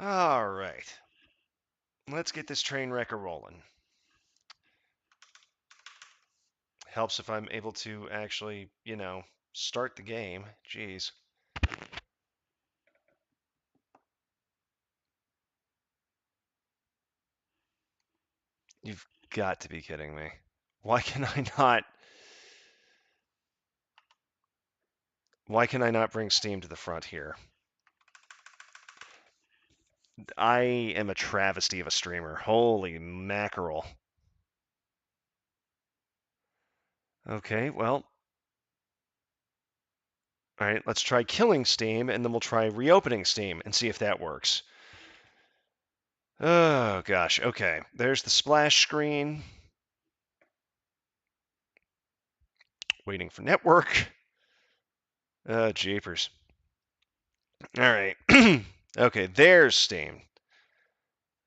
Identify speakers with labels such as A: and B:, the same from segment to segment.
A: All right. Let's get this train wreck a-rolling. Helps if I'm able to actually, start the game. Jeez. You've got to be kidding me. Why can I not... Why can I not bring Steam to the front here? I am a travesty of a streamer. Holy mackerel. Okay, well... Alright, let's try killing Steam, and then we'll try reopening Steam and see if that works. Oh, gosh. Okay, there's the splash screen. Waiting for network. Jeepers. Alright. Okay, there's Steam.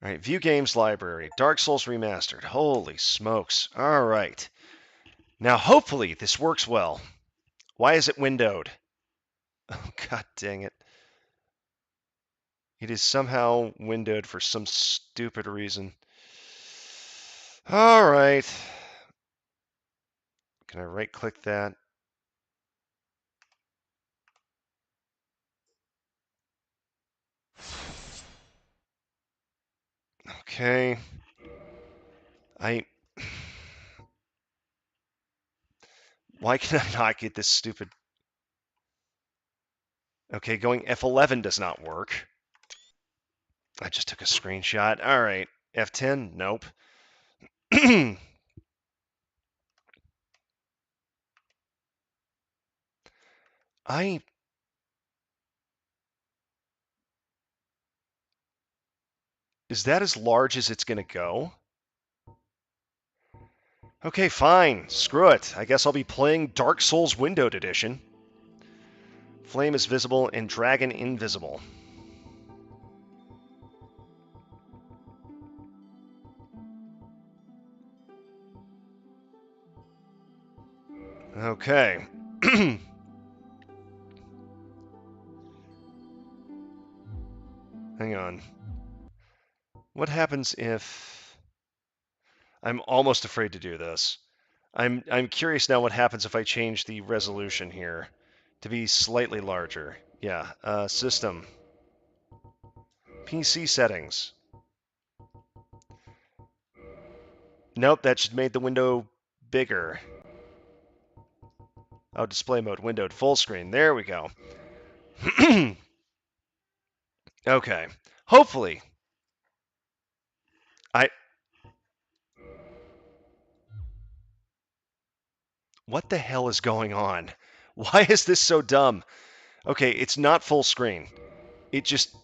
A: Alright, view games library. Dark Souls Remastered. Holy smokes. Alright. Now, hopefully, this works well. Why is it windowed? Oh, god dang it. It is somehow windowed for some stupid reason. Alright. Can I right-click that? Okay. Why can I not get this stupid... Okay, going F11 does not work. I just took a screenshot. Alright. F10? Nope. Is that as large as it's gonna go? Okay, fine. Screw it. I guess I'll be playing Dark Souls Windowed Edition. Flame is visible and Dragon invisible. Okay. Hang on. What happens if... I'm almost afraid to do this. I'm curious now what happens if I change the resolution here to be slightly larger. Yeah, system. PC settings. Nope, that should make the window bigger. Oh, display mode, windowed, full screen. There we go. Okay. Hopefully. What the hell is going on? Why is this so dumb? Okay, it's not full screen. It just...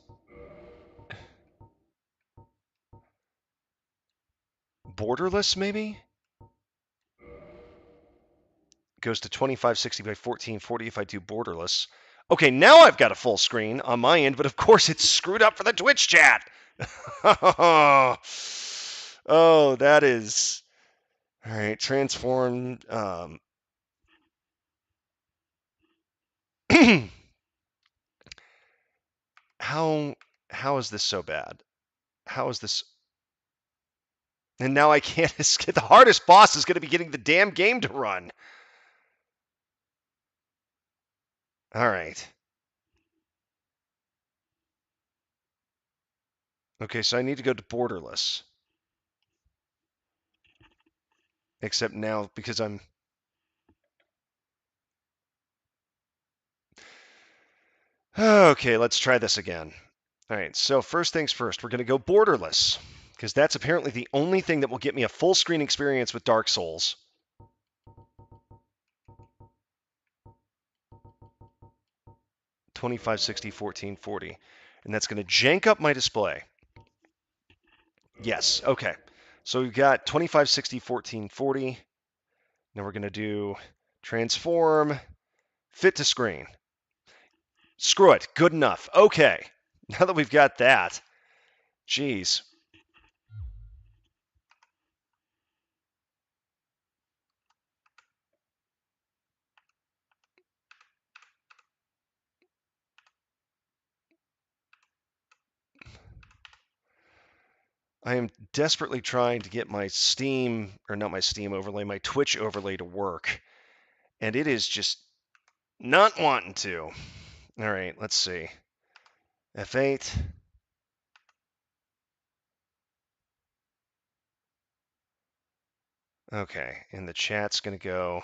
A: Borderless, maybe? Goes to 2560 by 1440 if I do borderless. Okay, now I've got a full screen on my end, but of course it's screwed up for the Twitch chat. Oh, that is... All right, transform... how is this so bad? How is this... And now I can't escape. The hardest boss is going to be getting the damn game to run. All right. Okay, so I need to go to borderless. Except now, because I'm... Okay, let's try this again. All right, so first things first, we're going to go borderless. Because that's apparently the only thing that will get me a full screen experience with Dark Souls. $2560, $1440. And that's going to jank up my display. Yes, okay. So we've got $2560, $1440. Now we're going to do transform, fit to screen. Screw it, good enough. Okay, now that we've got that, geez. I am desperately trying to get my Steam, or not my Steam overlay, my Twitch overlay to work. And it is just not wanting to. All right, let's see. F8. Okay, and the chat's going to go.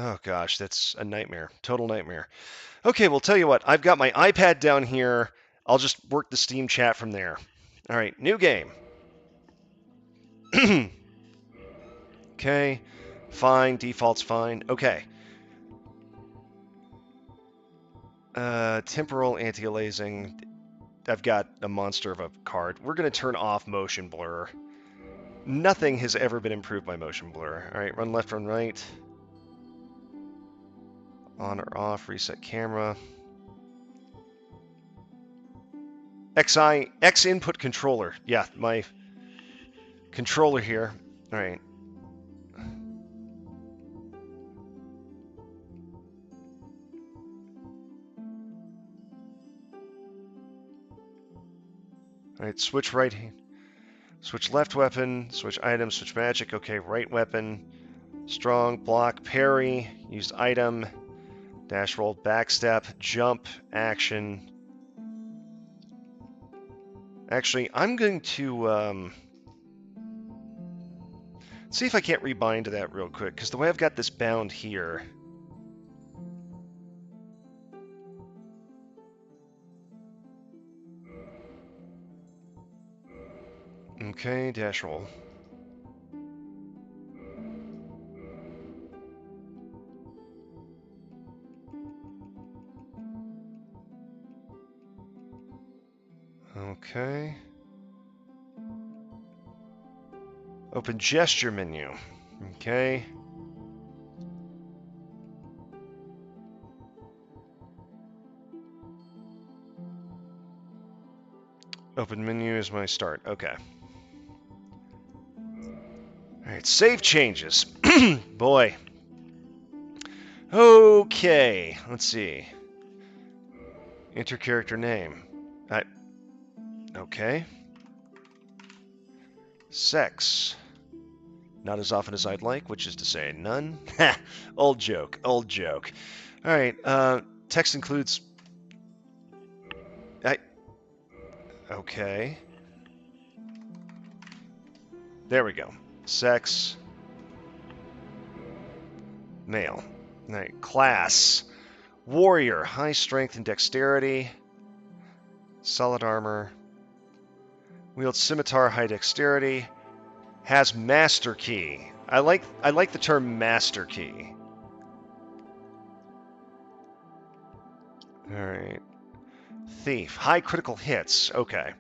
A: Oh gosh, that's a nightmare. Total nightmare. Okay, well, tell you what, I've got my iPad down here. I'll just work the Steam chat from there. All right, new game. Okay, fine, default's fine. Okay. Temporal anti-aliasing. I've got a monster of a card. We're going to turn off motion blur. Nothing has ever been improved by motion blur. All right, run left, run right. On or off, reset camera. X input controller. Yeah, my controller here. All right. All right, switch right, switch left weapon, switch item, switch magic. Okay, right weapon, strong, block, parry, used item, dash roll, backstep, jump, action. Actually, I'm going to see if I can't rebind to that real quick, because the way I've got this bound here. Okay, dash roll. Okay. Open gesture menu. Okay. Open menu is my start. Okay. Alright, save changes. Boy. Okay, let's see. Enter character name. Okay. Sex. Not as often as I'd like, which is to say none. Ha! Old joke, old joke. Alright, text includes... Okay. There we go. Sex. Male. Alright, class. Warrior. High strength and dexterity. Solid armor. Wields scimitar, high dexterity. Has master key. I like the term master key. Alright. Thief. High critical hits. Okay.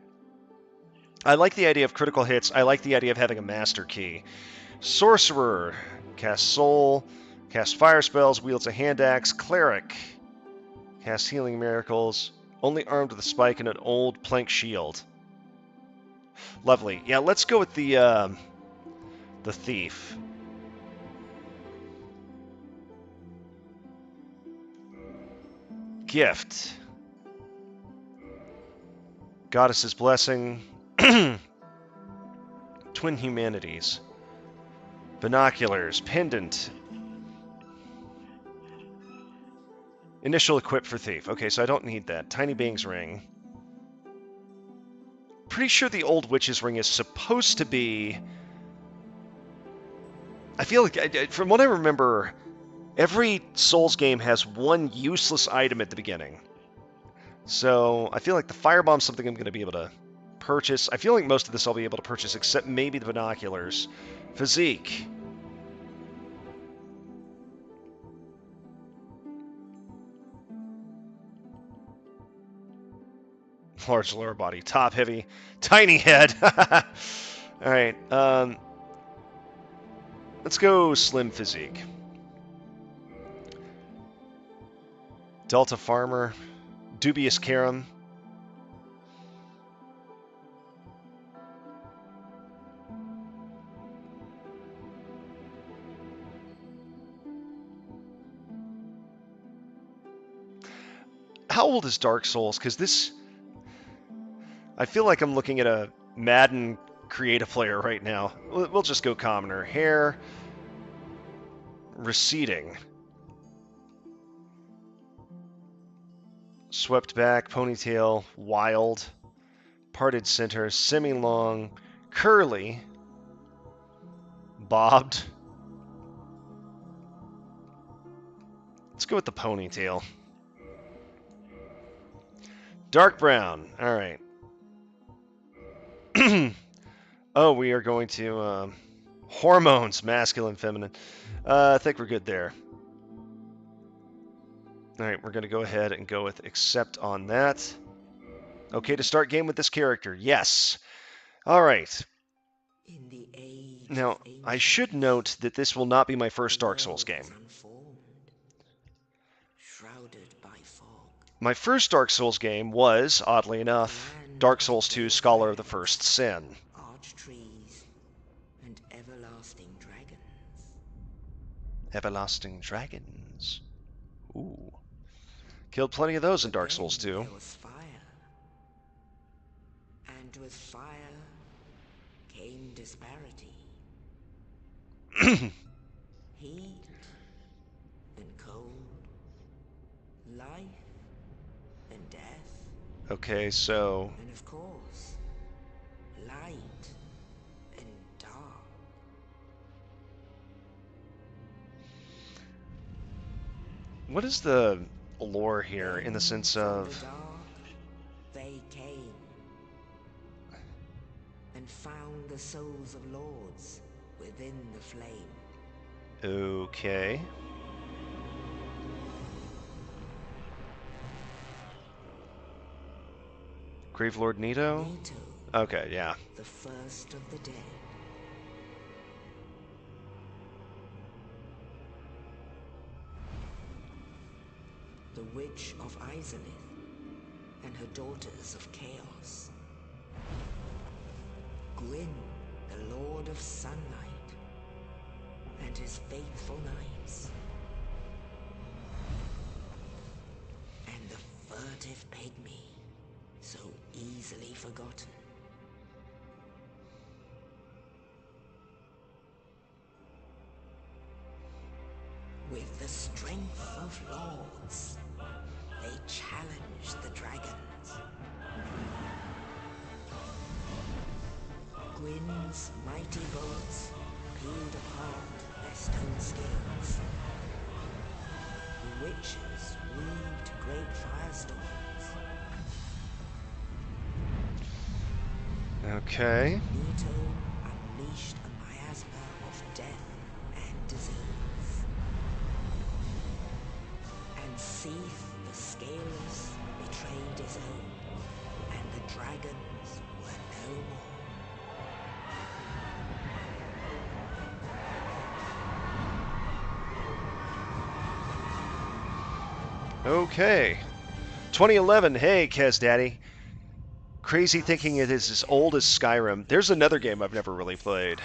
A: I like the idea of critical hits. I like the idea of having a master key. Sorcerer. Cast soul. Cast fire spells. Wields a hand axe. Cleric. Cast healing miracles. Only armed with a spike and an old plank shield. Lovely. Yeah, let's go with the thief. Gift. Goddess's blessing. Twin humanities. Binoculars. Pendant. Initial equip for thief. Okay, so I don't need that. Tiny Bang's ring. Pretty sure the old witch's ring is supposed to be... I feel like, from what I remember, every Souls game has one useless item at the beginning. So I feel like the firebomb's something I'm going to be able to purchase. I feel like most of this I'll be able to purchase, except maybe the binoculars. Physique. Large lower body, top heavy, tiny head. All right, let's go slim physique. Delta farmer, dubious carum. how old is Dark Souls? Because this... I feel like I'm looking at a Madden creative player right now. We'll just go commoner. Hair... receding. Swept back, ponytail, wild, parted center, semi-long, curly, bobbed. Let's go with the ponytail. Dark brown. All right. Oh, we are going to hormones, masculine, feminine. I think we're good there. All right, we're going to go ahead and go with accept on that. Okay, to start game with this character. Yes. All right. Now, I should note that this will not be my first Dark Souls game. My first Dark Souls game was, oddly enough, Dark Souls 2 Scholar of the First Sin. Everlasting dragons. Ooh. Killed plenty of those in Dark Souls 2.
B: There was fire. And with fire came disparity. Heat and cold. Life and death.
A: Okay, so...
B: And of course, light and dark.
A: What is the lore here in the sense of...
B: From the dark, they came and found the souls of lords within the flame.
A: Okay. Gravelord Nito?
B: Nito,
A: Okay, yeah.
B: the first of the dead. The Witch of Izalith and her daughters of Chaos. Gwyn, the Lord of Sunlight, and his faithful knights. And the furtive pygmy, so easily forgotten. With the strength of lords, they challenged the dragons. Gwyn's mighty bolts peeled apart their stone scales. The witches weaved great firestorms.
A: Okay.
B: Nito unleashed a miasma of death and disease. And Seath the Scaleless betrayed his own, and the dragons were no more.
A: Okay. 2011, hey, Kez Daddy. Crazy thinking it is as old as Skyrim. There's another game I've never really played.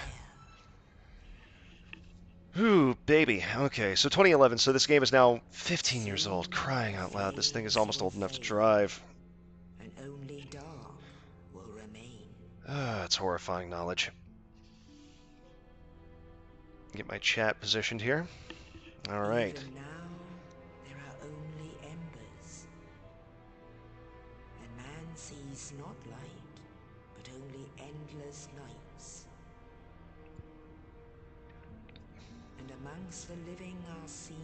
A: Ooh, baby. Okay, so 2011, so this game is now 15 years old. Crying out loud, this thing is almost old enough to drive.
B: And only dark will remain.
A: It's horrifying knowledge. Get my chat positioned here. Alright.
B: Even now, there are only embers. And man sees not light, but only endless nights. And amongst the living are seen...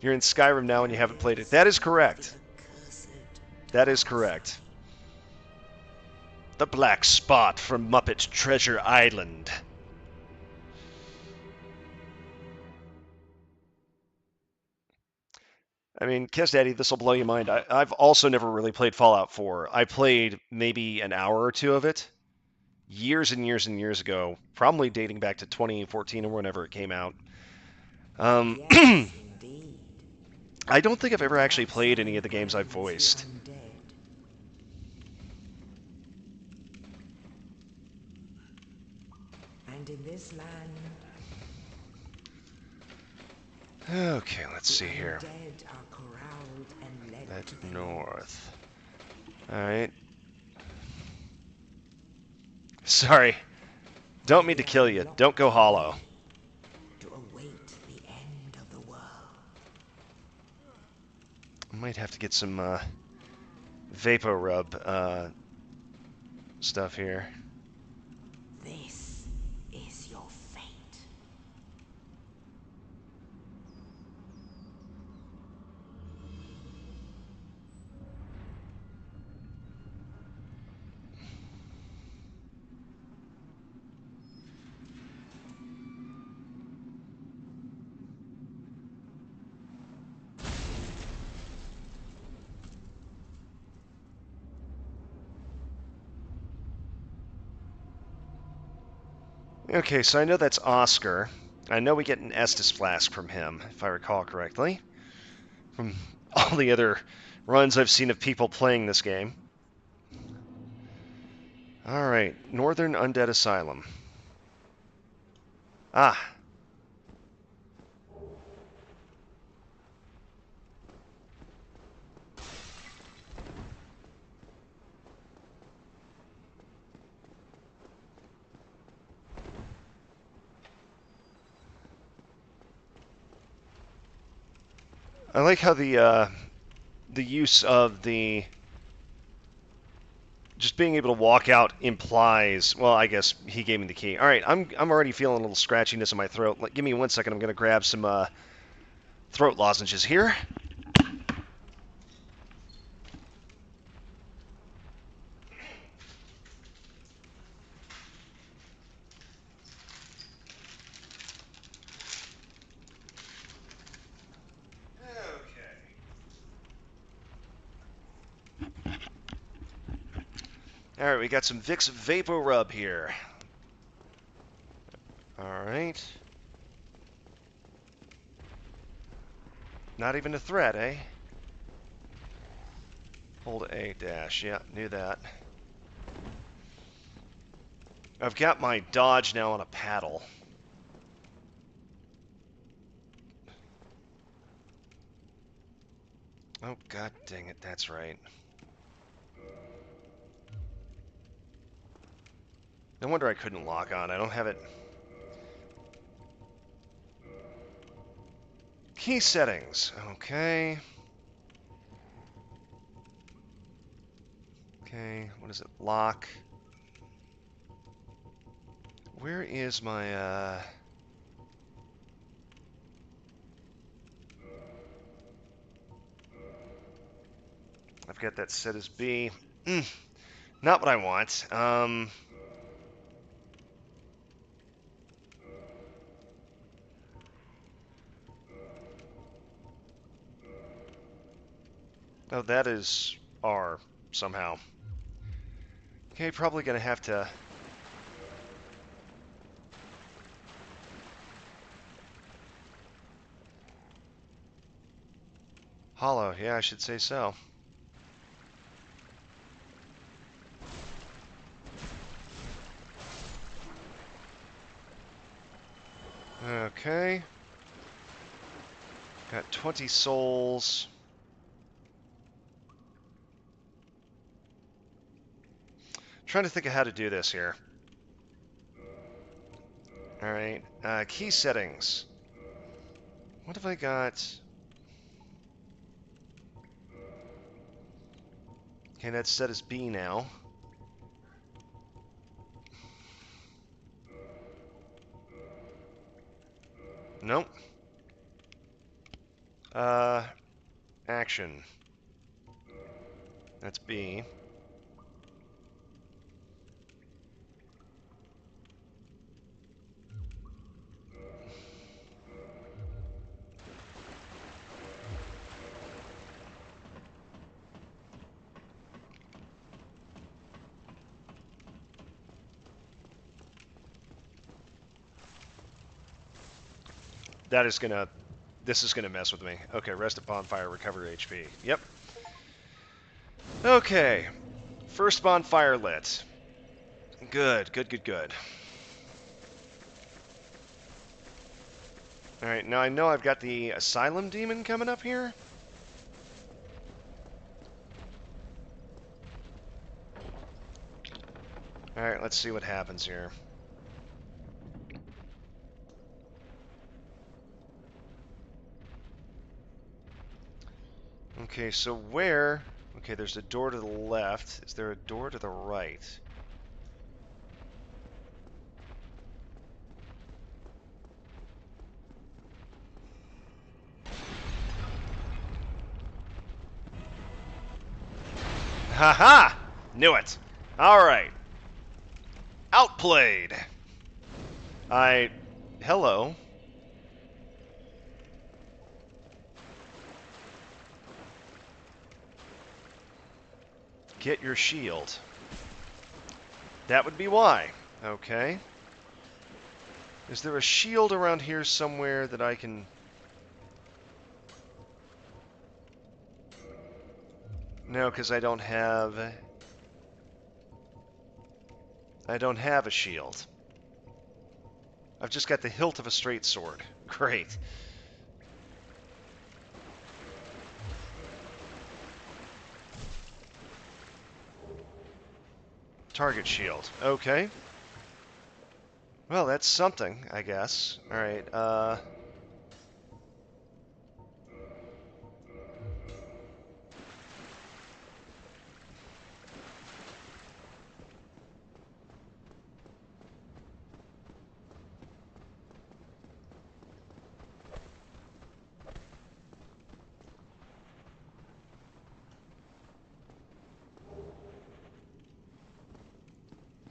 A: You're in Skyrim now and you haven't played it. That is correct. That is correct. The Black Spot from Muppet Treasure Island. I mean, Kez Daddy, this will blow your mind. I've also never really played Fallout 4. I played maybe an hour or two of it years and years and years ago, probably dating back to 2014 or whenever it came out.
B: Yes, indeed.
A: I don't think I've ever actually played any of the games I've voiced.
B: And in this land,
A: Okay, let's see here.
B: dead are corralled and led
A: That
B: to the
A: north. Alright. Sorry. Don't mean to kill you. Don't go hollow.
B: to await the end of the world.
A: I might have to get some Vapor Rub stuff here.
B: This is your fate.
A: Okay, so I know that's Oscar. I know we get an Estus Flask from him, if I recall correctly. From all the other runs I've seen of people playing this game. Alright, Northern Undead Asylum. Ah. I like how the use of the just being able to walk out implies. Well, I guess he gave me the key. All right, I'm already feeling a little scratchiness in my throat. Give me 1 second. I'm gonna grab some throat lozenges here. All right, we got some Vicks Vapor Rub here. All right. Not even a threat, eh? Hold A dash. Yeah, knew that. I've got my dodge now on a paddle. Oh, god dang it, that's right. No wonder I couldn't lock on. I don't have it. Key settings. Okay. Okay, what is it? Lock. Where is my, I've got that set as B. Not what I want. Oh, that is R somehow. Okay, probably gonna have to. Hollow, yeah, I should say so. Okay. Got 20 souls. Trying to think of how to do this here. Alright, key settings. What have I got? Okay, that's set as B now. Nope. Action. That's B. That is gonna... This is gonna mess with me. Okay, rest at bonfire, recover HP. Yep. Okay. First bonfire lit. Good, good, good, good. Alright, now I know I've got the Asylum Demon coming up here. Alright, let's see what happens here. Okay, so where... Okay, there's a door to the left. Is there a door to the right? Haha! Knew it! Alright. Outplayed! Hello. Get your shield. That would be why. Okay. Is there a shield around here somewhere that I can... No, because I don't have... I don't have a shield. I've just got the hilt of a straight sword. Great. Target shield. Okay. Well, that's something, I guess. Alright,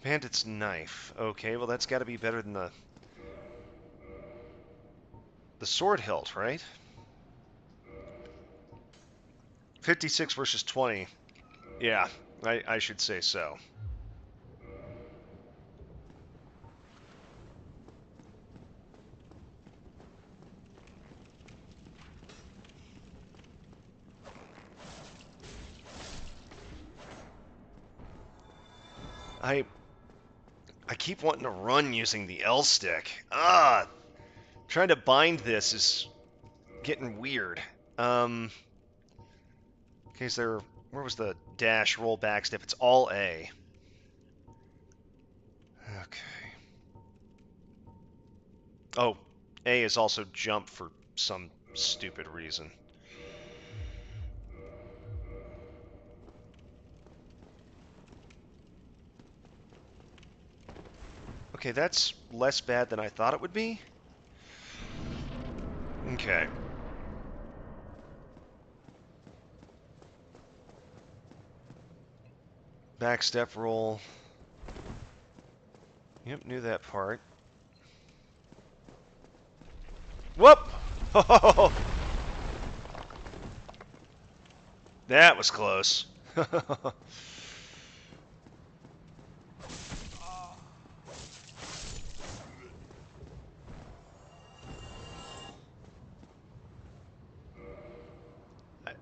A: Bandit's knife. Okay, well that's got to be better than the sword hilt, right? 56 versus 20. Yeah, I should say so. I keep wanting to run using the L stick. Trying to bind this is getting weird. Okay, is there... Where was the dash, roll, back step? It's all A. Okay. Oh, A is also jump for some stupid reason. Okay, that's less bad than I thought it would be. Okay. Back step roll. Yep, knew that part. Whoop! That was close.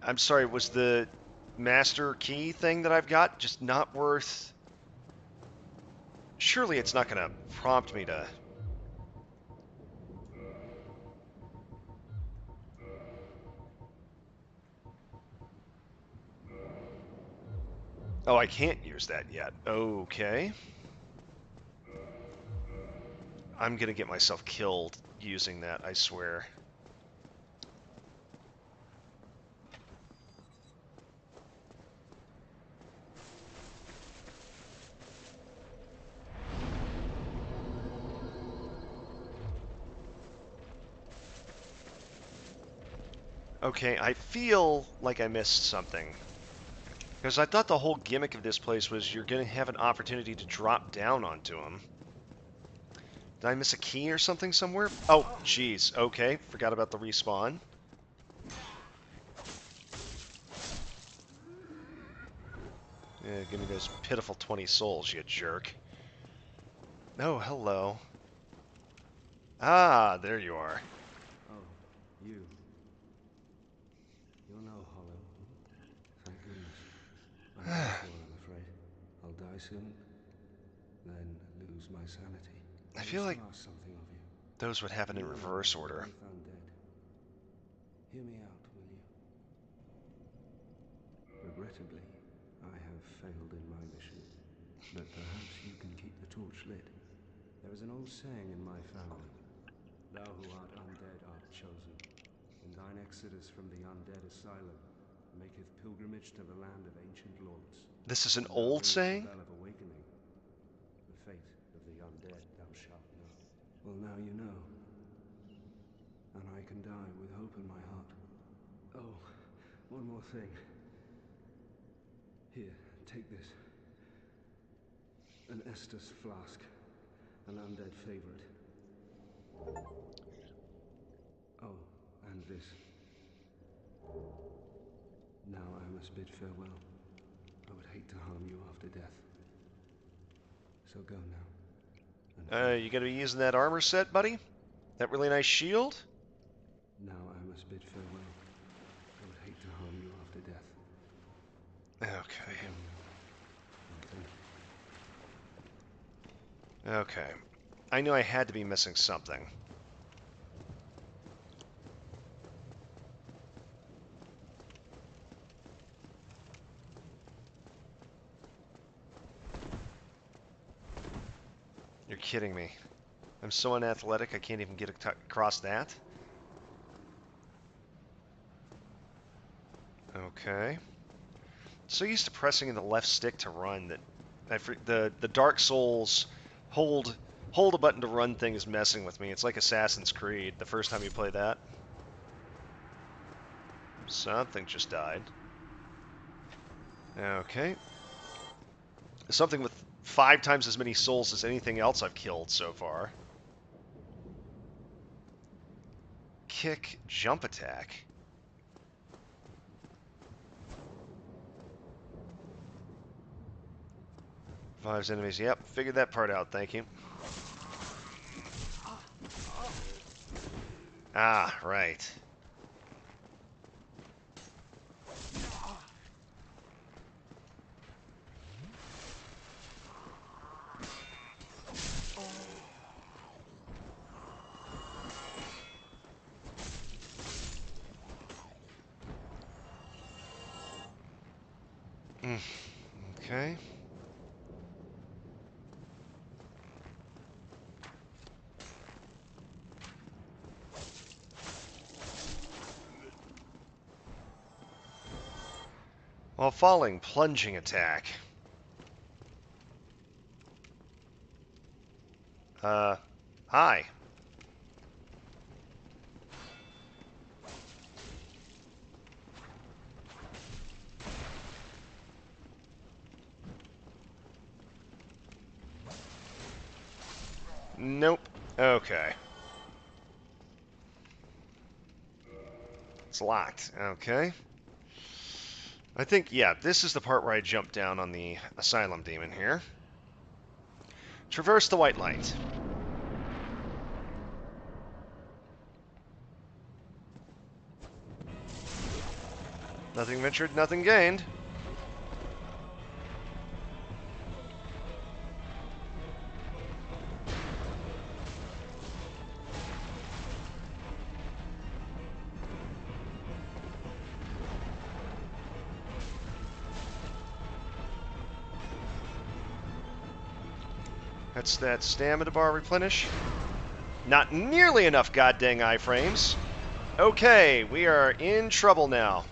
A: I'm sorry, was the master key thing that I've got just not worth... Surely it's not going to prompt me to... Oh, I can't use that yet. Okay. I'm going to get myself killed using that, I swear. Okay, I feel like I missed something. Because I thought the whole gimmick of this place was you're going to have an opportunity to drop down onto them. Did I miss a key or something somewhere? Oh, jeez. Okay, forgot about the respawn. Yeah, give me those pitiful 20 souls, you jerk. Oh, hello. Ah, there you are.
C: Oh, you. You're no hollow. Thank goodness. I'm done for, I'm afraid. I'll die soon, then lose my sanity.
A: I feel like
C: ask something of you.
A: those would happen in reverse order.
C: I found dead. Hear me out, will you? Regrettably, I have failed in my mission. that perhaps you can keep the torch lit. There is an old saying in my family. Thou who art undead art chosen. In thine exodus from the undead asylum, maketh pilgrimage to the land of ancient lords.
A: This is an
C: When thou
A: old
C: ringest the
A: saying?
C: bell of awakening, the fate of the undead thou shalt know. Well, now you know. And I can die with hope in my heart. Oh, one more thing. Here, take this. An Estus flask. An undead favorite. Oh, and this. Now I must bid farewell. I would hate to harm you after death. So go now. And
A: You gonna be using that armor set, buddy? That really nice shield?
C: now I must bid farewell. I would hate to harm you after death. So
A: Okay.
C: go now. And
A: Okay. I knew I had to be missing something. You're kidding me. I'm so unathletic I can't even get across that. Okay. So used to pressing in the left stick to run that the Dark Souls hold a button to run thing is messing with me. It's like Assassin's Creed the first time you play that. Something just died. Okay. Something with 5 times as many souls as anything else I've killed so far. Kick, jump attack. Revives enemies. Yep, figured that part out, thank you. Ah, right. Okay. While falling, plunging attack. Hi. Nope. Okay. It's locked. Okay. I think, yeah, this is the part where I jump down on the Asylum Demon here. Traverse the white light. Nothing ventured, nothing gained. That's that stamina bar replenish. Not nearly enough goddamn iframes. Okay, we are in trouble now.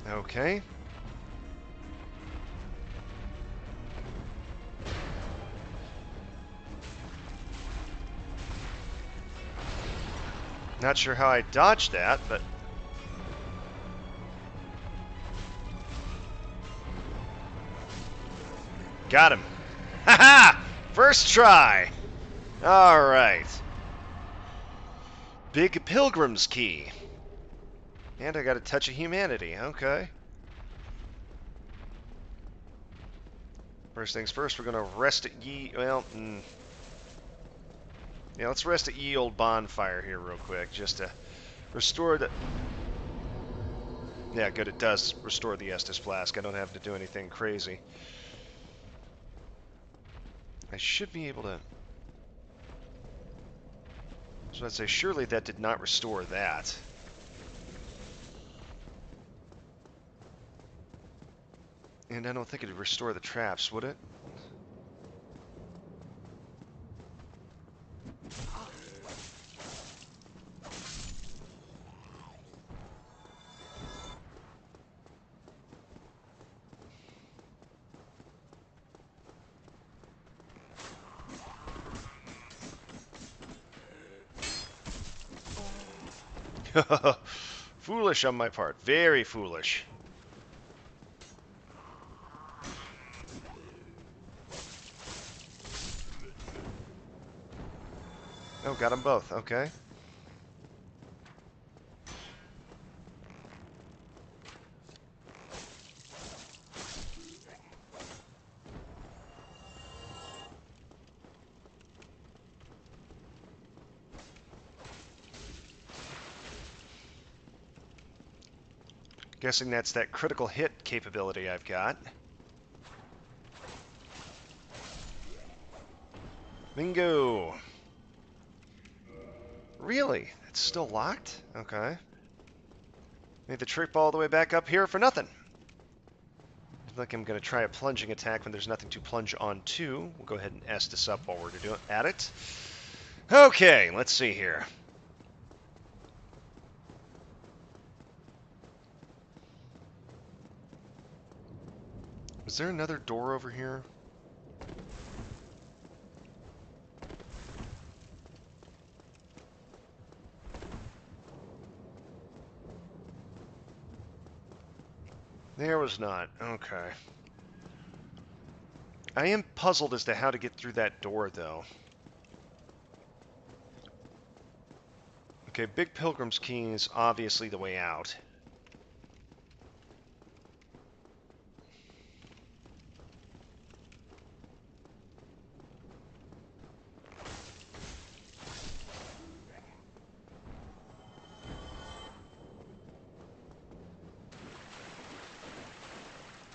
A: Okay. Not sure how I dodged that, but... Got him. Haha! First try! Alright. Big Pilgrim's Key. And I got a touch of humanity. Okay. First things first, we're going to rest at ye... Well, yeah, let's rest at ye old bonfire here real quick, just to restore the... Yeah, good, it does restore the Estus Flask. I don't have to do anything crazy. I should be able to... So I'd say surely that did not restore that. And I don't think it'd restore the traps, would it? Foolish on my part. Very foolish. Oh, got them both. Okay. Guessing that's that critical hit capability I've got. Bingo! Really? It's still locked? Okay. Made the trip all the way back up here for nothing. Looks like I'm going to try a plunging attack when there's nothing to plunge onto. We'll go ahead and S this up while we're at it. Okay, let's see here. Is there another door over here? There was not. Okay. I am puzzled as to how to get through that door, though. Okay, Big Pilgrim's Key is obviously the way out.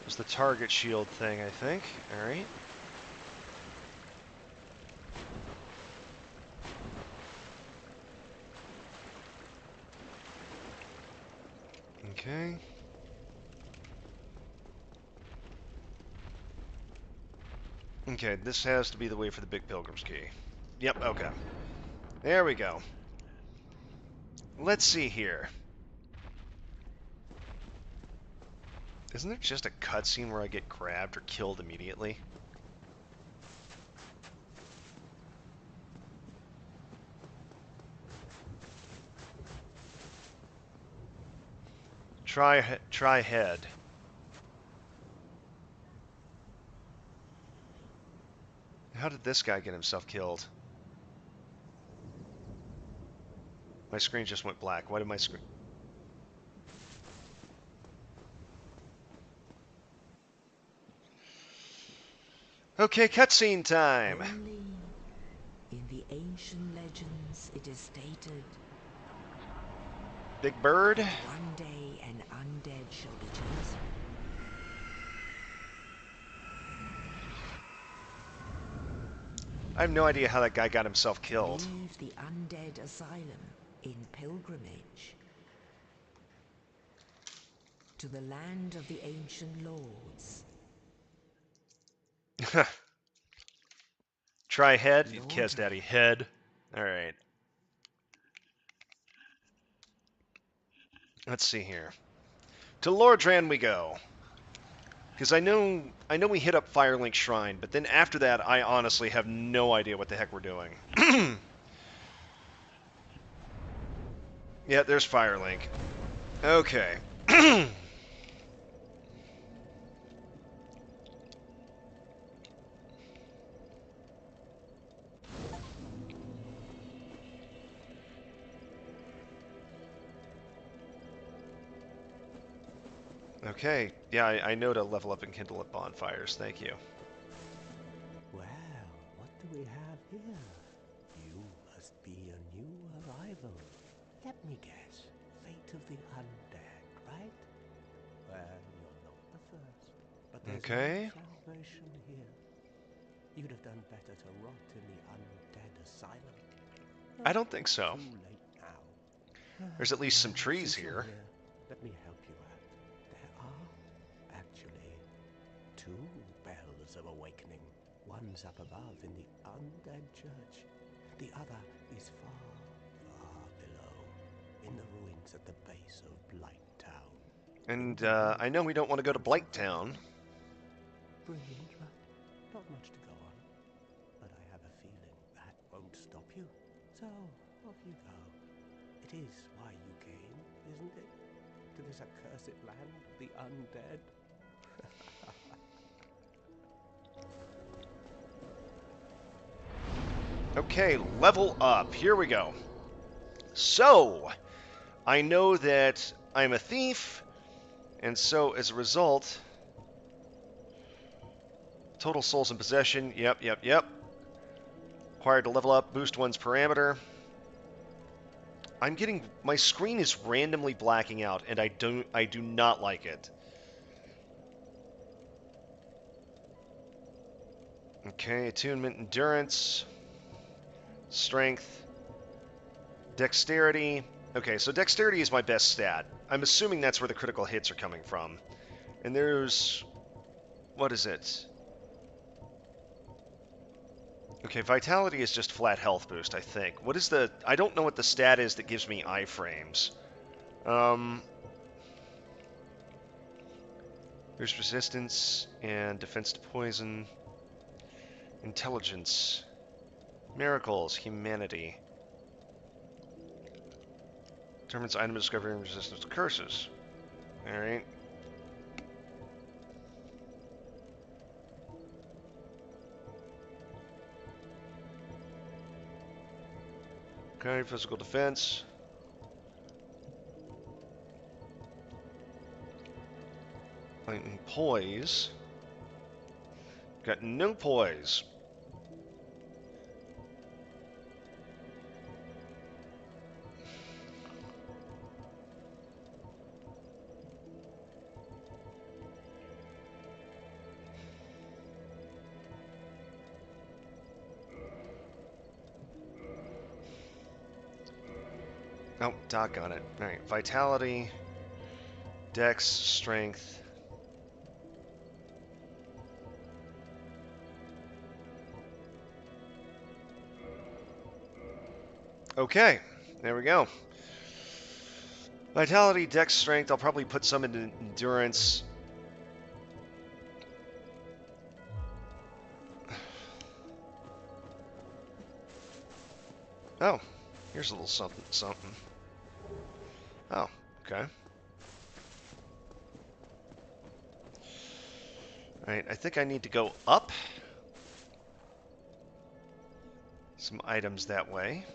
A: There's the target shield thing, I think. Alright. Okay. Okay, this has to be the way for the Big Pilgrim's Key. Yep, okay. There we go. Let's see here. Isn't there just a cutscene where I get grabbed or killed immediately? Try head. How did this guy get himself killed? My screen just went black. Why did my screen... Okay, cutscene time!
B: Only in the ancient legends it is stated
A: Big Bird?
B: one day an undead shall be chosen.
A: I have no idea how that guy got himself killed.
B: Leave the undead asylum in pilgrimage to the land of the ancient lords.
A: Try head?
B: Lord
A: Kez Daddy, head. Alright. Let's see here. To Lordran we go. Because I know we hit up Firelink Shrine, but then after that, I honestly have no idea what the heck we're doing. Yeah, there's Firelink. Okay. Okay. Yeah, I know to level up and kindle up bonfires. Thank you.
D: Well, what do we have here? You must be a new arrival. Let me guess. Fate of the undead, right? Well, you're not the first. But there's
A: Okay.
D: no salvation here. You'd have done better to rot in the undead asylum.
A: I don't think so.
D: Too late now.
A: There's at least some trees
D: Since you're
A: here.
D: here, let me help you out. There are actually two bells of awakening. One's up above in the undead church. The other is far, far below, in the ruins at the base of Blight Town.
A: And I know we don't want to go to Blight Town.
D: Brilliant, right? Not much to go on. But I have a feeling that won't stop you. So, off you go. It is why you came, isn't it? To this accursed land of the undead?
A: Okay, level up. Here we go. So, I know that I'm a thief, and so as a result, total souls in possession. Yep. Required to level up, boost one's parameter. I'm getting, my screen is randomly blacking out, and I do not like it. Okay, attunement, endurance, strength, dexterity. Okay, so dexterity is my best stat. I'm assuming that's where the critical hits are coming from. And there's, what is it? Okay, vitality is just flat health boost, I think. What is the, I don't know what the stat is that gives me iframes. There's resistance and defense to poison, intelligence, miracles, humanity. Determines item discovery and resistance to curses. Alright. Okay, physical defense. And poise. Got no poise. Oh, doggone it. Alright, vitality, dex, strength. Okay, there we go. Vitality, dex, strength. I'll probably put some into endurance. Oh, here's a little something, something. Oh, okay. Alright, I think I need to go up. Some items that way.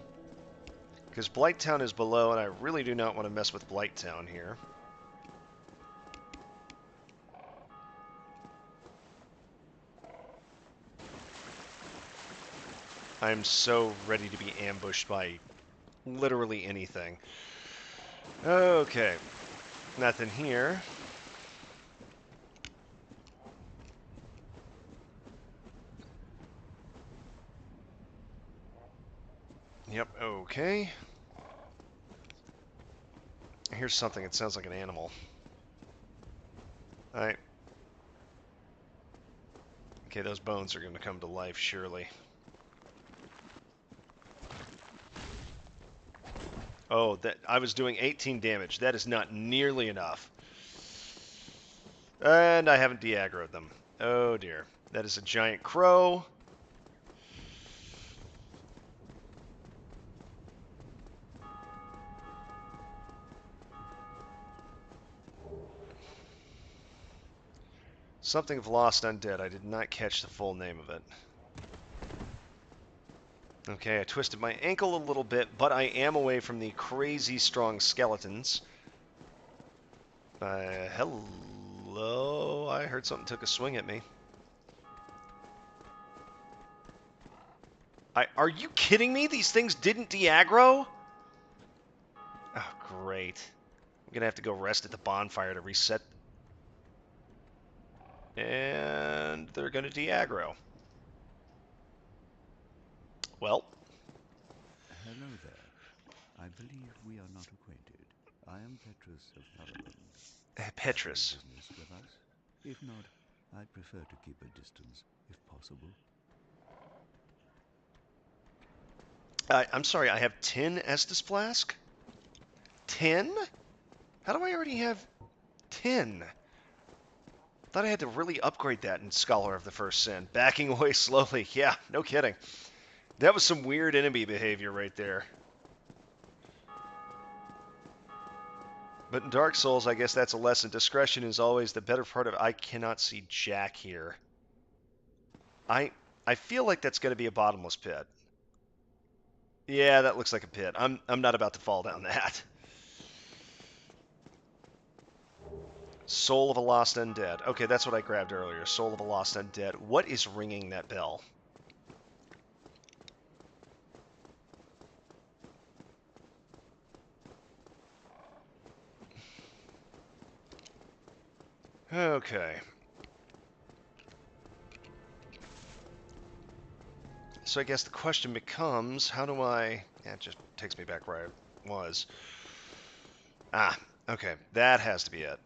A: Because Blighttown is below, and I really do not want to mess with Blighttown here. I'm so ready to be ambushed by literally anything. Okay. Nothing here. Yep, okay. Here's something that sounds like an animal. Alright. Okay, those bones are going to come to life, surely. Oh, that I was doing 18 damage. That is not nearly enough. And I haven't de-aggroed them. Oh dear. That is a giant crow. Something of Lost Undead. I did not catch the full name of it. Okay, I twisted my ankle a little bit, but I am away from the crazy strong skeletons. Hello? I heard something took a swing at me. Are you kidding me? These things didn't de-aggro? Oh, great. I'm gonna have to go rest at the bonfire to reset. And they're gonna de-aggro. Well.
E: Hello there. I believe we are not acquainted. I am Petrus of Thunderland. Trade
A: Petrus.
E: business with us? If not, I'd prefer to keep a distance, if possible.
A: I'm sorry, I have 10 Estus Flask? 10? How do I already have 10? Thought I had to really upgrade that in Scholar of the First Sin. Backing away slowly. Yeah, no kidding. That was some weird enemy behavior right there. But in Dark Souls, I guess that's a lesson. Discretion is always the better part of it. I cannot see Jack here. I feel like that's going to be a bottomless pit. Yeah, that looks like a pit. I'm not about to fall down that. Soul of a Lost Undead. Okay, that's what I grabbed earlier. Soul of a Lost Undead. What is ringing that bell? Okay. So I guess the question becomes, how do I... Yeah, it just takes me back where I was. Ah, okay. That has to be it.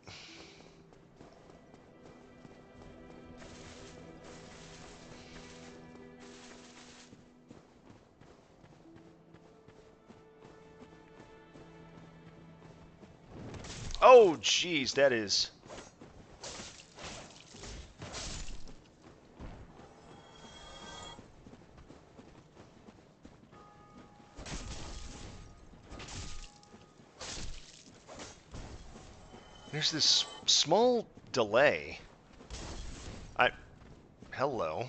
A: Oh, jeez, that is... There's this small delay. Hello.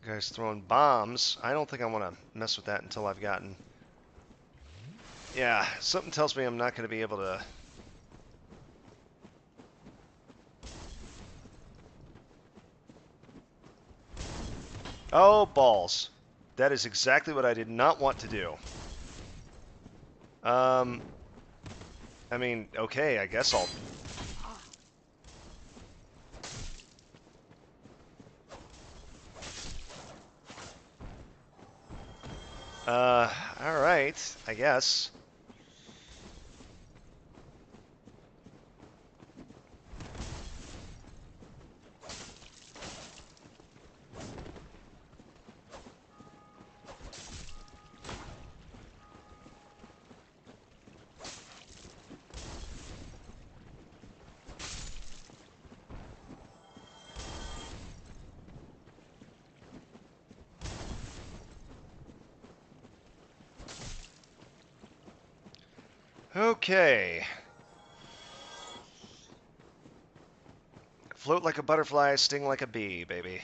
A: Guys throwing bombs. I don't think I want to mess with that until I've gotten... Yeah, something tells me I'm not going to be able to... Oh, balls. That is exactly what I did not want to do. I mean, okay, I guess I'll... Alright, I guess. Okay. Float like a butterfly, sting like a bee, baby.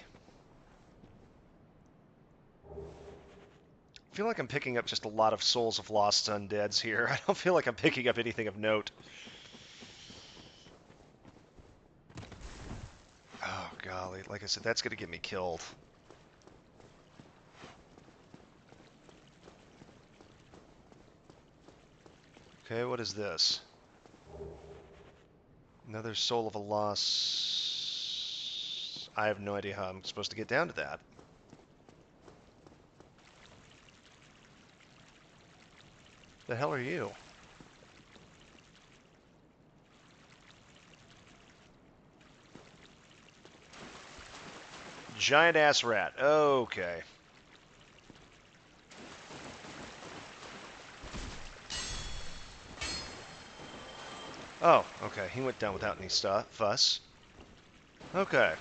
A: I feel like I'm picking up just a lot of Souls of Lost Undeads here. I don't feel like I'm picking up anything of note. Oh, golly. Like I said, that's going to get me killed. Okay, what is this? Another Soul of a Lost... I have no idea how I'm supposed to get down to that. The hell are you? Giant ass rat. Okay. Oh, okay. He went down without any fuss. Okay.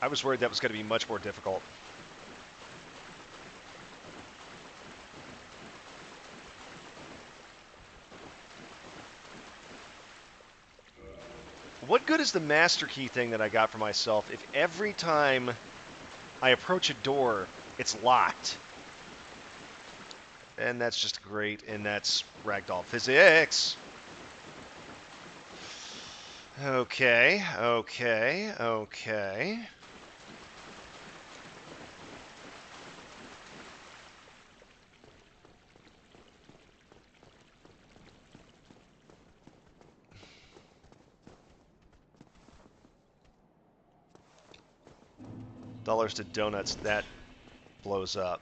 A: I was worried that was going to be much more difficult. What good is the master key thing that I got for myself if every time I approach a door, it's locked? And that's just great, and that's ragdoll physics. Okay, okay, okay. Dollars to donuts, that blows up.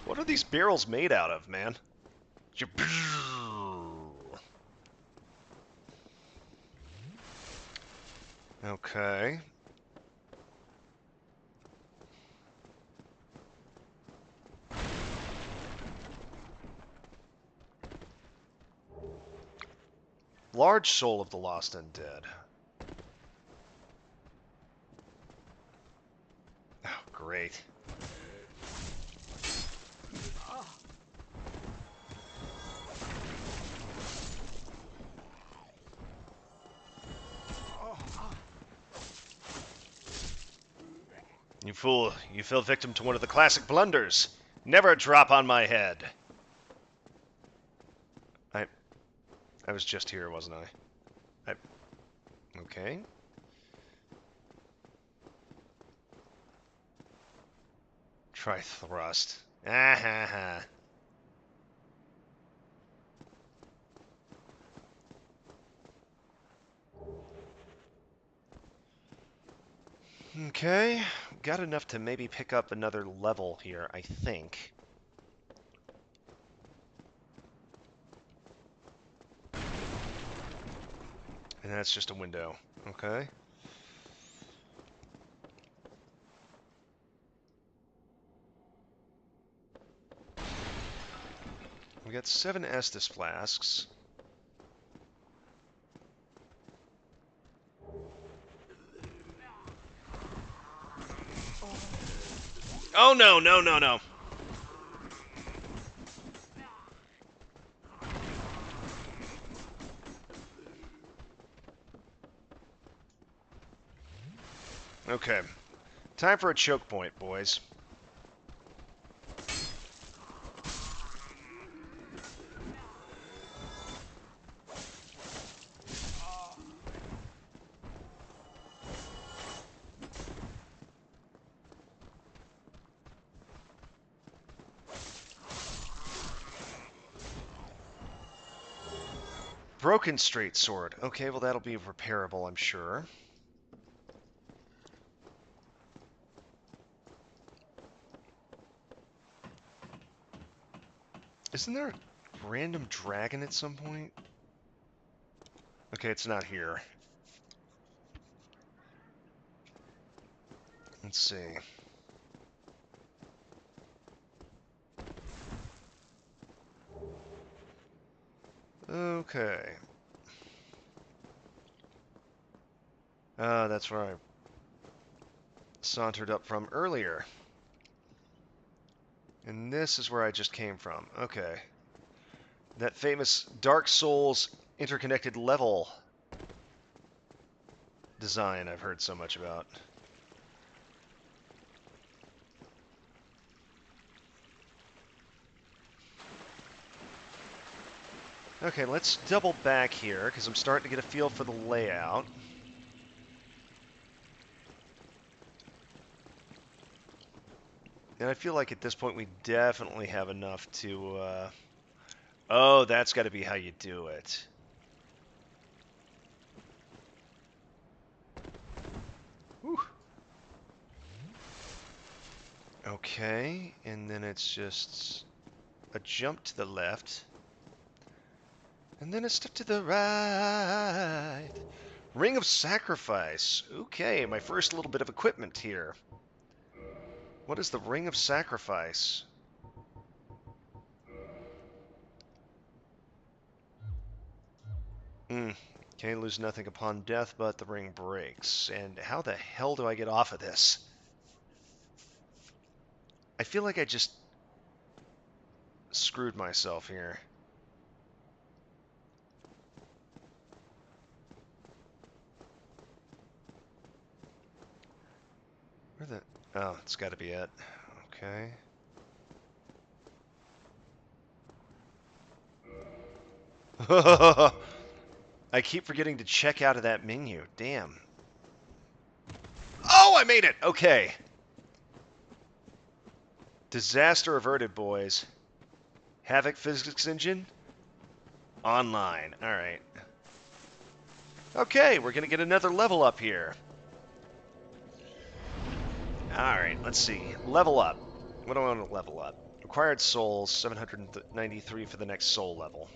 A: What are these barrels made out of, man? Okay. Large Soul of the Lost Undead. Oh, great. You fool, you fell victim to one of the classic blunders. Never drop on my head. I was just here, wasn't I? Okay. Try thrust. Ah ha ha. Okay, got enough to maybe pick up another level here, I think. And that's just a window. Okay. We got 7 Estus flasks. Oh no, no, no, no. Okay. Time for a choke point, boys. Broken straight sword. Okay, well that'll be repairable, I'm sure. Isn't there a random dragon at some point? Okay, it's not here. Let's see. Okay. That's where I sauntered up from earlier. And this is where I just came from. Okay. That famous Dark Souls interconnected level design I've heard so much about. Okay, let's double back here, because I'm starting to get a feel for the layout. And I feel like at this point we definitely have enough to... Oh, that's got to be how you do it. Whew. Okay, and then it's just a jump to the left. And then a step to the right. Ring of Sacrifice. Okay, my first little bit of equipment here. What is the Ring of Sacrifice? Okay, lose nothing upon death, but the ring breaks. And how the hell do I get off of this? I feel like I just screwed myself here. Where the... Oh, it's got to be it. Okay. I keep forgetting to check out of that menu. Damn. Oh, I made it! Okay. Disaster averted, boys. Havoc Physics Engine? Online. Alright. Okay, we're going to get another level up here. Alright, let's see. Level up. What do I want to level up? Required souls, 793 for the next soul level.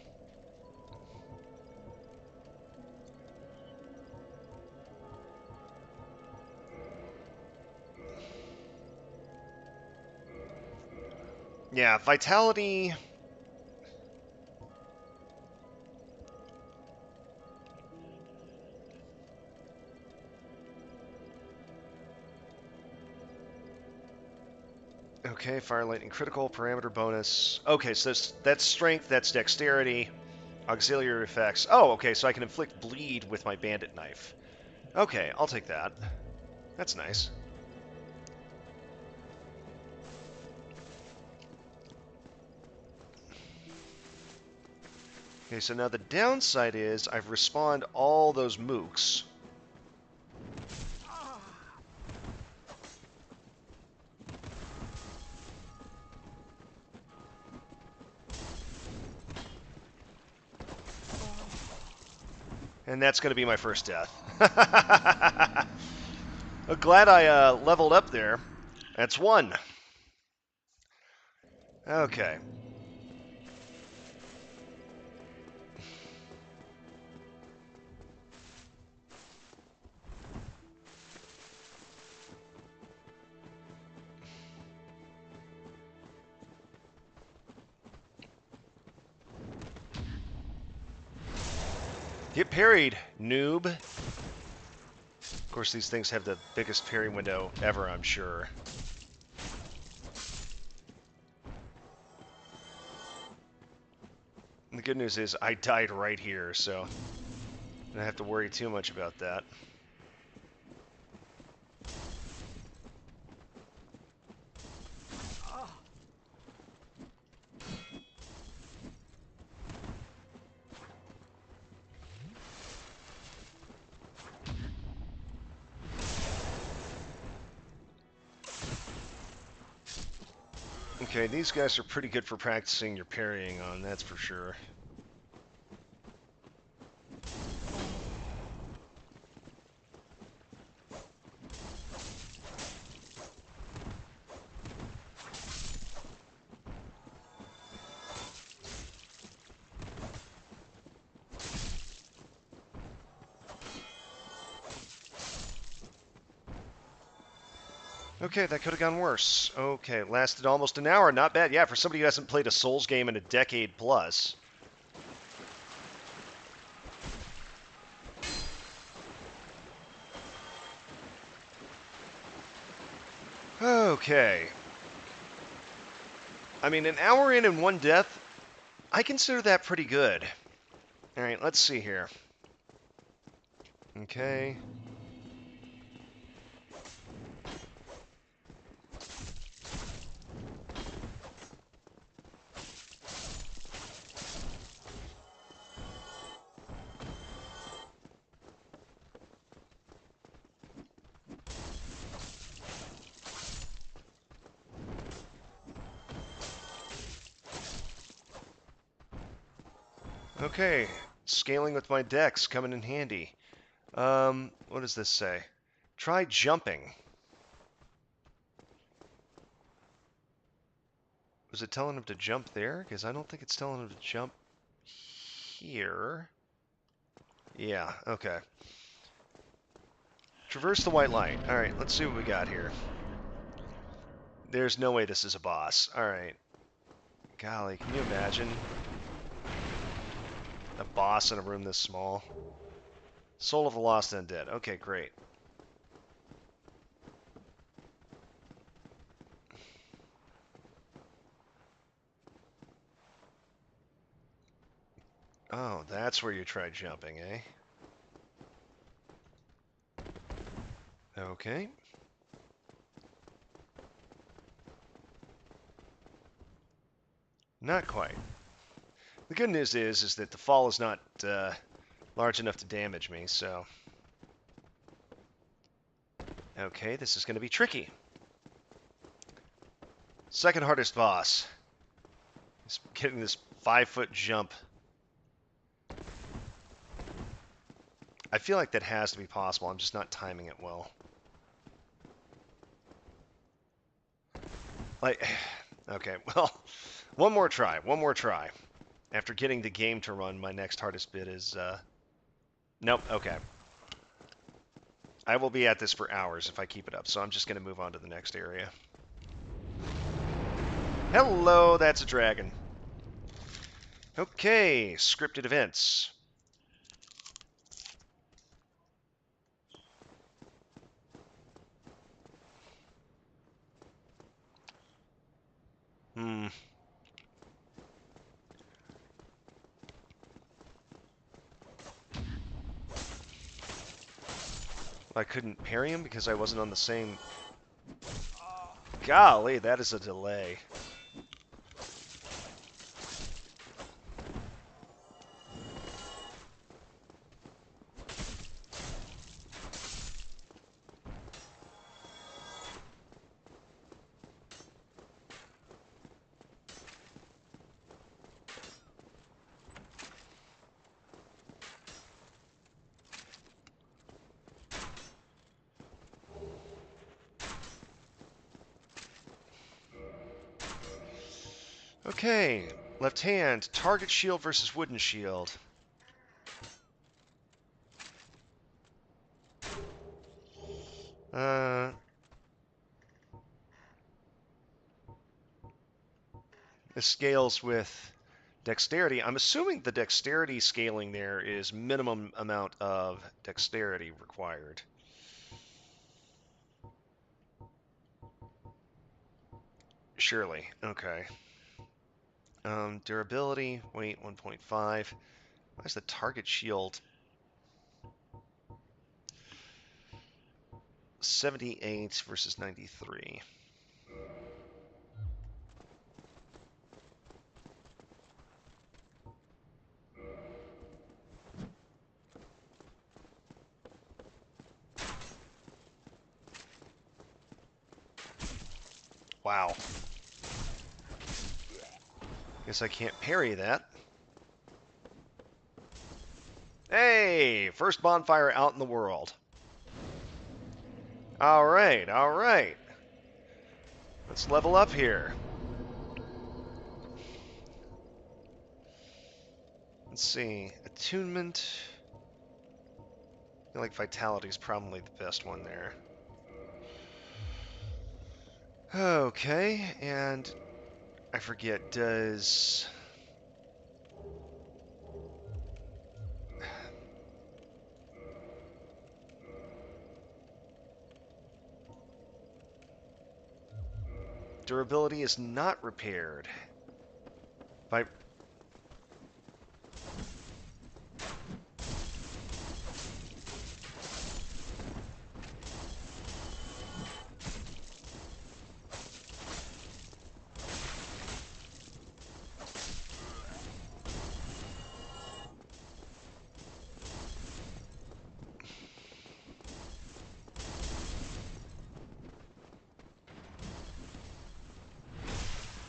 A: Yeah, vitality... Okay, fire, lightning, critical, parameter bonus. Okay, so that's strength, that's dexterity, auxiliary effects. Oh, okay, so I can inflict bleed with my bandit knife. Okay, I'll take that. That's nice. Okay, so now the downside is I've respawned all those mooks. And that's going to be my first death. I'm glad I leveled up there. That's one. Okay. Get parried, noob. Of course, these things have the biggest parry window ever, I'm sure. The good news is I died right here, so I don't have to worry too much about that. Okay, these guys are pretty good for practicing your parrying on, that's for sure. Okay, that could have gone worse. Okay, lasted almost an hour. Not bad. Yeah, for somebody who hasn't played a Souls game in a decade plus. Okay. I mean, an hour in and one death, I consider that pretty good. Alright, let's see here. Okay. Okay, scaling with my dex coming in handy. What does this say? Try jumping. Was it telling him to jump there? Because I don't think it's telling him to jump here. Yeah, okay. Traverse the white light. Alright, let's see what we got here. There's no way this is a boss. Alright. Golly, can you imagine? A boss in a room this small. Soul of the Lost Undead. Okay, great. Oh, that's where you tried jumping, eh? Okay. Not quite. The good news is that the fall is not large enough to damage me, so... Okay, this is going to be tricky. Second hardest boss. He's getting this 5-foot jump. I feel like that has to be possible. I'm just not timing it well. Like, okay, well, one more try. One more try. After getting the game to run, my next hardest bit is, nope, okay. I will be at this for hours if I keep it up, so I'm just going to move on to the next area. Hello, that's a dragon. Okay, scripted events. I couldn't parry him because I wasn't on the same... Golly, that is a delay. Okay, left hand, target shield versus wooden shield. This scales with dexterity. I'm assuming the dexterity scaling there is minimum amount of dexterity required. Surely, okay. Durability, weight 1.5. Why is the target shield 78 versus 93? Wow. Guess I can't parry that. Hey, first bonfire out in the world. All right, all right. Let's level up here. Let's see. Attunement. I feel like Vitality is probably the best one there. Okay, and I forget, does... Durability is not repaired. By...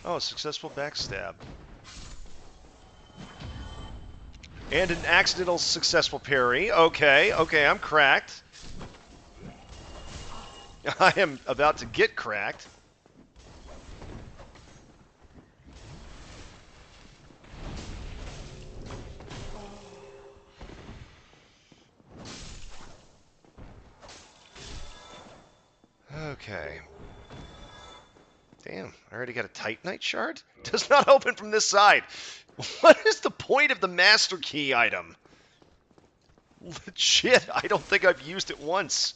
A: Oh, successful backstab. And an accidental successful parry. Okay, okay, I'm cracked. I am about to get cracked. Okay. Damn, I already got a Titanite shard? Does not open from this side. What is the point of the Master Key item? Legit, I don't think I've used it once.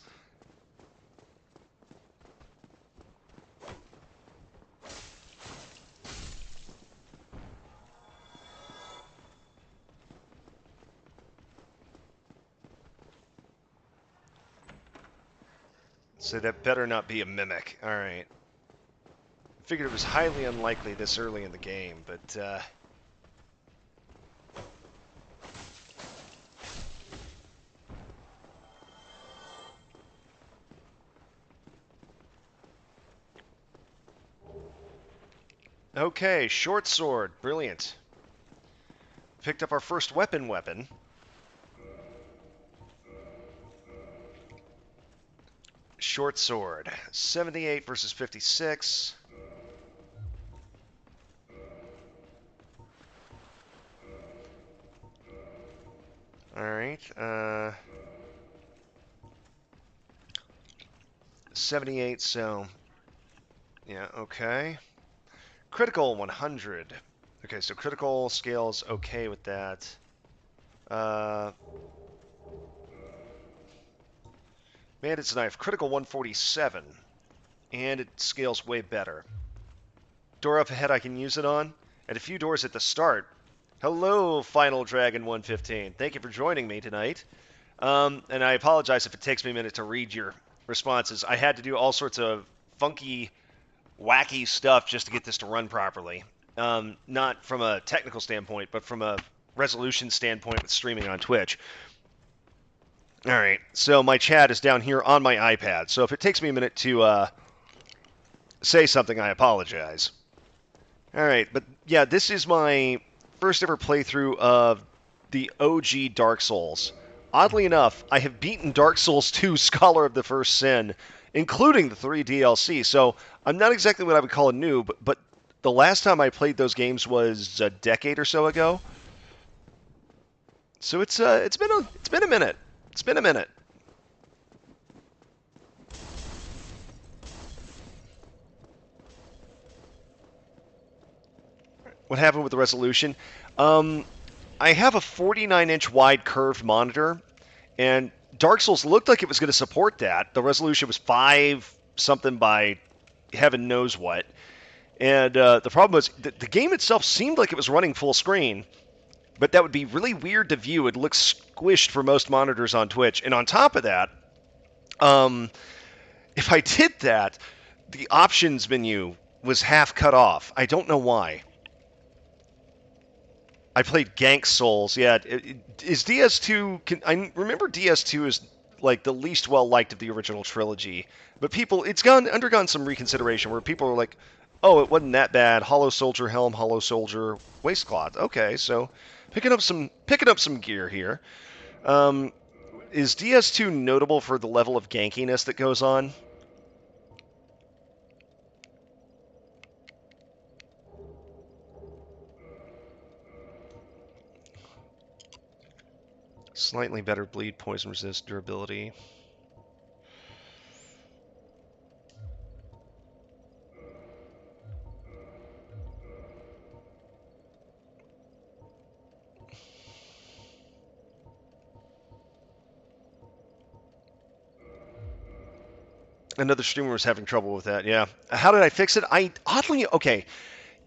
A: So that better not be a mimic. Alright. I figured it was highly unlikely this early in the game, but, Okay, short sword. Brilliant. Picked up our first weapon. Short sword. 78 versus 56. Alright, 78, so... Yeah, okay. Critical 100. Okay, so critical scale's okay with that. Bandit's Knife, critical 147. And it scales way better. Door up ahead I can use it on. And a few doors at the start. Hello, Final Dragon 115. Thank you for joining me tonight. And I apologize if it takes me a minute to read your responses. I had to do all sorts of funky, wacky stuff just to get this to run properly. Not from a technical standpoint, but from a resolution standpoint with streaming on Twitch. All right, so my chat is down here on my iPad. So if it takes me a minute to say something, I apologize. All right, but yeah, this is my first ever playthrough of the OG Dark Souls. Oddly enough, I have beaten Dark Souls 2 Scholar of the First Sin, including the 3 DLC, so I'm not exactly what I would call a noob, but the last time I played those games was a decade or so ago. So it's been a minute. It's been a minute. What happened with the resolution? I have a 49-inch wide curved monitor, and Dark Souls looked like it was going to support that. The resolution was 5 something by heaven knows what. And the problem was the game itself seemed like it was running full screen, but that would be really weird to view. It looks squished for most monitors on Twitch. And on top of that, if I did that, the options menu was half cut off. I don't know why. I played Gank Souls. Yeah, is DS2? I remember DS2 is like the least well liked of the original trilogy, but it's undergone some reconsideration where people are like, "Oh, it wasn't that bad." Hollow Soldier Helm, Hollow Soldier Waistcloth. Okay, so picking up some gear here. Is DS2 notable for the level of gankiness that goes on? Slightly better bleed, poison resist, durability. Another streamer was having trouble with that, yeah. How did I fix it? Okay,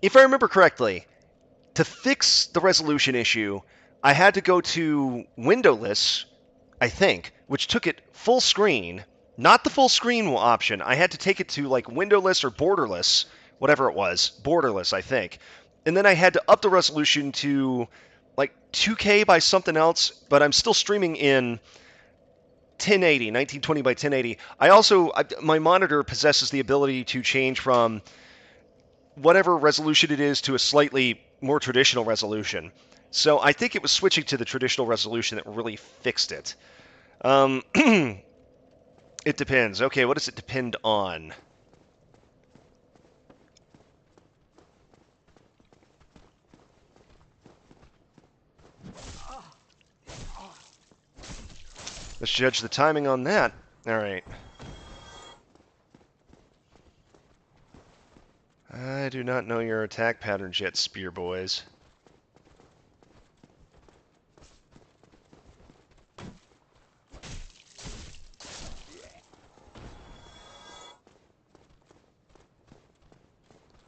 A: if I remember correctly, to fix the resolution issue, I had to go to windowless, I think, which took it full screen, not the full screen option. I had to take it to like windowless or borderless, whatever it was, borderless, I think. And then I had to up the resolution to like 2K by something else, but I'm still streaming in 1080, 1920 by 1080. My monitor possesses the ability to change from whatever resolution it is to a slightly more traditional resolution. So I think it was switching to the traditional resolution that really fixed it. It depends. Okay, what does it depend on? Let's judge the timing on that. All right. I do not know your attack patterns yet, Spear Boys.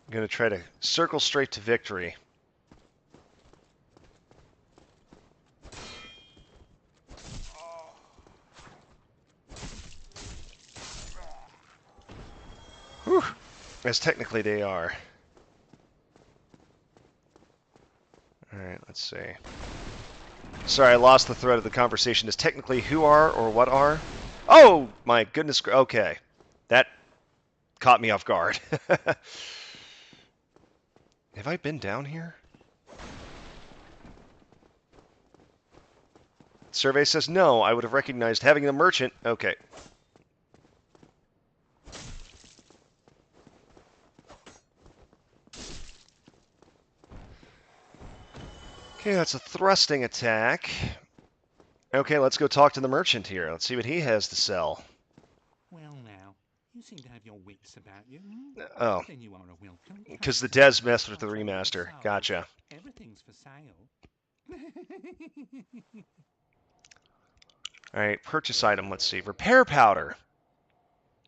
A: I'm going to try to circle straight to victory. As technically they are. Alright, let's see. Sorry, I lost the thread of the conversation. Is technically who are or what are? Oh, my goodness. Okay. That caught me off guard. Have I been down here? Survey says no. I would have recognized having the merchant. Okay. Okay, that's a thrusting attack. Okay, let's go talk to the merchant here. Let's see what he has to sell.
F: Well now, you seem to have your wits about you.
A: Oh.
F: Then you are a welcome.
A: Because the Des messed with the remaster. Gotcha.
F: Everything's for sale.
A: Alright, purchase item, let's see. Repair powder.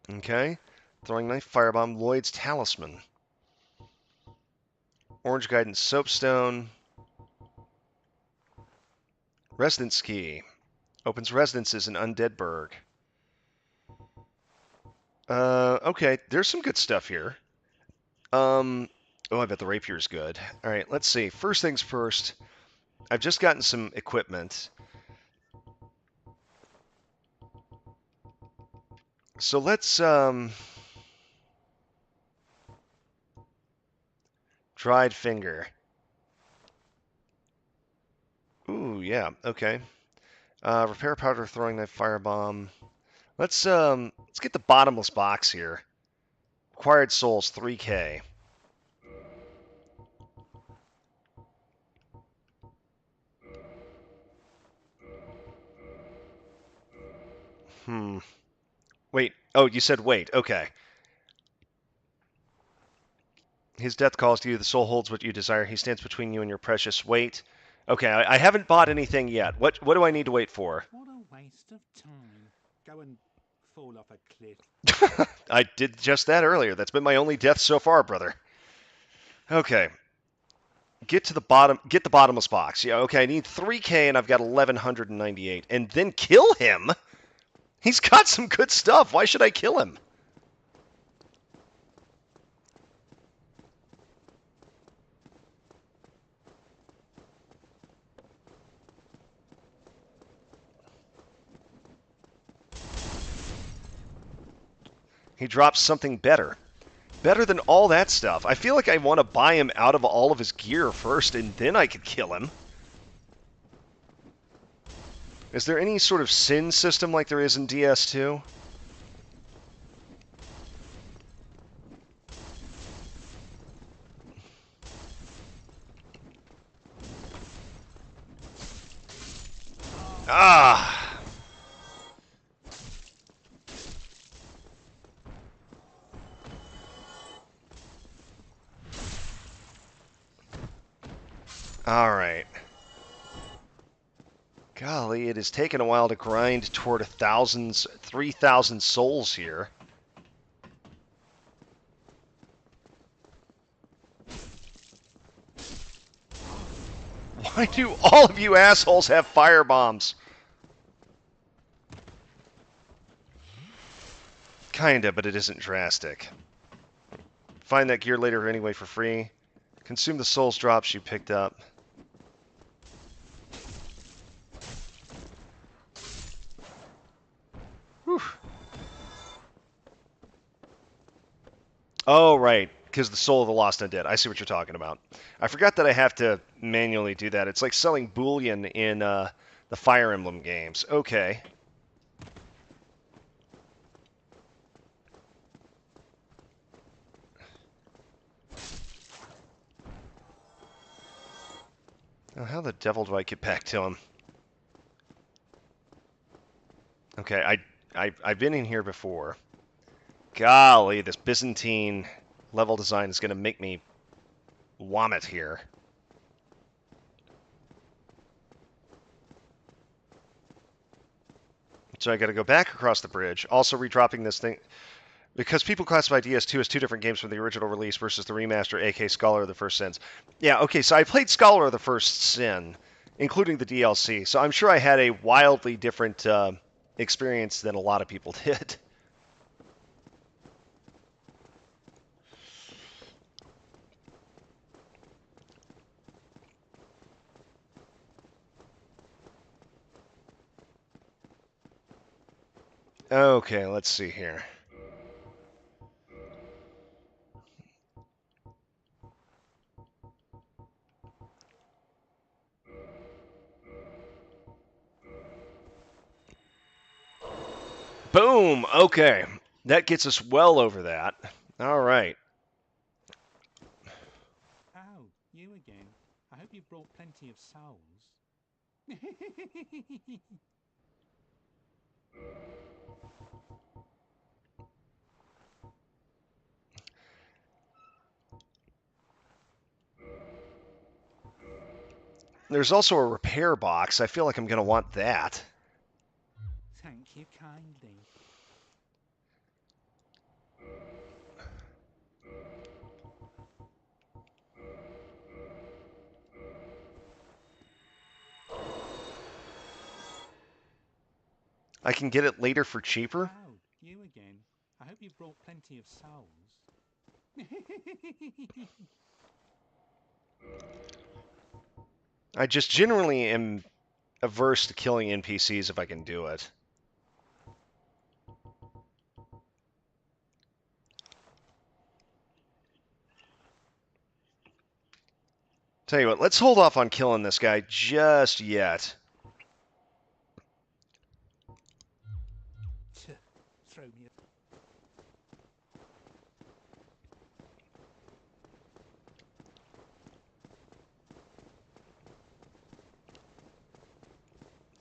A: Okay. Throwing knife, firebomb, Lloyd's talisman. Orange guidance, soapstone. Residence key. Opens residences in Undeadburg. Okay, there's some good stuff here. Oh, I bet the rapier's good. Alright, let's see. First things first. I've just gotten some equipment. So let's, dried finger. Ooh, yeah, okay. Repair powder, throwing knife, firebomb. Let's get the bottomless box here. Acquired souls, 3K. Wait. Oh, you said wait. Okay. His death calls to you. The soul holds what you desire. He stands between you and your precious. Wait. Okay, I haven't bought anything yet. What do I need to wait for?
F: What a waste of time. Go and fall off a cliff.
A: I did just that earlier. That's been my only death so far, brother. Okay. Get the bottomless box. Yeah, okay, I need 3K and I've got 1198. And then kill him? He's got some good stuff. Why should I kill him? He drops something better. Better than all that stuff. I feel like I want to buy him out of all of his gear first, and then I could kill him. Is there any sort of sin system like there is in DS2? Ah! Alright. Golly, it has taken a while to grind toward 3,000 souls here. Why do all of you assholes have fire bombs? Kinda, but it isn't drastic. Find that gear later anyway for free. Consume the souls drops you picked up. Whew. Oh, right. Because the Soul of the Lost Undead. I see what you're talking about. I forgot that I have to manually do that. It's like selling bullion in the Fire Emblem games. Okay. Now, how the devil do I get back to him? Okay, I've been in here before. Golly, this Byzantine level design is going to make me vomit here. So I got to go back across the bridge, also redropping this thing. Because people classify DS2 as two different games from the original release versus the remaster, aka Scholar of the First Sins. Yeah, okay, so I played Scholar of the First Sin, including the DLC, so I'm sure I had a wildly different experience than a lot of people did. Okay, let's see here. Boom! Okay. That gets us well over that. All right.
F: Oh, you again. I hope you brought plenty of souls.
A: There's also a repair box. I feel like I'm going to want that.
F: Thank you kindly.
A: I can get it later for cheaper.
F: Oh, you again. I hope you brought plenty of souls.
A: I just generally am averse to killing NPCs if I can do it. Tell you what, let's hold off on killing this guy just yet.
F: Throw me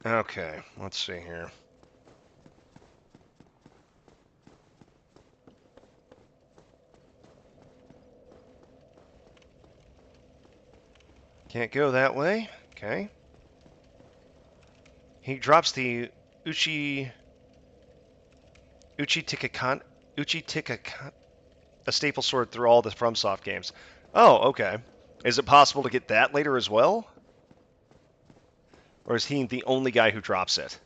A: Okay, let's see here. Can't go that way. Okay. He drops the Uchi Tikakan, a staple sword through all the FromSoft games. Oh, okay. Is it possible to get that later as well? Or is he the only guy who drops it?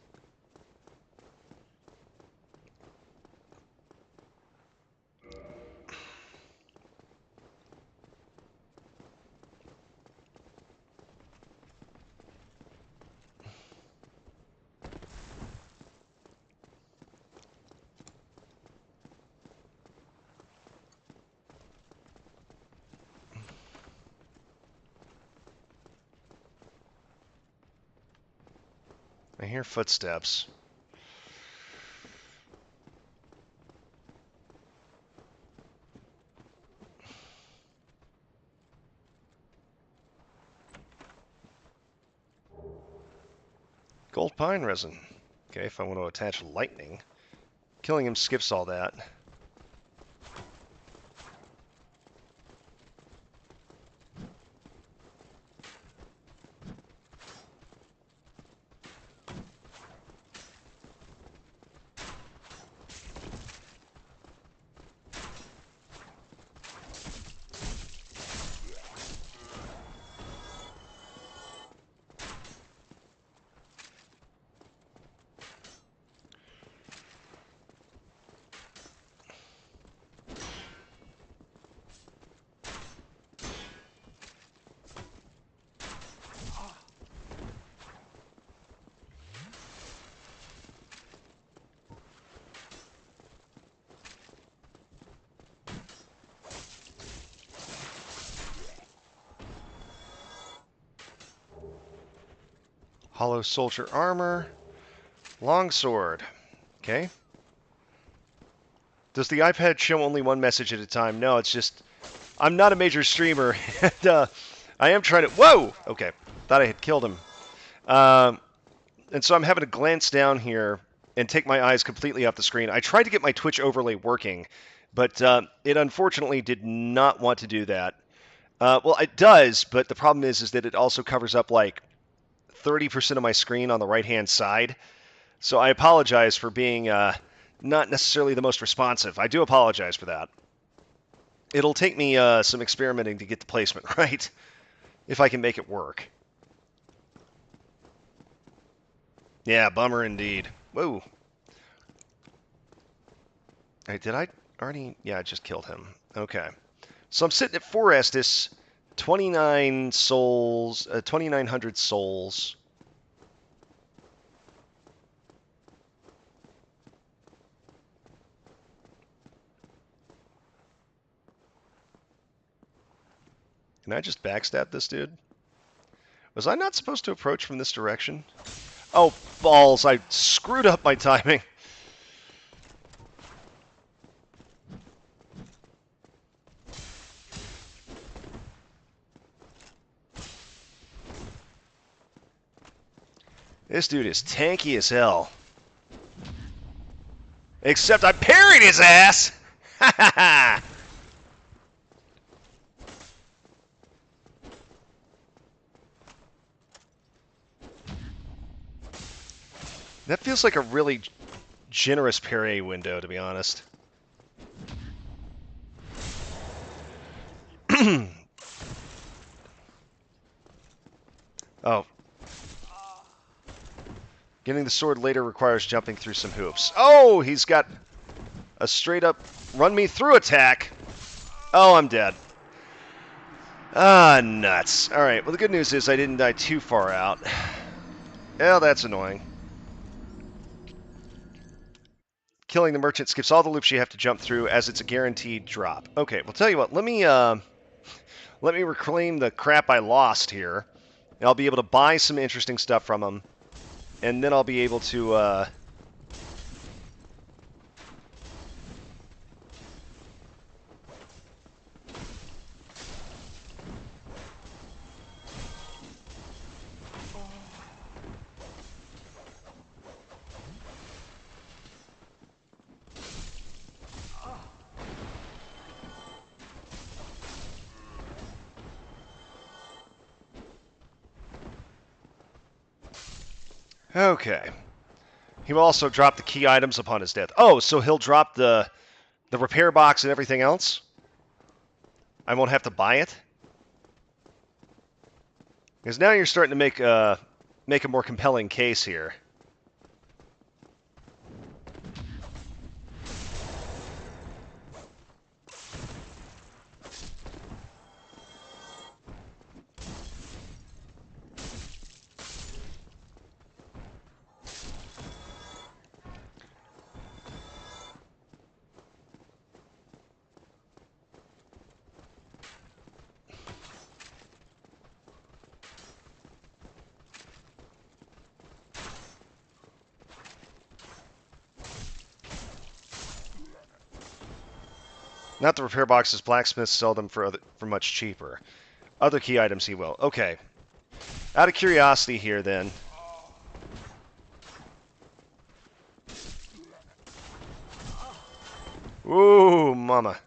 A: I hear footsteps. Gold pine resin. Okay, if I want to attach lightning. Killing him skips all that. Hollow soldier armor. Longsword. Okay. Does the iPad show only one message at a time? No, it's just... I'm not a major streamer, and I am trying to... Whoa! Okay. Thought I had killed him. And so I'm having to glance down here and take my eyes completely off the screen. I tried to get my Twitch overlay working, but it unfortunately did not want to do that. Well, it does, but the problem is that it also covers up like 30% of my screen on the right-hand side. So I apologize for being not necessarily the most responsive. I do apologize for that. It'll take me some experimenting to get the placement right, if I can make it work. Yeah, bummer indeed. Whoa. Hey, did I already? Yeah, I just killed him. Okay. So I'm sitting at 4 Estus, 29 souls, 2,900 souls. Can I just backstab this dude? Was I not supposed to approach from this direction? Oh, balls. I screwed up my timing. This dude is tanky as hell. Except I parried his ass! Ha ha ha! That feels like a really generous parry window, to be honest. Oh. Getting the sword later requires jumping through some hoops. Oh, he's got a straight up run me through attack. Oh, I'm dead. Ah, nuts. Alright, well the good news is I didn't die too far out. Well, that's annoying. Killing the merchant skips all the loops you have to jump through as it's a guaranteed drop. Okay, well tell you what, let me reclaim the crap I lost here. And I'll be able to buy some interesting stuff from him. And then I'll be able to Okay. He will also drop the key items upon his death. Oh, so he'll drop the repair box and everything else? I won't have to buy it? Because now you're starting to make a more compelling case here. Not the repair boxes. Blacksmiths sell them for much cheaper. Other key items he will. Okay. Out of curiosity here, then. Ooh, mama.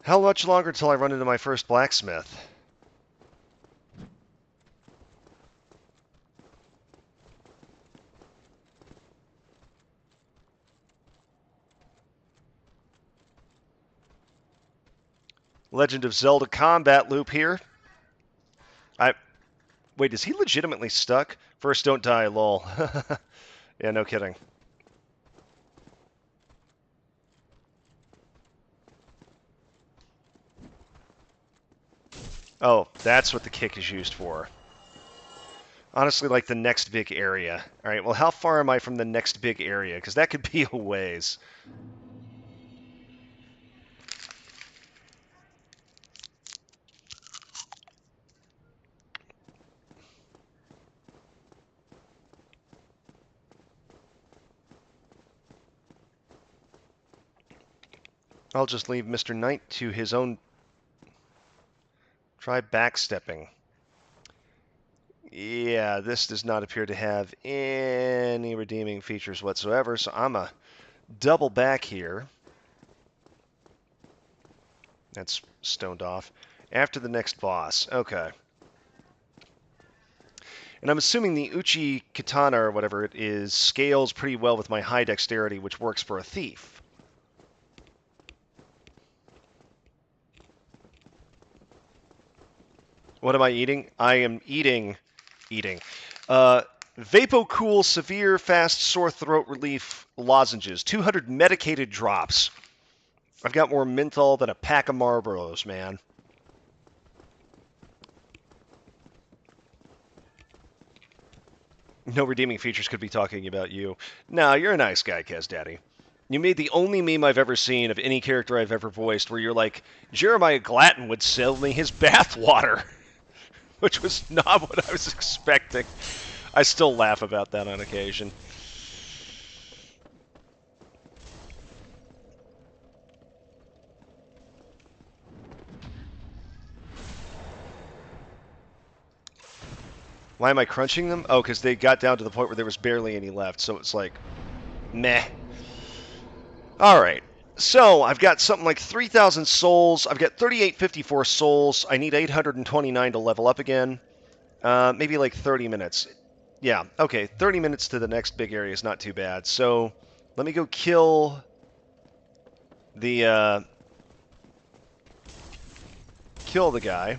A: How much longer till I run into my first blacksmith? Legend of Zelda combat loop here. Wait, is he legitimately stuck? First, don't die, lol. Yeah, no kidding. Oh, that's what the kick is used for. Honestly, like the next big area. Alright, well, how far am I from the next big area? Because that could be a ways. I'll just leave Mr. Knight to his own... Try backstepping. Yeah, this does not appear to have any redeeming features whatsoever, so I'm a double back here. That's stoned off. After the next boss. Okay. And I'm assuming the Uchi Katana, or whatever it is, scales pretty well with my high dexterity, which works for a thief. What am I eating? I am eating... Vapocool Severe Fast Sore Throat Relief Lozenges. 200 medicated drops. I've got more menthol than a pack of Marlboros, man. No redeeming features could be talking about you. No, you're a nice guy, Kez Daddy. You made the only meme I've ever seen of any character I've ever voiced where you're like, Jeremiah Glatton would sell me his bathwater, which was not what I was expecting. I still laugh about that on occasion. Why am I crunching them? Oh, because they got down to the point where there was barely any left, so it's like, meh. All right. So I've got something like 3,000 souls. I've got 3854 souls. I need 829 to level up again. Maybe like 30 minutes. Yeah, okay. 30 minutes to the next big area is not too bad. So let me go kill the guy.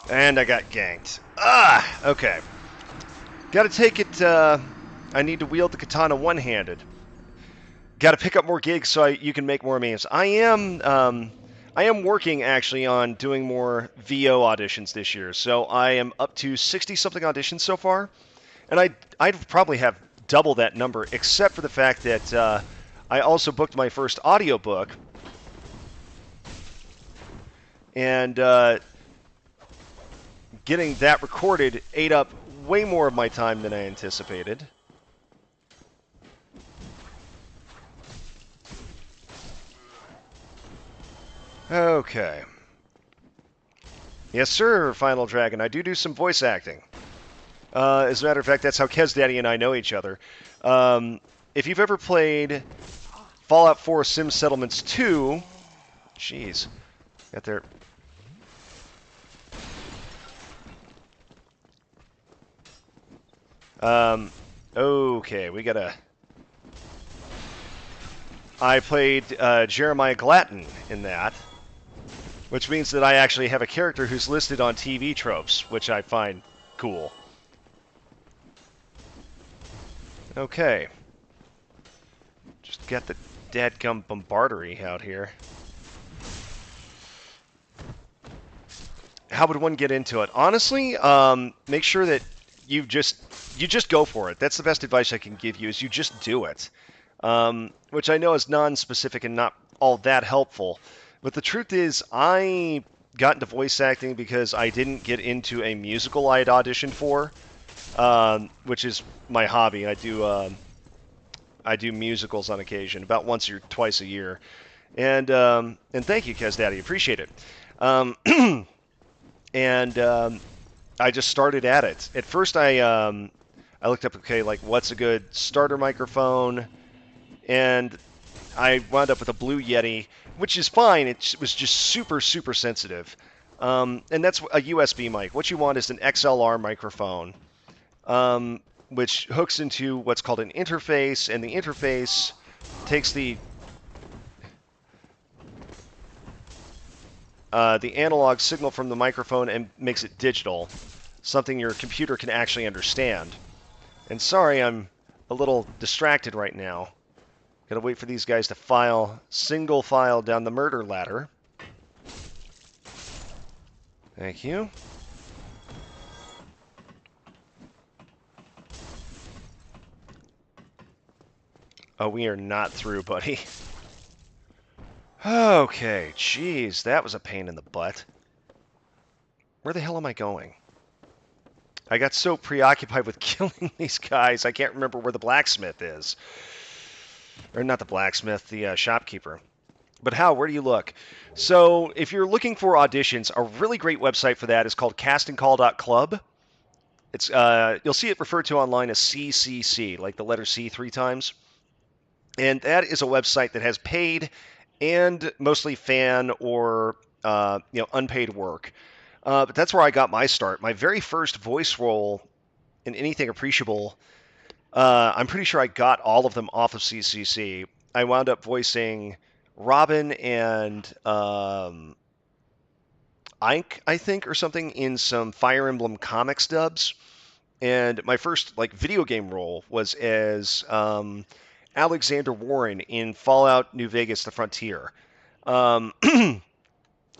A: And I got ganked. Ah, okay. Gotta take it, I need to wield the katana one-handed. Gotta pick up more gigs so you can make more memes. I am working, actually, on doing more VO auditions this year. So I am up to 60-something auditions so far. And I'd probably have double that number, except for the fact that I also booked my first audiobook. And getting that recorded ate up way more of my time than I anticipated. Okay. Yes, sir, Final Dragon. I do some voice acting. As a matter of fact, that's how Kez Daddy and I know each other. If you've ever played Fallout 4 Sim Settlements 2... Jeez. Got there... Okay, we gotta... I played Jeremiah Glatton in that, which means that I actually have a character who's listed on TV tropes, which I find cool. Okay. Just get the dadgum bombardery out here. How would one get into it? Honestly, make sure that you just go for it. That's the best advice I can give you, is you just do it. Which I know is non-specific and not all that helpful. But the truth is, I got into voice acting because I didn't get into a musical I had auditioned for, which is my hobby. I do musicals on occasion, about once or twice a year. And thank you, Kez Daddy. Appreciate it. I just started at it. At first, I looked up, okay, like, what's a good starter microphone? And I wound up with a Blue Yeti, which is fine. It was just super, super sensitive. And that's a USB mic. What you want is an XLR microphone, which hooks into what's called an interface, and the interface takes the analog signal from the microphone and makes it digital, something your computer can actually understand. And sorry, I'm a little distracted right now. Gotta wait for these guys to single file down the murder ladder. Thank you. Oh, we are not through, buddy. Okay, jeez, that was a pain in the butt. Where the hell am I going? I got so preoccupied with killing these guys, I can't remember where the blacksmith is. Or not the blacksmith, the shopkeeper. But how? Where do you look? So if you're looking for auditions, a really great website for that is called castingcall.club. It's you'll see it referred to online as CCC, like the letter C 3 times. And that is a website that has paid and mostly fan or unpaid work. But that's where I got my start. My very first voice role in anything appreciable, I'm pretty sure I got all of them off of CCC. I wound up voicing Robin and Ike, I think, or something in some Fire Emblem comics dubs. And my first video game role was as Alexander Warren in Fallout New Vegas: The Frontier. Um,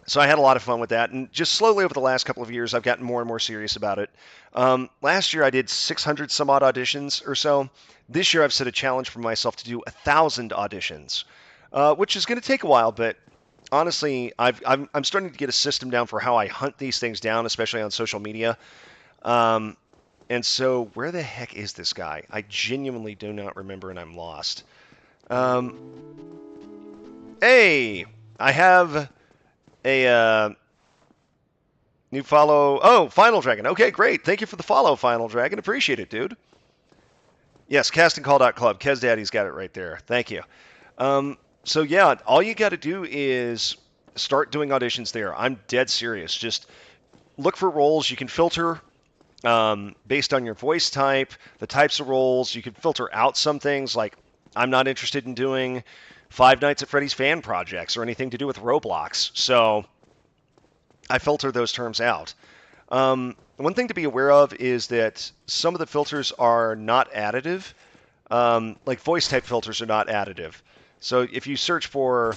A: so I had a lot of fun with that, and just slowly over the last couple of years, I've gotten more and more serious about it. Last year, I did 600 some odd auditions or so. This year, I've set a challenge for myself to do 1,000 auditions, which is going to take a while, but honestly, I'm starting to get a system down for how I hunt these things down, especially on social media. And so, where the heck is this guy? I genuinely do not remember, and I'm lost. Hey, I have a new follow. Oh, Final Dragon. Okay, great. Thank you for the follow, Final Dragon. Appreciate it, dude. Yes, castingcall.club. Kez Daddy's got it right there. Thank you. So yeah, all you got to do is start doing auditions there. I'm dead serious. Just look for roles. You can filter based on your voice type, the types of roles. You can filter out some things like I'm not interested in doing Five Nights at Freddy's fan projects or anything to do with Roblox. So I filter those terms out. One thing to be aware of is that some of the filters are not additive. Like voice type filters are not additive. So if you search for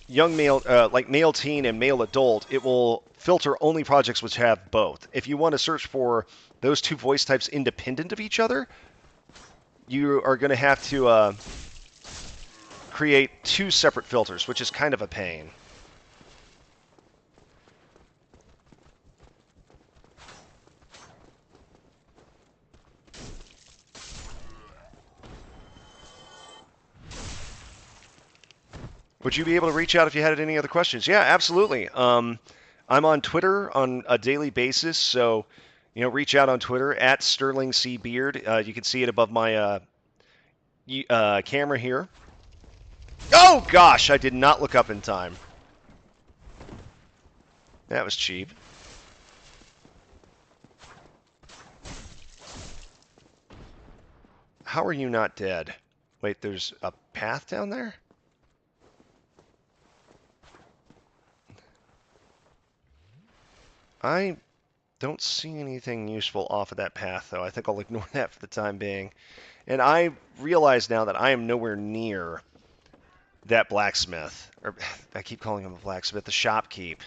A: young male, like male teen and male adult, it will filter only projects which have both. If you want to search for those two voice types independent of each other, you are going to have to create two separate filters, which is kind of a pain. Would you be able to reach out if you had any other questions? Yeah, absolutely. I'm on Twitter on a daily basis, so reach out on Twitter at Sterling C Beard. You can see it above my camera here. Oh gosh, I did not look up in time. That was cheap. How are you not dead? Wait, there's a path down there? I don't see anything useful off of that path, though. I think I'll ignore that for the time being. And I realize now that I am nowhere near that blacksmith. Or I keep calling him a blacksmith, the shopkeep.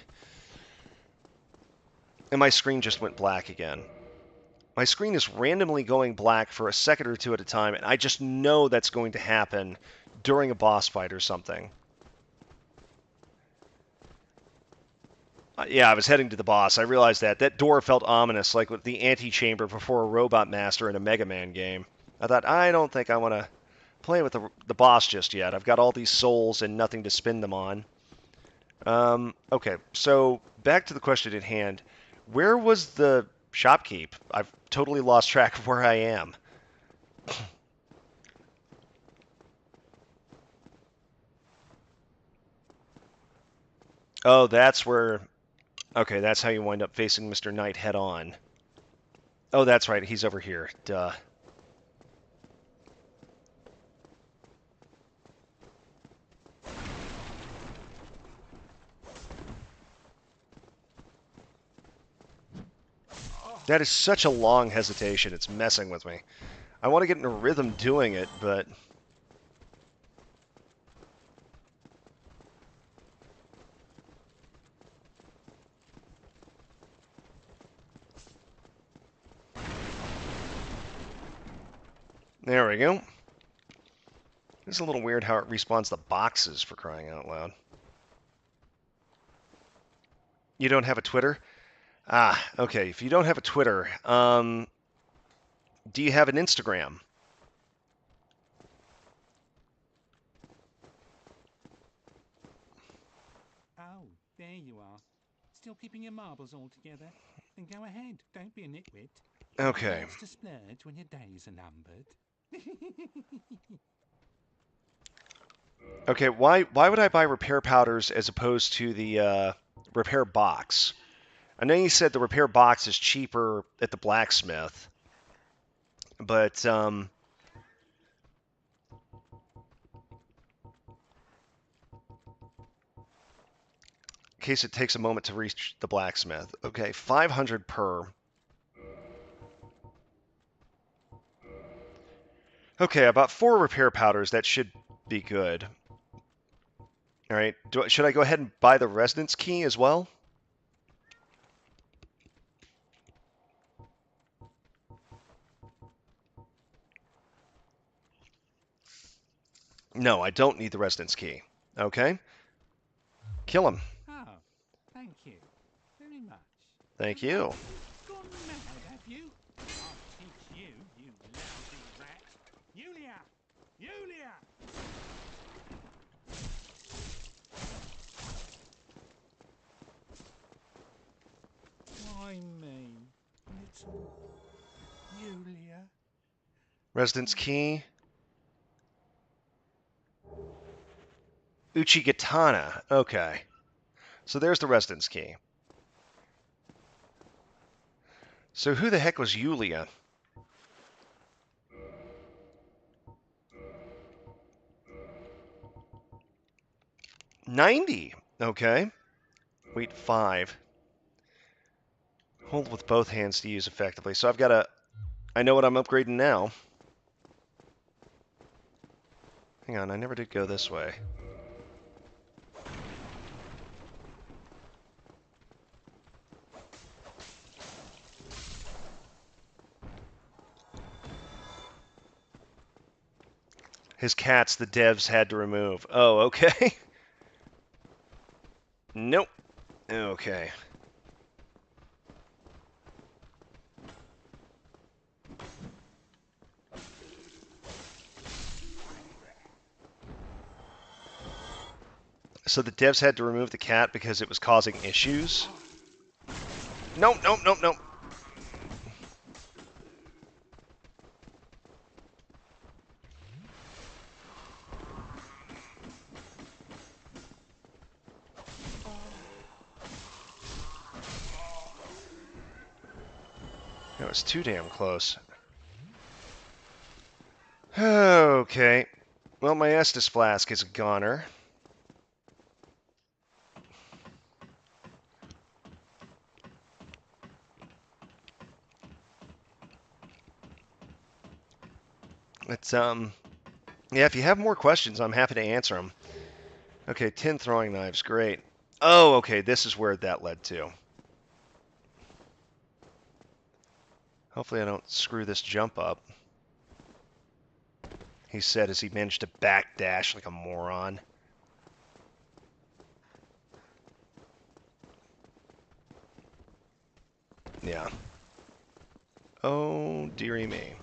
A: And my screen just went black again. My screen is randomly going black for a second or two at a time, and I just know that's going to happen during a boss fight or something. Yeah, I was heading to the boss. I realized that. That door felt ominous, like with the antechamber before a Robot Master in a Mega Man game. I thought, I don't think I want to play with the boss just yet. I've got all these souls and nothing to spend them on. Okay, so back to the question at hand. Where was the shopkeep? I've totally lost track of where I am. Oh, that's where... Okay, that's how you wind up facing Mr. Knight head on. Oh, that's right. He's over here. Duh. That is such a long hesitation. It's messing with me. I want to get in a rhythm doing it, but... There we go. It's a little weird how it respawns the boxes, for crying out loud. You don't have a Twitter? Ah, okay. If you don't have a Twitter, do you have an Instagram?
F: There you are. Still keeping your marbles all together? Then go ahead. Don't be a nitwit.
A: Okay.
F: Lots to splurge when your days are numbered.
A: Okay, why would I buy repair powders as opposed to the repair box? I know you said the repair box is cheaper at the blacksmith, but in case it takes a moment to reach the blacksmith. Okay, 500 per. Okay, about 4 repair powders. That should be good. All right, should I go ahead and buy the residence key as well? No, I don't need the residence key. Okay. Kill him.
F: Oh, thank you very much.
A: Thank you.
F: Gone mad, have you? I'll teach you, you lousy rat. Yulia! Yulia! Why me? Little Yulia?
A: Residence key. Uchigatana. Okay. So there's the residence key. So who the heck was Yulia? $90. Okay. Wait, 5. Hold with both hands to use effectively. So I've got a... I know what I'm upgrading now. Hang on, I never did go this way. His cats the devs had to remove. Oh, okay. Nope. Okay. So the devs had to remove the cat because it was causing issues? Nope, nope, nope, nope. That was too damn close. Okay. Well, my Estus flask is a goner. It's, yeah, if you have more questions, I'm happy to answer them. Okay, 10 throwing knives, great. Oh, okay, this is where that led to. Hopefully I don't screw this jump up. He said as he managed to backdash like a moron. Yeah. Oh, dearie me.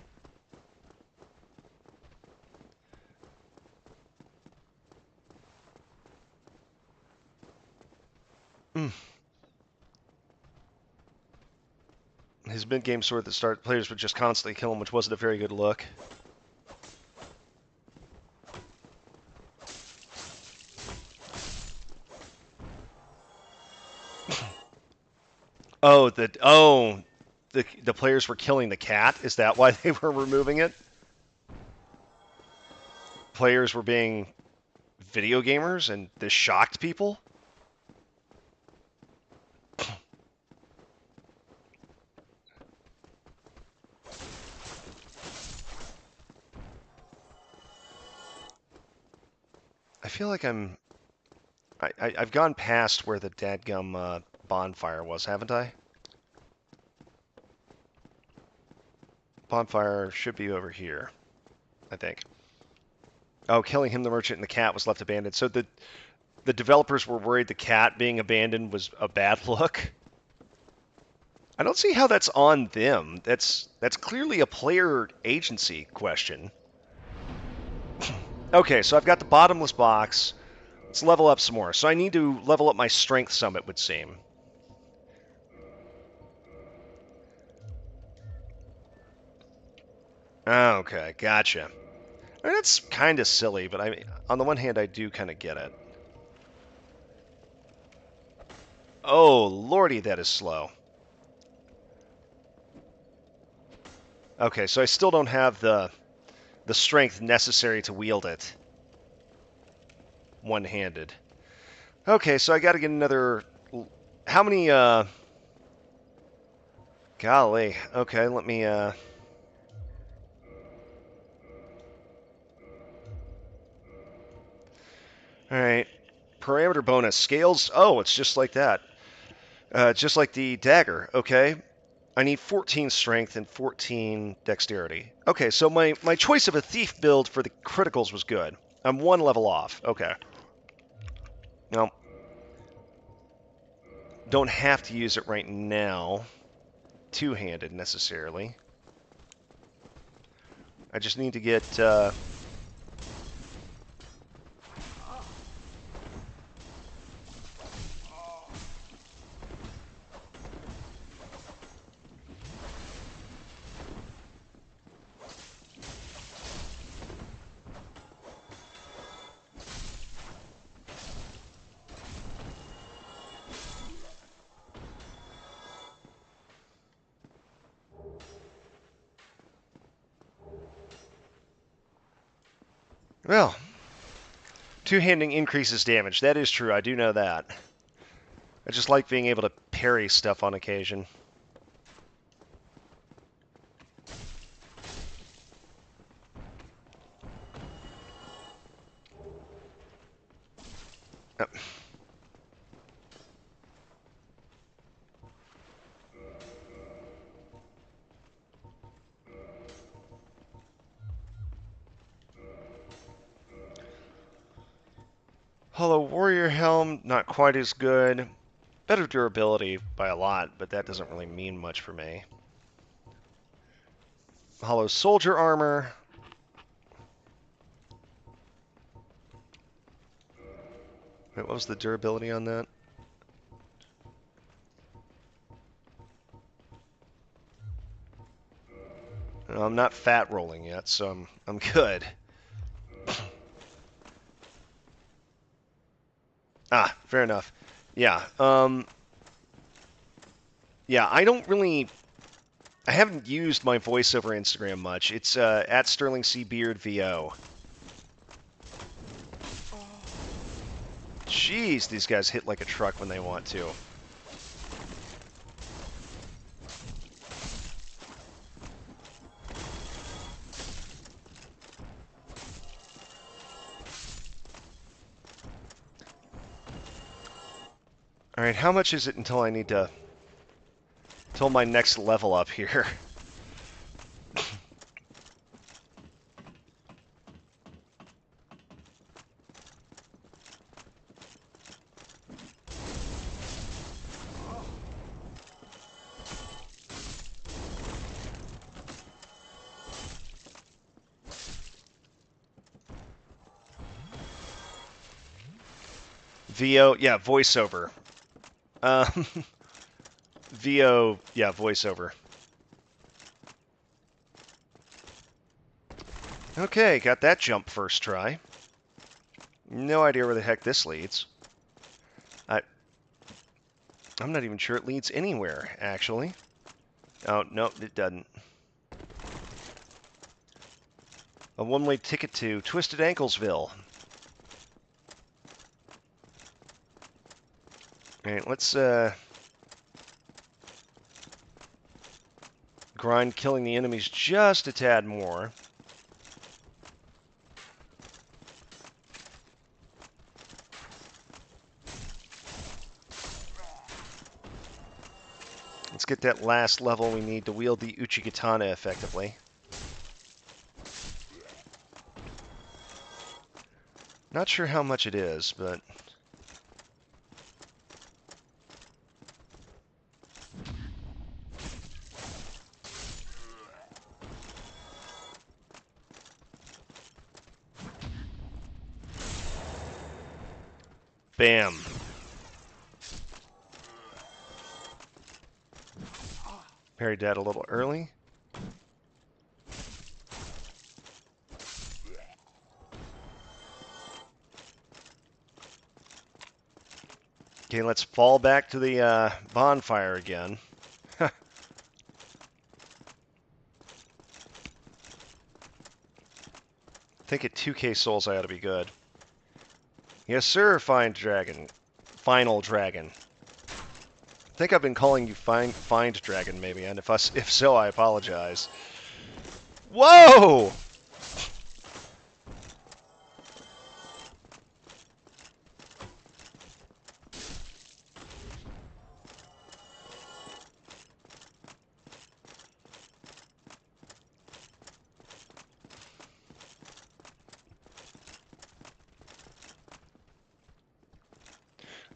A: His mid-game sword that start players would just constantly kill him, which wasn't a very good look. The players were killing the cat. Is that why they were removing it? Players were being video gamers, and this shocked people. I feel like I've gone past where the dadgum bonfire was, haven't I? Bonfire should be over here, I think. Oh, killing him, the merchant, and the cat was left abandoned. So the developers were worried the cat being abandoned was a bad look. I don't see how that's on them. That's clearly a player agency question. Okay, so I've got the bottomless box. Let's level up some more. So I need to level up my strength some, it would seem. Okay, gotcha. I mean, that's kind of silly, but on the one hand, I do kind of get it. Oh, lordy, that is slow. Okay, so I still don't have the strength necessary to wield it one-handed. Okay, so I got to get another... How many, Golly. Okay, let me, Alright. Parameter bonus. Scales. Oh, it's just like that. Just like the dagger. Okay. I need 14 strength and 14 dexterity. Okay, so my choice of a thief build for the criticals was good. I'm one level off. Okay. Well, don't have to use it right now. Two-handed, necessarily. I just need to get... Well, two-handing increases damage. That is true. I do know that. I just like being able to parry stuff on occasion. Oh. Hollow Warrior Helm, not quite as good. Better durability by a lot, but that doesn't really mean much for me. Hollow Soldier Armor. Wait, what was the durability on that? I'm not fat rolling yet, so I'm good. Ah, fair enough. Yeah. Yeah, I don't really... I haven't used my voice over Instagram much. It's at Sterling C. Beard VO. Jeez, these guys hit like a truck when they want to. Alright, how much is it until I need to... Until my next level up here? VO, yeah, voiceover. VO, yeah, voiceover. Okay, got that jump first try. No idea where the heck this leads. I'm not even sure it leads anywhere, actually. Oh, no, it doesn't. A one-way ticket to Twisted Anklesville. Alright, let's, grind killing the enemies just a tad more. Let's get that last level we need to wield the Uchigatana effectively. Not sure how much it is, but... Bam. Parried that a little early. Okay, let's fall back to the bonfire again. I think at 2k souls I ought to be good. Yes, sir, Final Dragon. I think I've been calling you Find Dragon, maybe, and if so, I apologize. Whoa!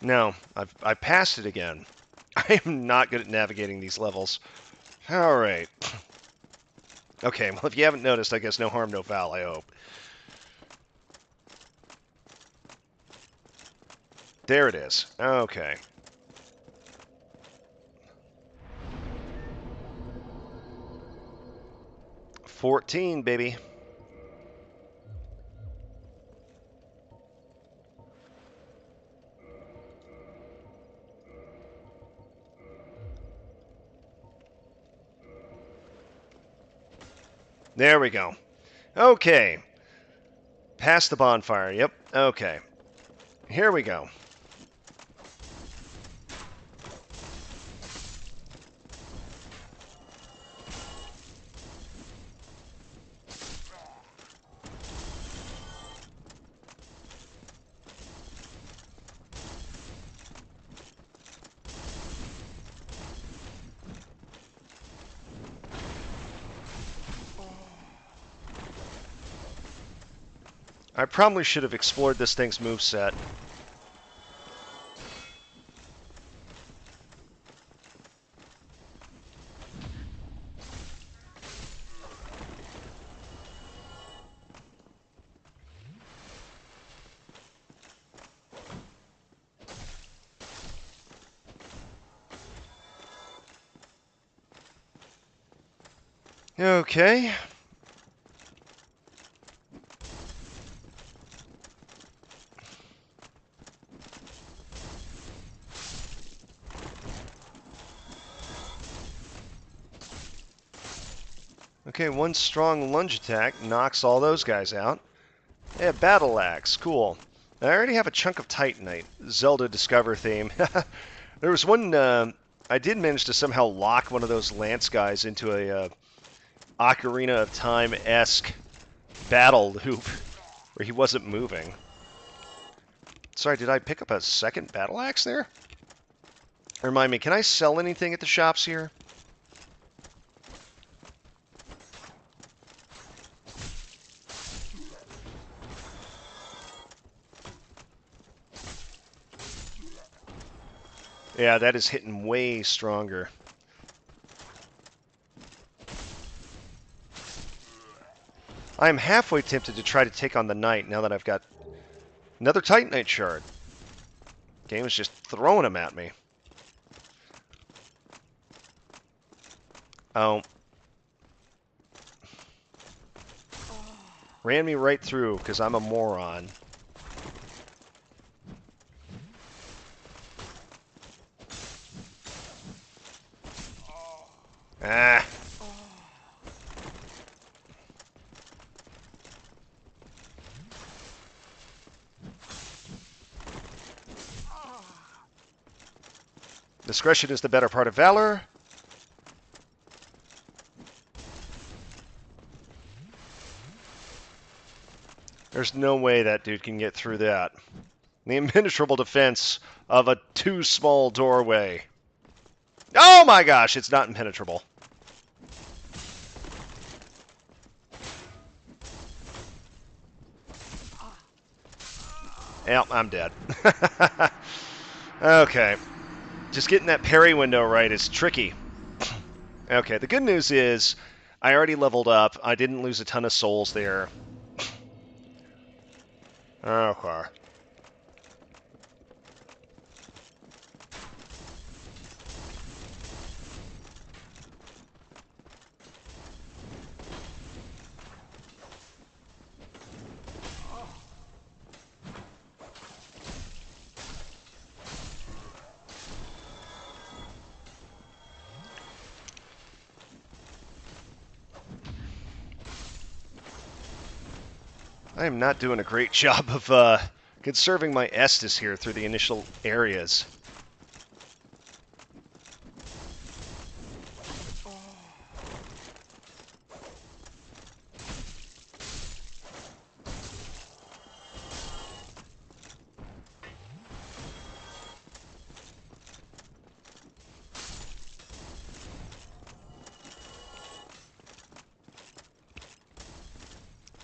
A: No, I passed it again. I am not good at navigating these levels. All right. Okay, well, if you haven't noticed, I guess no harm, no foul, I hope. There it is. Okay. $14, baby. There we go. Okay. Past the bonfire. Yep. Okay. Here we go. I probably should have explored this thing's moveset. Okay. Okay, one strong lunge attack knocks all those guys out. Yeah, battle axe, cool. I already have a chunk of Titanite, Zelda Discover theme. There was one, I did manage to somehow lock one of those lance guys into a Ocarina of Time-esque battle loop where he wasn't moving. Sorry, did I pick up a second battle axe there? Remind me, can I sell anything at the shops here? Yeah, that is hitting way stronger. I'm halfway tempted to try to take on the Knight now that I've got another Titanite shard. Game is just throwing them at me. Oh. Ran me right through because I'm a moron. Ah. Discretion is the better part of valor. There's no way that dude can get through that. The impenetrable defense of a too small doorway. Oh my gosh, it's not impenetrable. Yep, I'm dead. Okay. Just getting that parry window right is tricky. Okay, the good news is I already leveled up. I didn't lose a ton of souls there. Okay. I am not doing a great job of conserving my Estus here through the initial areas.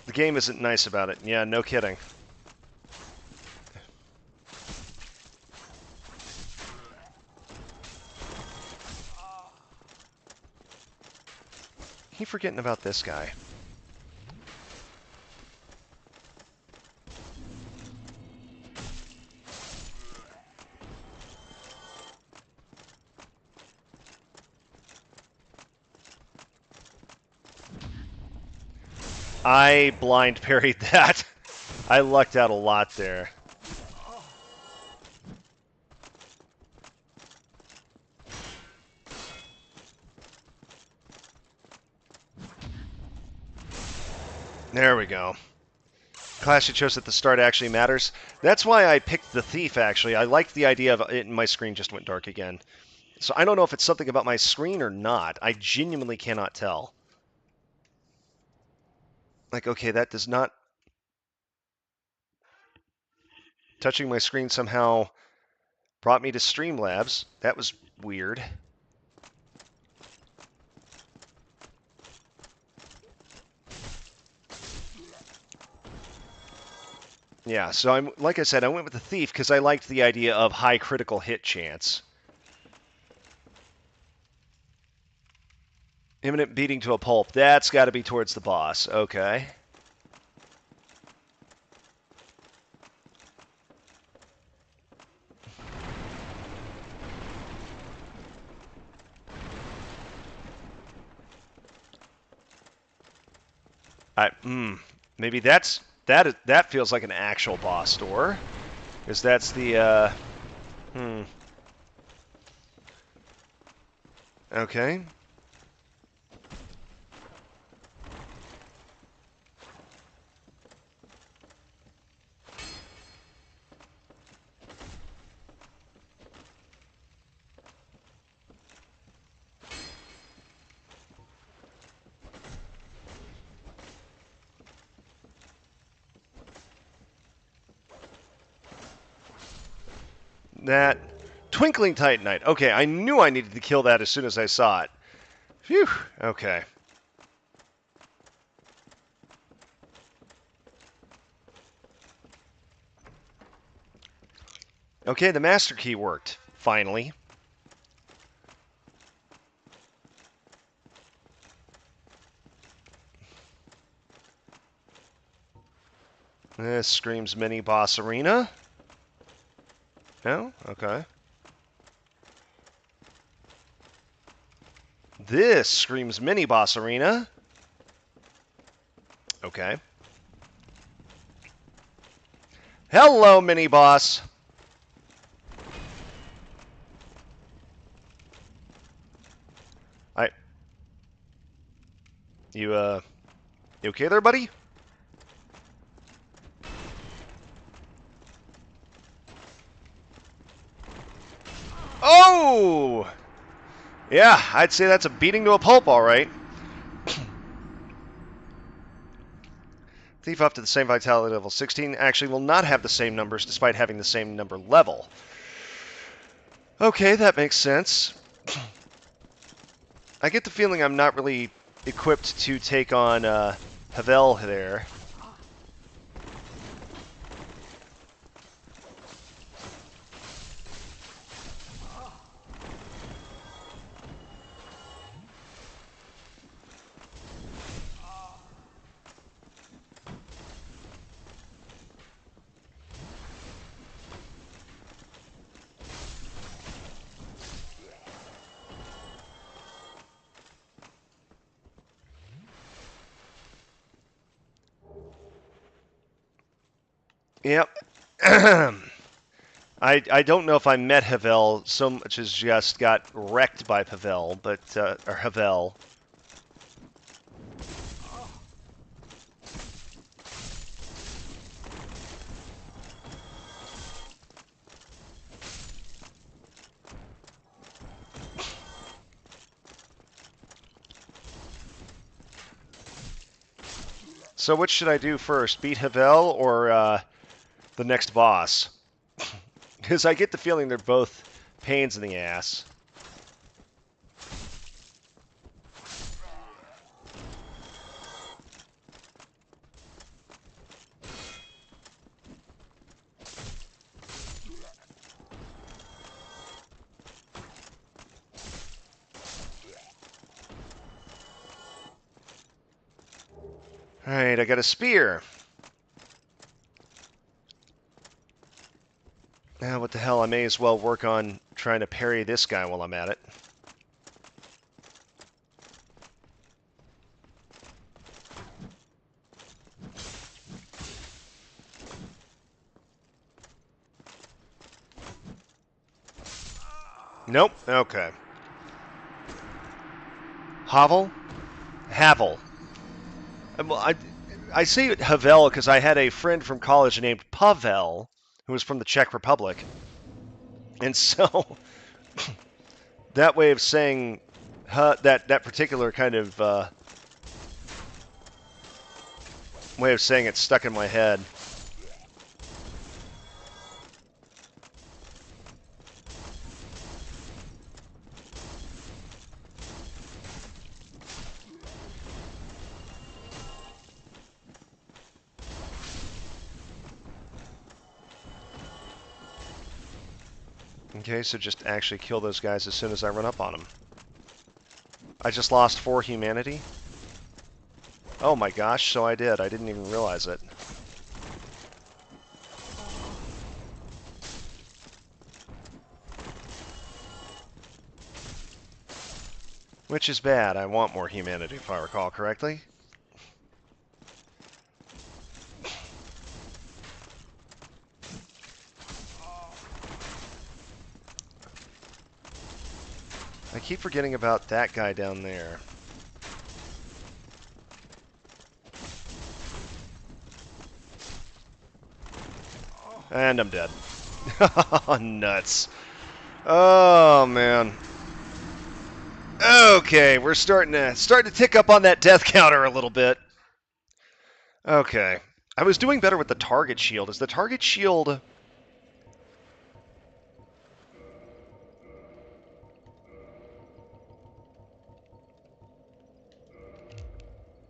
A: The game isn't nice about it. Yeah, no kidding. Keep forgetting about this guy. I blind parried that. I lucked out a lot there. There we go. Class you chose at the start actually matters. That's why I picked the Thief, actually. I liked the idea of it, and my screen just went dark again. So I don't know if it's something about my screen or not. I genuinely cannot tell. Like, okay, that does not... Touching my screen somehow brought me to Streamlabs. That was weird. Yeah, so like I said, I went with the Thief because I liked the idea of high critical hit chance. Imminent beating to a pulp. That's got to be towards the boss. Okay. Maybe that feels like an actual boss door, because that's the Okay. That Twinkling Titanite. Okay, I knew I needed to kill that as soon as I saw it. Phew. Okay. Okay, the master key worked. Finally. This screams mini boss arena. No? Okay. This screams mini boss arena. Okay. Hello, mini boss. You okay there, buddy? Oh! Yeah, I'd say that's a beating to a pulp, all right. Thief up to the same vitality level. 16 actually will not have the same numbers despite having the same number level. Okay, that makes sense. I get the feeling I'm not really equipped to take on Havel there. Yep. I don't know if I met Havel so much as just got wrecked by Pavel, but or Havel. So which should I do first? Beat Havel or the next boss? Because I get the feeling they're both pains in the ass. Alright, I got a spear. Now, what the hell, I may as well work on trying to parry this guy while I'm at it. Nope, okay. Havel? Havel. I say Havel because I had a friend from college named Pavel, who was from the Czech Republic. And so, that way of saying that particular kind of way of saying it stuck in my head. Okay, so just actually kill those guys as soon as I run up on them. I just lost 4 humanity? Oh my gosh, so I did. I didn't even realize it. Which is bad. I want more humanity, if I recall correctly. I keep forgetting about that guy down there. And I'm dead. Nuts. Oh, man. Okay, we're starting to tick up on that death counter a little bit. Okay. I was doing better with the target shield. Is the target shield...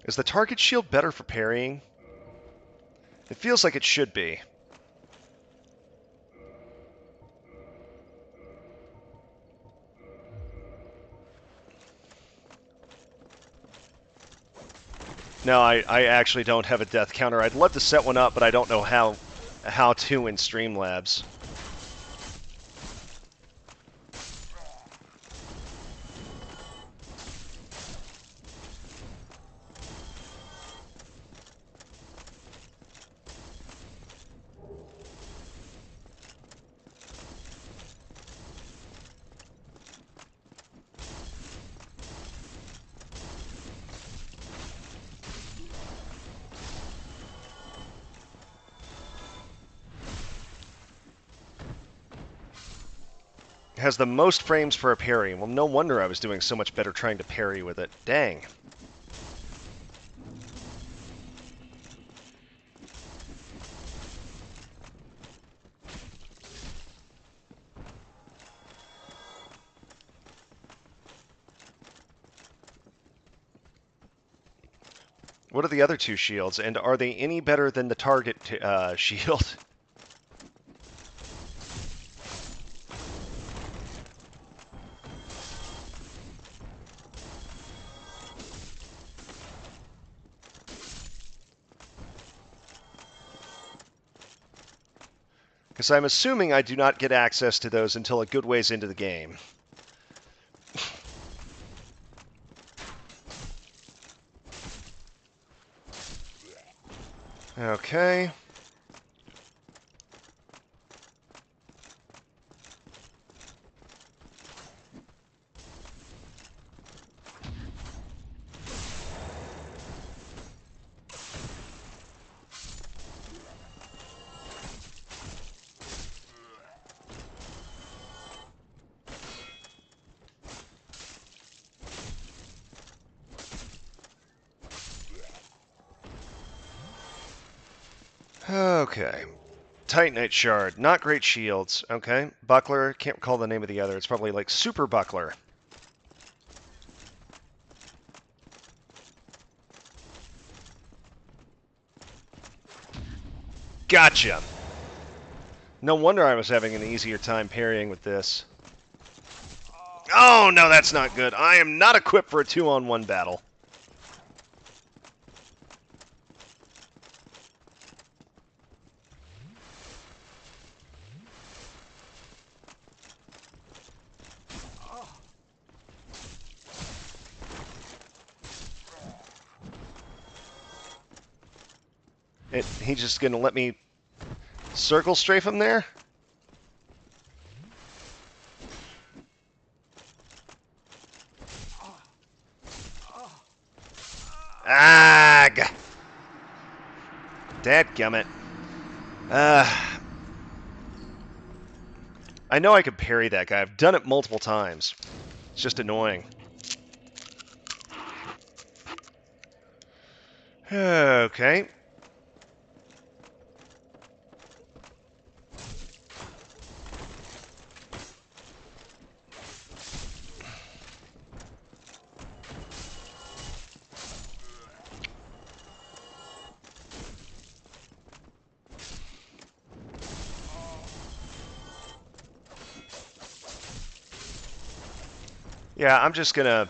A: Is the target shield better for parrying? It feels like it should be. No, I actually don't have a death counter. I'd love to set one up, but I don't know how to in Streamlabs. Has the most frames for a parry. Well, no wonder I was doing so much better trying to parry with it. Dang. What are the other 2 shields, and are they any better than the target shield? Because I'm assuming I do not get access to those until a good ways into the game. Okay. Okay. Titanite Shard. Not great shields. Okay. Buckler. Can't recall the name of the other. It's probably like Super Buckler. Gotcha. No wonder I was having an easier time parrying with this. Oh, no, that's not good. I am not equipped for a 2-on-1 battle. He's just going to let me circle strafe him there? Ag! Dadgummit. I know I could parry that guy. I've done it multiple times. It's just annoying. Okay. Yeah, I'm just gonna...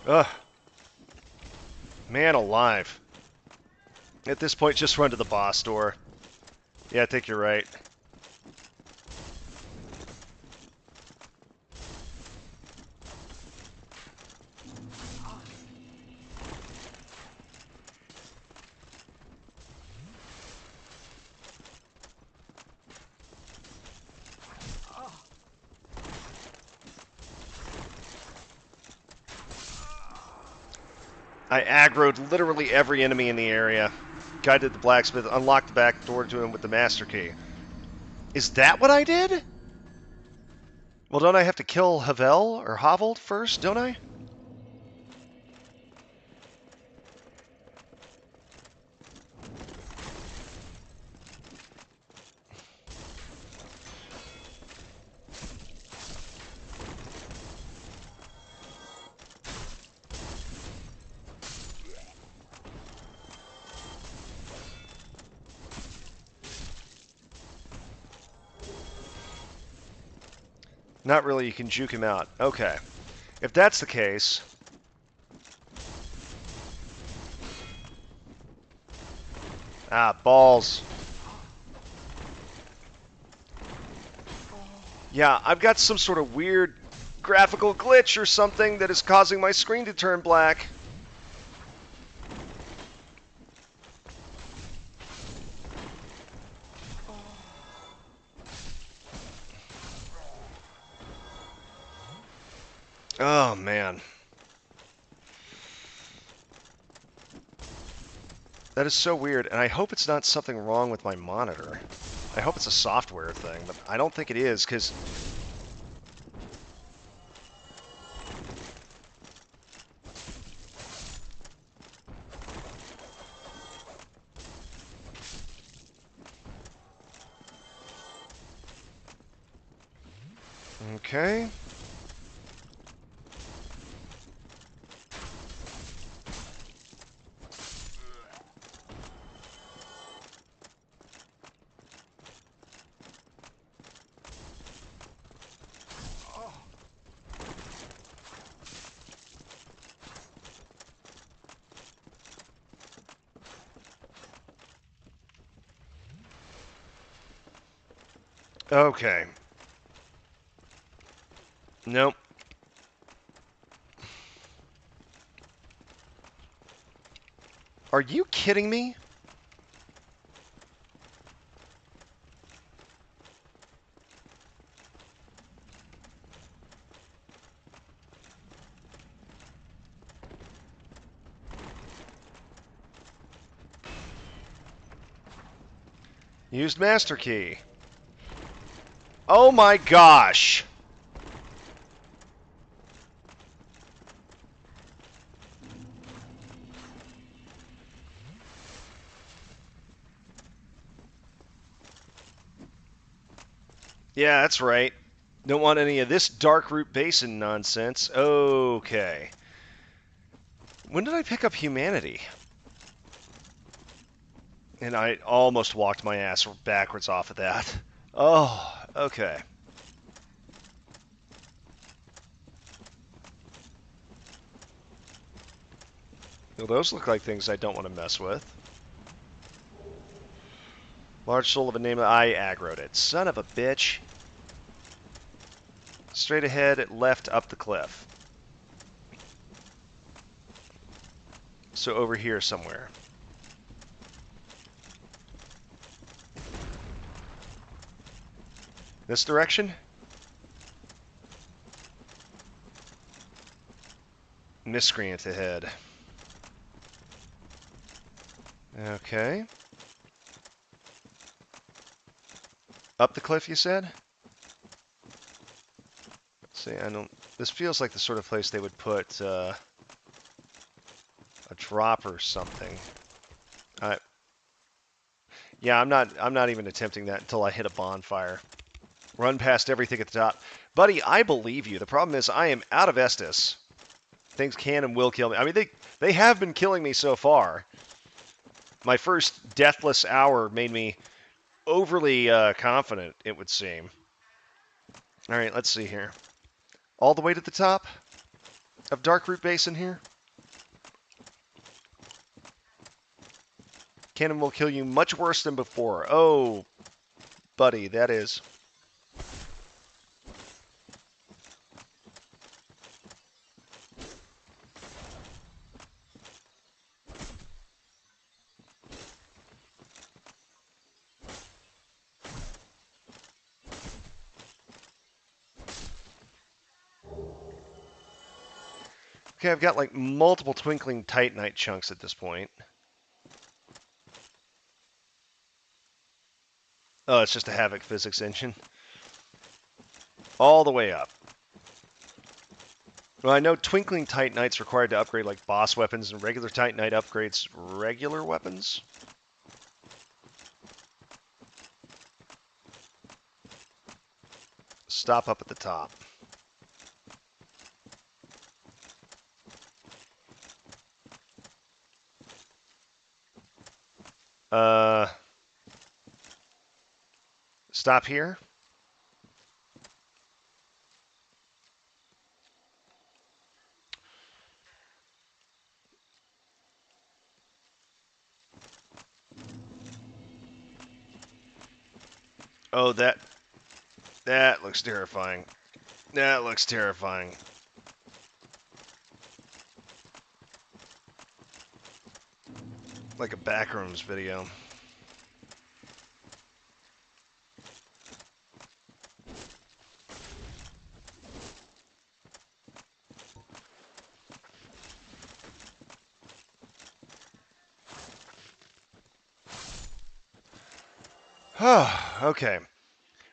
A: Ugh. Man alive. At this point, just run to the boss door. Yeah, I think you're right. I aggroed literally every enemy in the area. Guided the blacksmith, unlocked the back door to him with the master key. Is that what I did? Well, don't I have to kill Havel or Havel first, don't I? Not really, you can juke him out. Okay. If that's the case... Ah, balls. Yeah, I've got some sort of weird graphical glitch or something that is causing my screen to turn black. Oh, man. That is so weird, and I hope it's not something wrong with my monitor. I hope it's a software thing, but I don't think it is, because... Okay. Okay. Nope. Are you kidding me? Used master key. Oh my gosh. Yeah, that's right. Don't want any of this Darkroot Basin nonsense. Okay. When did I pick up humanity? And I almost walked my ass backwards off of that. Oh, okay. Well, those look like things I don't want to mess with. Large soul of a name that I aggroed it. Son of a bitch. Straight ahead, left up the cliff. So over here somewhere. This direction? Miscreant ahead. Okay. Up the cliff, you said? See, I don't. This feels like the sort of place they would put a drop or something. Yeah, I'm not. I'm not even attempting that until I hit a bonfire. Run past everything at the top, buddy. I believe you. The problem is I am out of Estus. Things can and will kill me. I mean, they have been killing me so far. My first deathless hour made me overly confident, it would seem. All right, let's see here. All the way to the top of Darkroot Basin here. Cannon will kill you much worse than before. Oh, buddy, that is. Okay, I've got like multiple twinkling titanite chunks at this point. Oh, it's just a Havoc physics engine. All the way up. Well, I know Twinkling Titanite's required to upgrade like boss weapons, and regular Titanite upgrades regular weapons. Stop up at the top. Stop here. Oh, that looks terrifying. That looks terrifying. Like a backrooms video. Okay.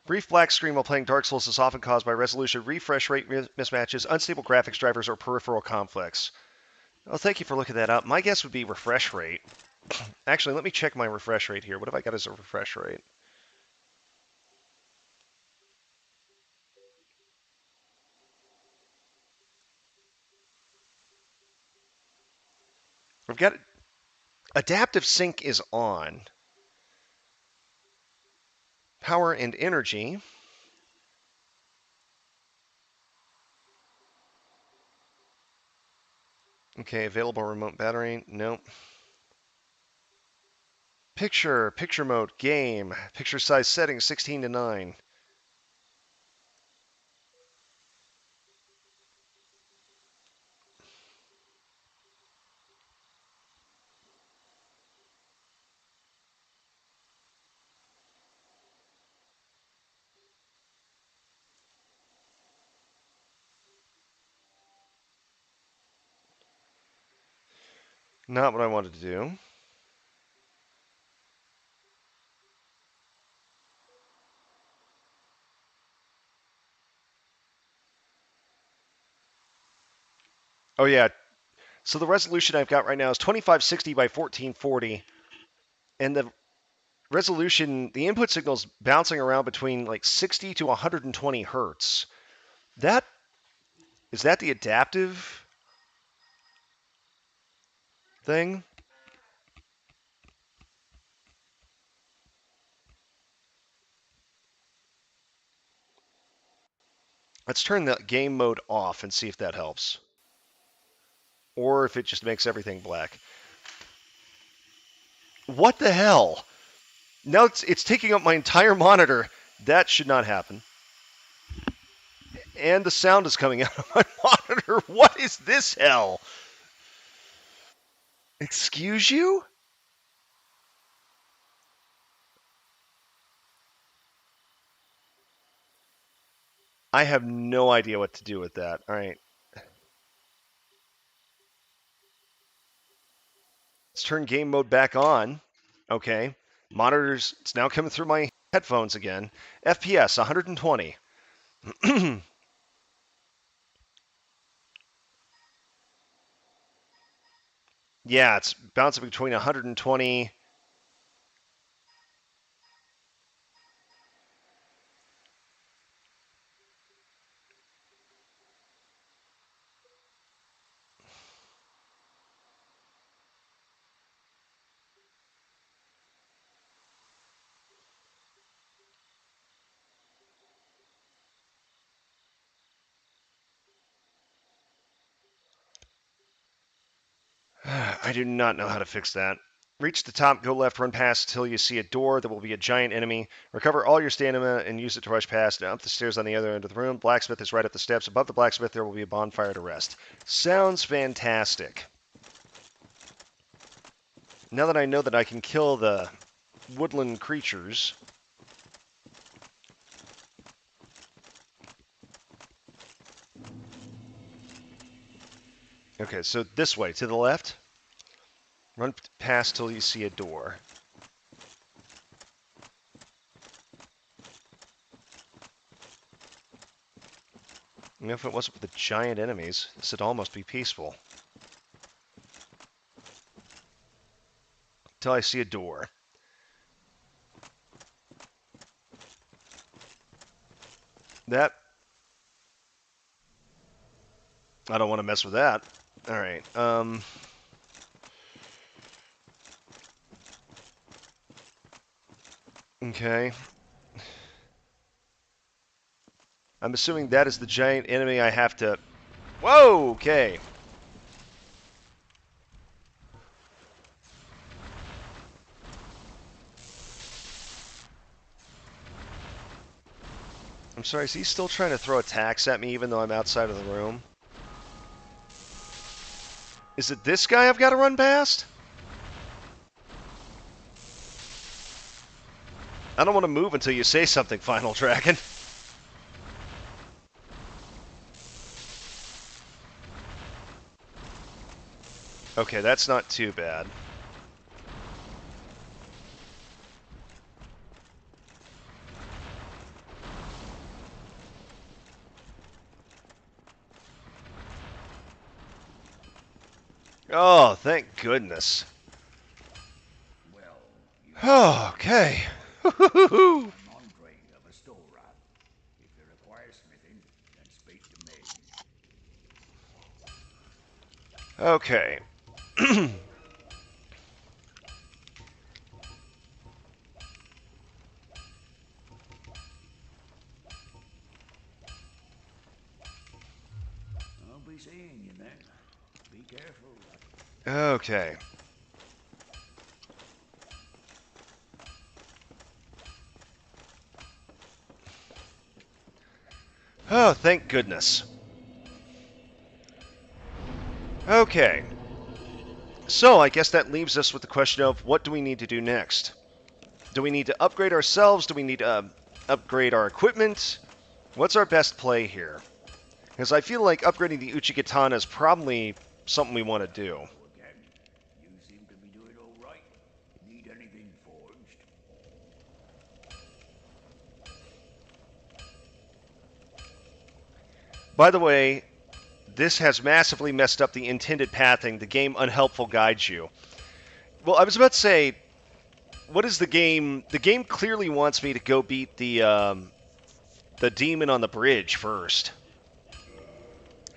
A: Brief black screen while playing Dark Souls is often caused by resolution, refresh rate mismatches, unstable graphics drivers, or peripheral conflicts. Well, thank you for looking that up. My guess would be refresh rate. Actually, let me check my refresh rate here. What have I got as a refresh rate? I've got adaptive sync is on. Power and energy. Okay, available remote battery. Nope. Picture mode, game. Picture size settings 16:9. Not what I wanted to do. Oh, yeah. So the resolution I've got right now is 2560 by 1440. And the resolution, the input signal's bouncing around between like 60 to 120 hertz. That is that the adaptive thing? Let's turn the game mode off and see if that helps. Or if it just makes everything black. What the hell? Now it's taking up my entire monitor. That should not happen. And the sound is coming out of my monitor. What is this hell? Excuse you? I have no idea what to do with that. All right. Let's turn game mode back on. Okay. Monitors, it's now coming through my headphones again. FPS, 120. Yeah, it's bouncing between 120. I do not know how to fix that. Reach the top, go left, run past until you see a door. There will be a giant enemy. Recover all your stamina and use it to rush past and up the stairs on the other end of the room. Blacksmith is right at the steps. Above the blacksmith, there will be a bonfire to rest. Sounds fantastic. Now that I know that I can kill the woodland creatures. Okay, so this way, to the left. Run past till you see a door. You know, if it wasn't for the giant enemies, this would almost be peaceful. Till I see a door. That... I don't want to mess with that. Alright, okay. I'm assuming that is the giant enemy I have to... Whoa! Okay. I'm sorry, is he still trying to throw attacks at me even though I'm outside of the room? Is it this guy I've got to run past? I don't want to move until you say something, Final Dragon. Okay, that's not too bad. Oh, thank goodness. Oh, okay.
G: I'm Andre of a store run. If you require smithing, then speak to me.
A: Okay.
G: I'll be seeing you then. Be careful.
A: Okay. Oh, thank goodness. Okay. So, I guess that leaves us with the question of what do we need to do next? Do we need to upgrade ourselves? Do we need to upgrade our equipment? What's our best play here? Because I feel like upgrading the Uchigatana is probably something we want to do.
G: Again,
A: By the way, this has massively messed up the intended pathing. The game unhelpful guides you. Well, I was about to say, what is the game? The game clearly wants me to go beat the demon on the bridge first.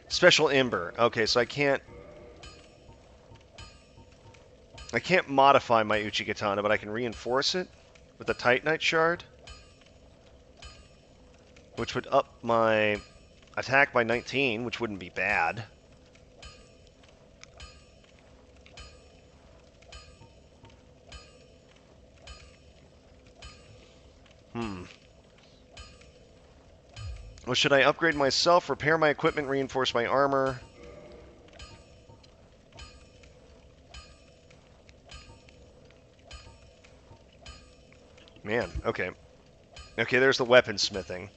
A: Special Ember. Okay, so I can't modify my Uchigatana, but I can reinforce it with the Titanite Shard, which would up my attack by 19, which wouldn't be bad. Well, should I upgrade myself, repair my equipment, reinforce my armor? Man, okay. Okay, there's the weaponsmithing.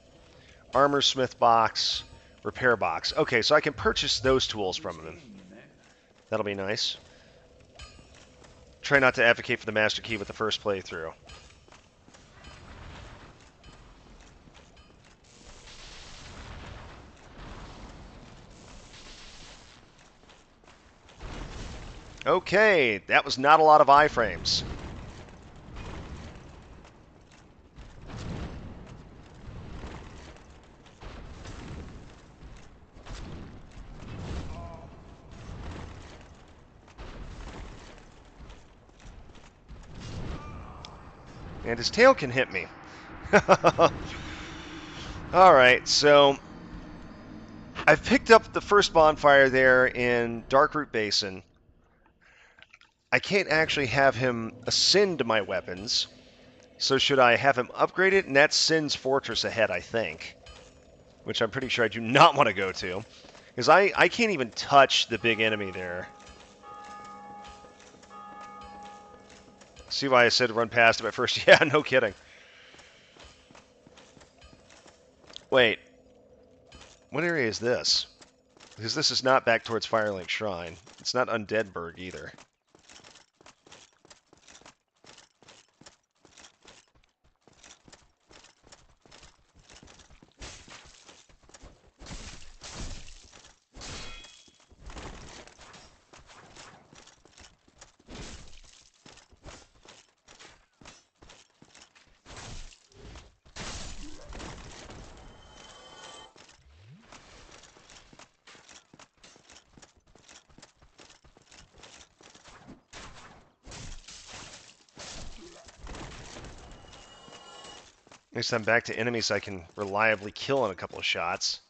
A: Armor smith box, repair box. Okay, so I can purchase those tools from him. That'll be nice. Try not to advocate for the Master Key with the first playthrough. Okay, that was not a lot of iframes. And his tail can hit me. Alright, so I've picked up the first bonfire there in Darkroot Basin. I can't actually have him ascend my weapons. So should I have him upgrade it? And that's Sin's Fortress ahead, I think. Which I'm pretty sure I do not want to go to. Because I can't even touch the big enemy there. See why I said run past him at first? Yeah, no kidding. Wait. What area is this? Because this is not back towards Firelink Shrine. It's not Undeadburg either. At least I'm back to enemies I can reliably kill in a couple of shots.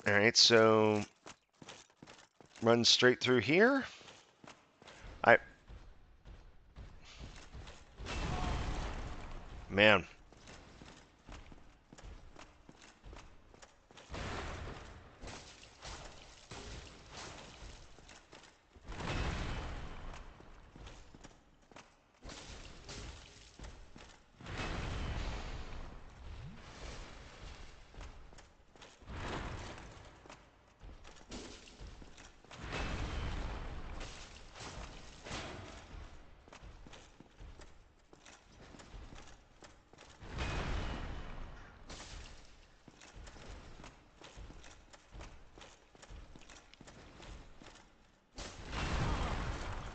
A: Alright, so run straight through here. Man.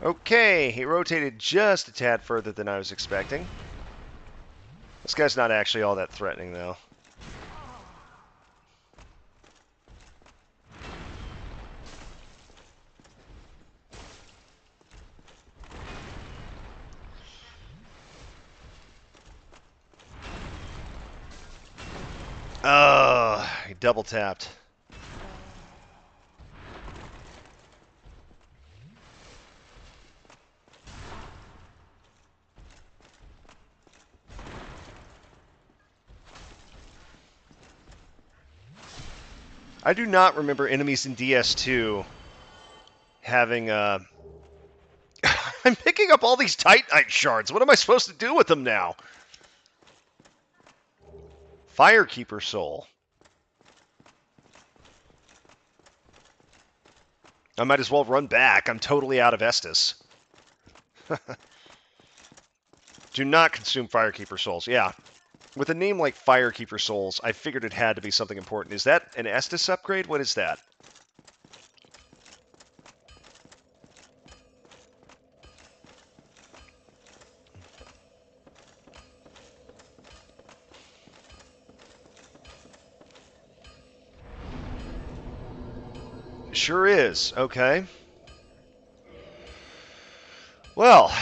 A: Okay, he rotated just a tad further than I was expecting. This guy's not actually all that threatening, though. Oh, he double tapped. I do not remember enemies in DS2 having, I'm picking up all these Titanite shards. What am I supposed to do with them now? Firekeeper Soul. I might as well run back. I'm totally out of Estus. Do not consume Firekeeper Souls. Yeah. With a name like Firekeeper Souls, I figured it had to be something important. Is that an Estus upgrade? What is that? Sure is. Okay. Well,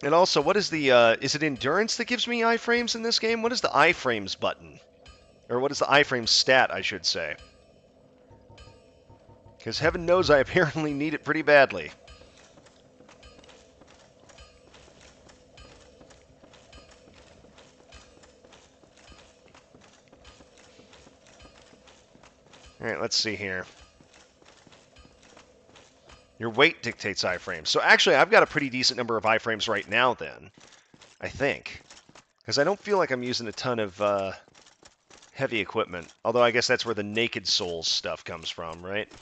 A: and also, what is the, is it endurance that gives me iframes in this game? What is the iframes button? Or what is the iframes stat, I should say? Because heaven knows I apparently need it pretty badly. Alright, let's see here. Your weight dictates iframes. So actually, I've got a pretty decent number of iframes right now, then. I think. Because I don't feel like I'm using a ton of heavy equipment. Although I guess that's where the Naked Souls stuff comes from, right?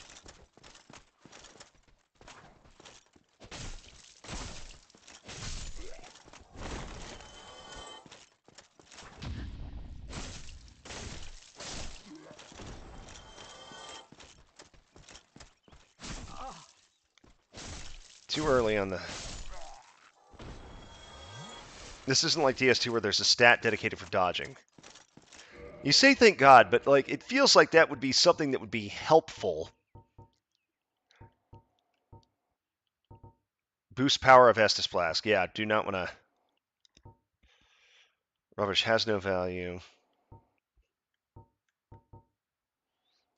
A: Too early on the... This isn't like DS2 where there's a stat dedicated for dodging. You say thank God, but like it feels like that would be something that would be helpful. Boost power of Estus Flask. Yeah, do not want to... Rubbish has no value.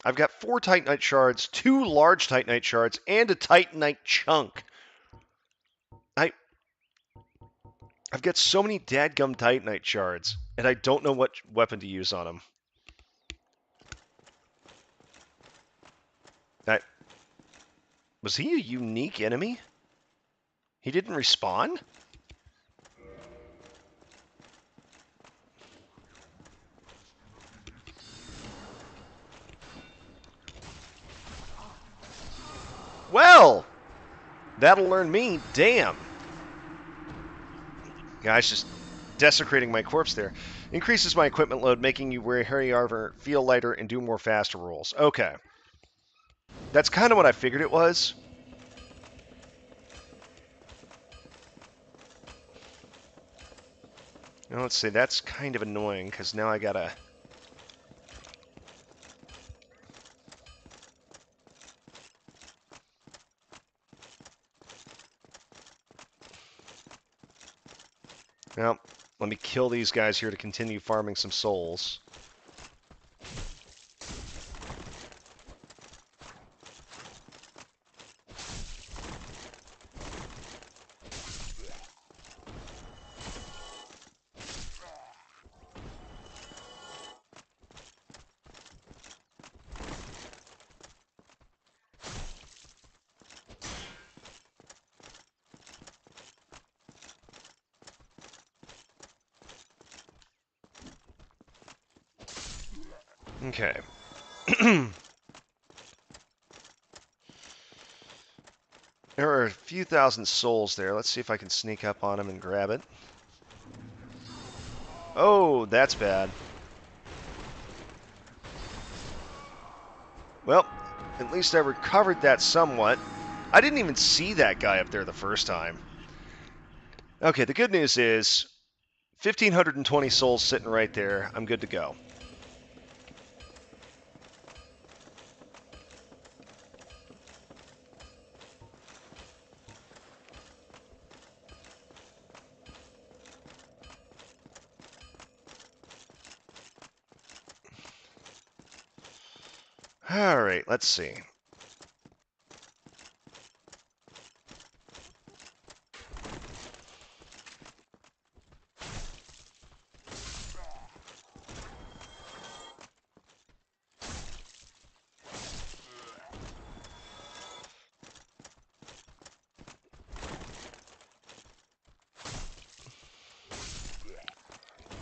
A: I've got 4 Titanite shards, 2 large Titanite shards, and a Titanite chunk. I've got so many dadgum Titanite shards, and I don't know what weapon to use on them. Was he a unique enemy? He didn't respawn? Well, that'll learn me. Damn. Guys, just desecrating my corpse there. Increases my equipment load, making you wear heavy armor, feel lighter, and do more faster rolls. Okay. That's kind of what I figured it was. Now, let's see. That's kind of annoying, because now I gotta... Well, let me kill these guys here to continue farming some souls. Okay. There are a few thousand souls there. Let's see if I can sneak up on them and grab it. Oh, that's bad. Well, at least I recovered that somewhat. I didn't even see that guy up there the first time. Okay, the good news is 1,520 souls sitting right there. I'm good to go. All right, let's see.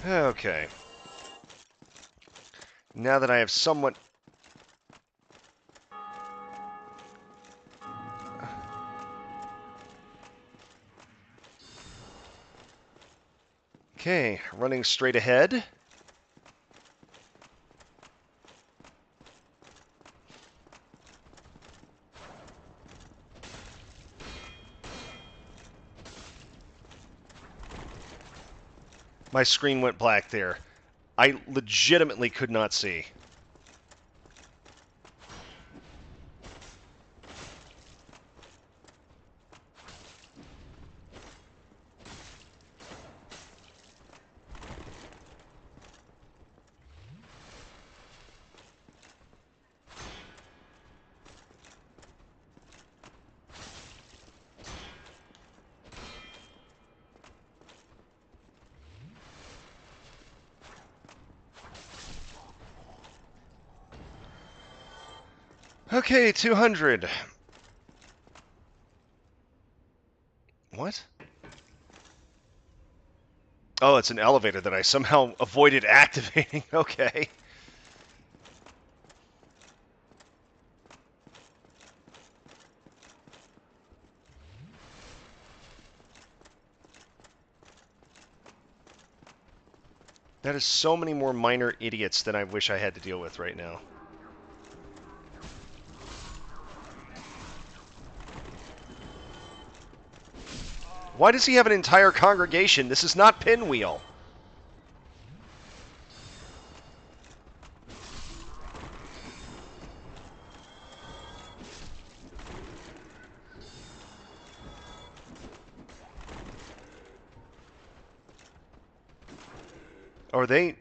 A: Okay. Now that I have somewhat... Okay, running straight ahead. My screen went black there. I legitimately could not see. Okay, 200. What? Oh, it's an elevator that I somehow avoided activating. Okay. That is so many more minor idiots than I wish I had to deal with right now. Why does he have an entire congregation? This is not Pinwheel. Are they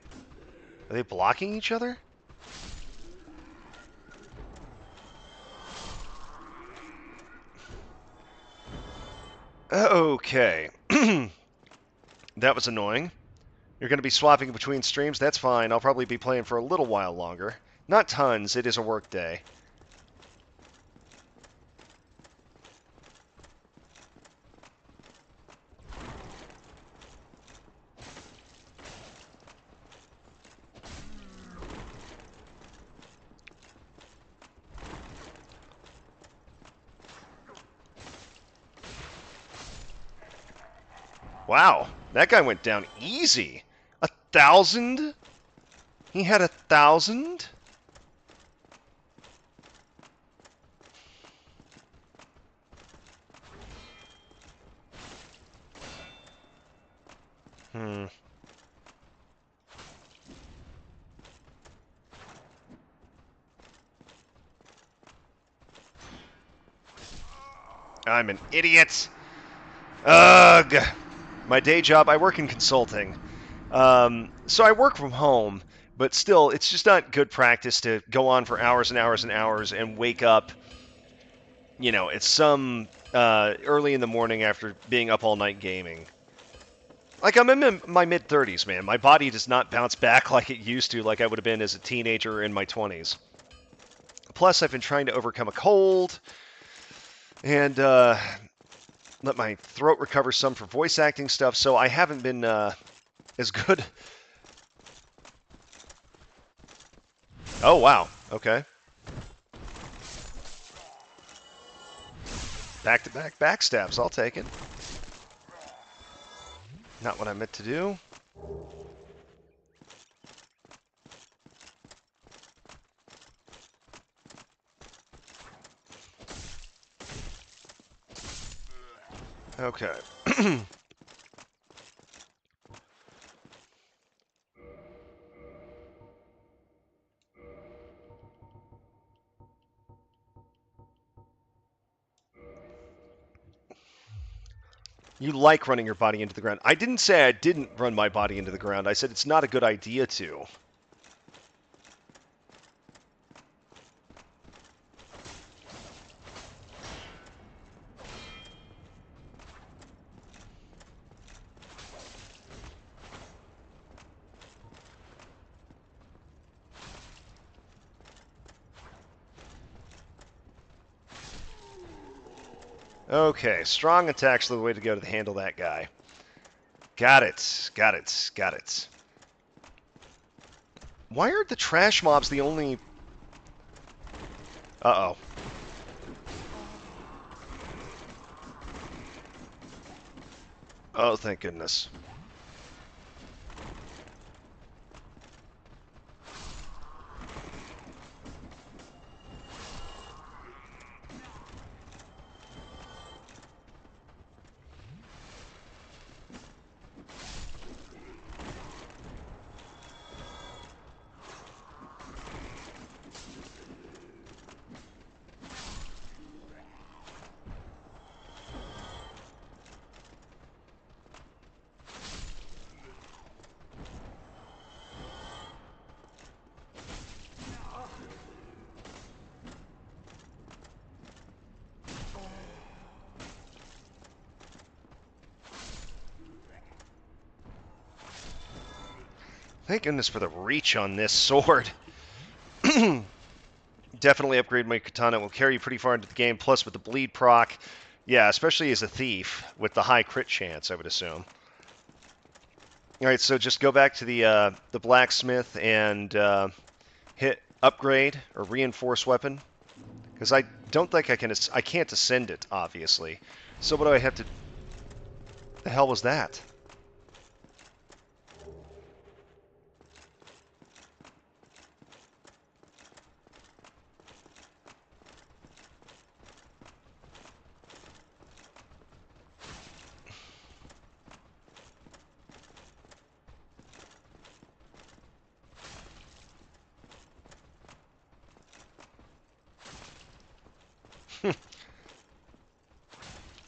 A: blocking each other? Okay. That was annoying. You're going to be swapping between streams? That's fine. I'll probably be playing for a little while longer. Not tons. It is a work day. Wow, that guy went down easy. 1,000? He had 1,000? I'm an idiot. Ugh. My day job, I work in consulting. So I work from home, but still, it's just not good practice to go on for hours and hours and hours and wake up, it's some early in the morning after being up all night gaming. Like, I'm in my mid-30s, man. My body does not bounce back like it used to, like I would have been as a teenager in my 20s. Plus, I've been trying to overcome a cold and let my throat recover some for voice acting stuff, so I haven't been as good. Oh, wow. Okay. Back-to-back backstabs. I'll take it. Not what I meant to do. Okay. You like running your body into the ground. I didn't say I didn't run my body into the ground. I said it's not a good idea to. Okay, strong attacks are the way to go to handle that guy. Got it. Got it. Got it. Why are the trash mobs the only... Uh-oh. Oh, thank goodness. Thank goodness for the reach on this sword. Definitely upgrade my katana. It will carry you pretty far into the game. Plus, with the bleed proc, yeah, especially as a thief with the high crit chance, I would assume. All right, so just go back to the blacksmith and hit upgrade or reinforce weapon, because I don't think I can't ascend it, obviously. So what do I have to? The hell was that?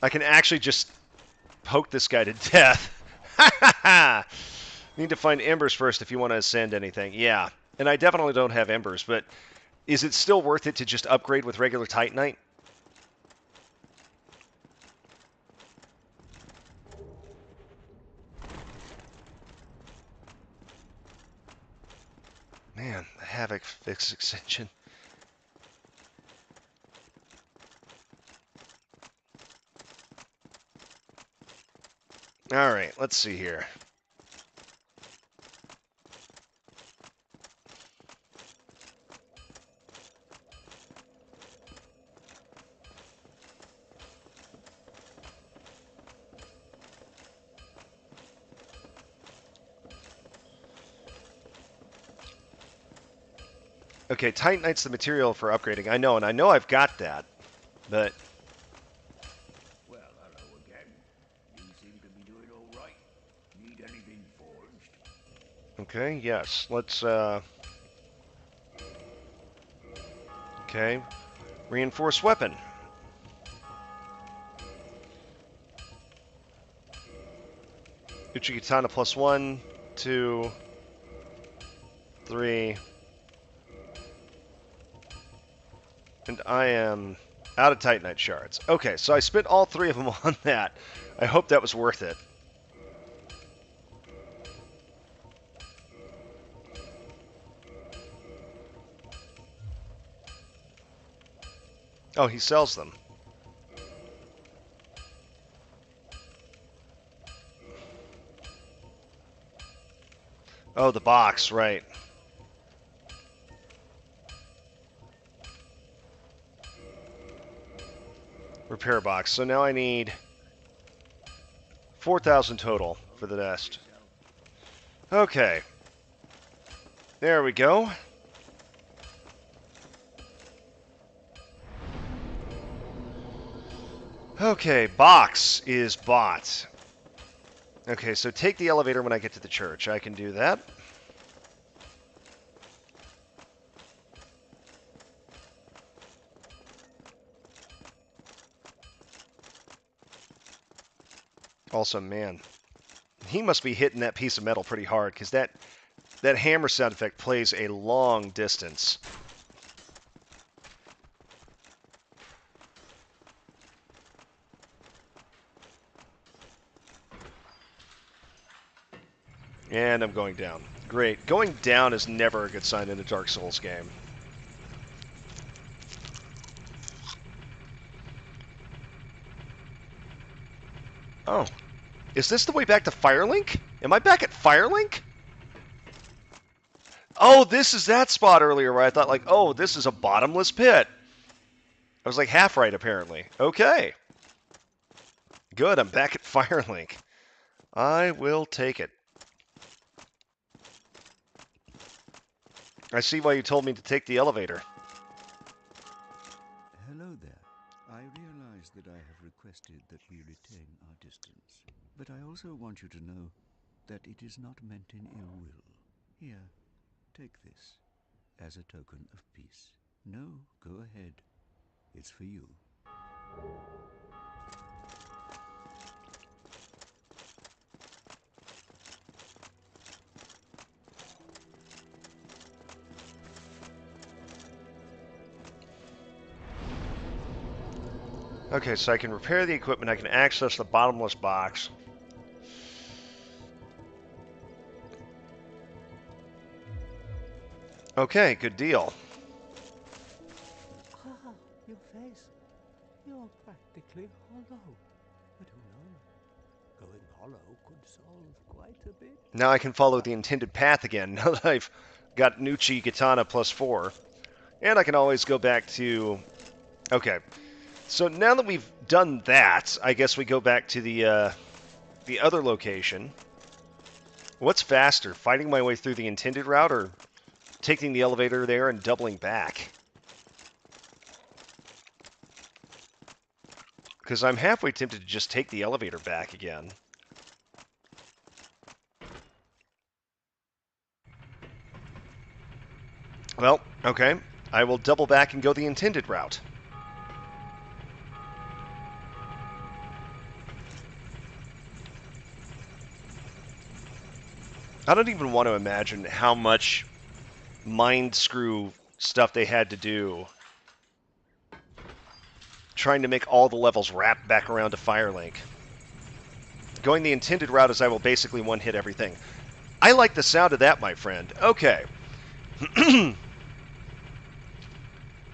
A: I can actually just poke this guy to death. Ha ha ha! Need to find embers first if you want to ascend anything. Yeah, and I definitely don't have embers, but is it still worth it to just upgrade with regular Titanite? Man, the Havoc fix extension. All right, let's see here. Okay, Titanite's the material for upgrading. I know, and I know I've got that, but...
G: Well, hello again. You seem to be doing all right. Need anything forged?
A: Okay, yes. Let's, Okay. Reinforced weapon. Uchikatana plus 1, 2, 3... And I am out of Titanite shards. Okay, so I spent all 3 of them on that. I hope that was worth it. Oh, he sells them. Oh, the box, right. Repair box. So now I need 4,000 total for the nest. Okay. There we go. Okay, box is bought. Okay, so take the elevator when I get to the church. I can do that. Also, man, he must be hitting that piece of metal pretty hard, because that hammer sound effect plays a long distance. And I'm going down. Great. Going down is never a good sign in a Dark Souls game. Oh. Is this the way back to Firelink? Am I back at Firelink? Oh, this is that spot earlier where I thought, like, oh, this is a bottomless pit. I was like half right, apparently. Okay. Good, I'm back at Firelink. I will take it. I see why you told me to take the elevator.
E: Hello there. I realize that I have requested that we retain our distance, but I also want you to know that it is not meant in ill will. Here, take this as a token of peace. No, go ahead. It's for you.
A: Okay, so I can repair the equipment, I can access the bottomless box. Okay, good deal.
D: Ah, your face. You're practically hollow. But who knows? Going hollow could solve quite a bit.
A: Now I can follow the intended path again, now that I've got an Uchigatana +4. And I can always go back to... Okay, so now that we've done that, I guess we go back to the other location. What's faster, fighting my way through the intended route or taking the elevator there and doubling back? Because I'm halfway tempted to just take the elevator back again. Well, okay. I will double back and go the intended route. I don't even want to imagine how much mind screw stuff they had to do trying to make all the levels wrap back around to Firelink. Going the intended route is I will basically one-hit everything. I like the sound of that, my friend. Okay.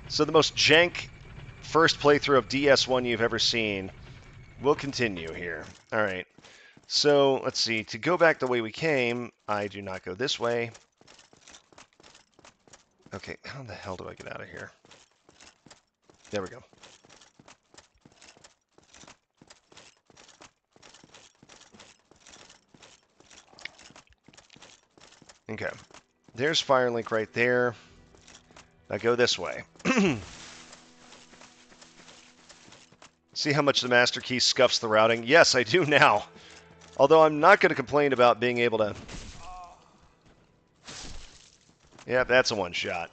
A: So the most jank first playthrough of DS1 you've ever seen. We'll continue here. All right. So, let's see. To go back the way we came, I do not go this way. Okay, how the hell do I get out of here? There we go. Okay. There's Firelink right there. Now go this way. See how much the Master Key scuffs the routing? Yes, I do now. Although I'm not going to complain about being able to... Yeah, that's a one-shot.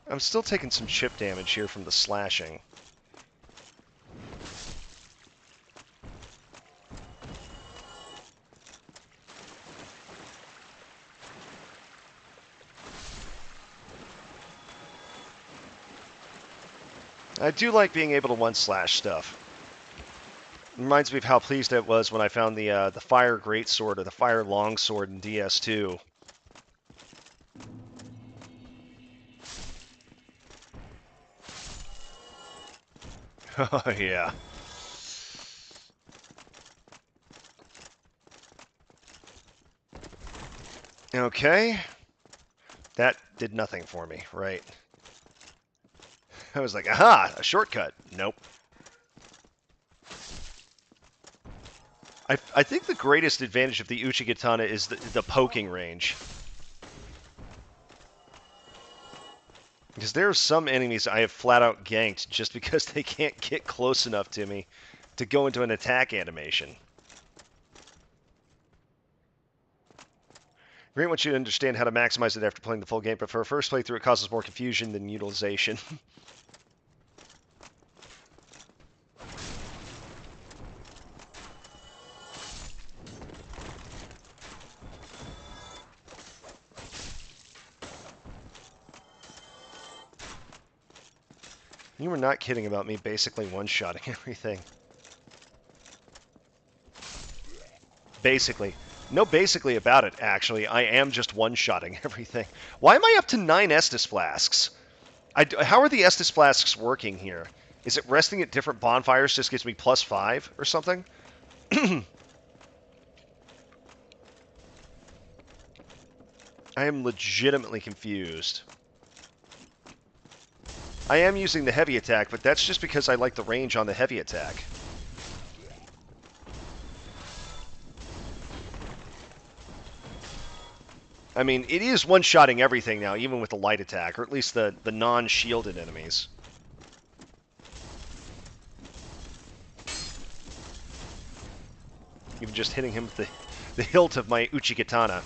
A: I'm still taking some chip damage here from the slashing. I do like being able to one-slash stuff. It reminds me of how pleased I was when I found the Fire Greatsword or the Fire Longsword in DS2. Oh, yeah. Okay. That did nothing for me, right? I was like, aha, a shortcut. Nope. I think the greatest advantage of the Uchigatana is the poking range. Because there are some enemies I have flat out ganked just because they can't get close enough to me to go into an attack animation. Very much you understand how to maximize it after playing the full game, but for a first playthrough it causes more confusion than utilization. You were not kidding about me basically one-shotting everything. Basically. No basically about it, actually. I am just one-shotting everything. Why am I up to 9 Estus Flasks? How are the Estus Flasks working here? Is it resting at different bonfires just gives me +5 or something? I am legitimately confused. I am using the heavy attack, but that's just because I like the range on the heavy attack. I mean, it is one-shotting everything now, even with the light attack, or at least the non-shielded enemies. Even just hitting him with the hilt of my Uchigatana.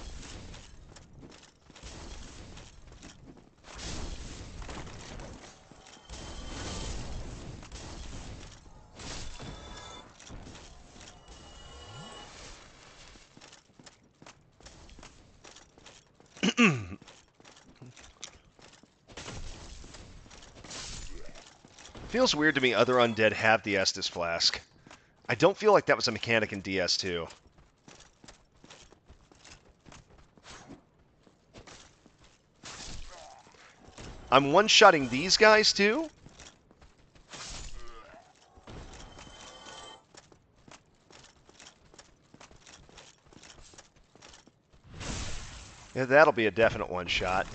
A: Feels weird to me other undead have the Estus Flask. I don't feel like that was a mechanic in DS2. I'm one-shotting these guys too? Yeah, that'll be a definite one-shot.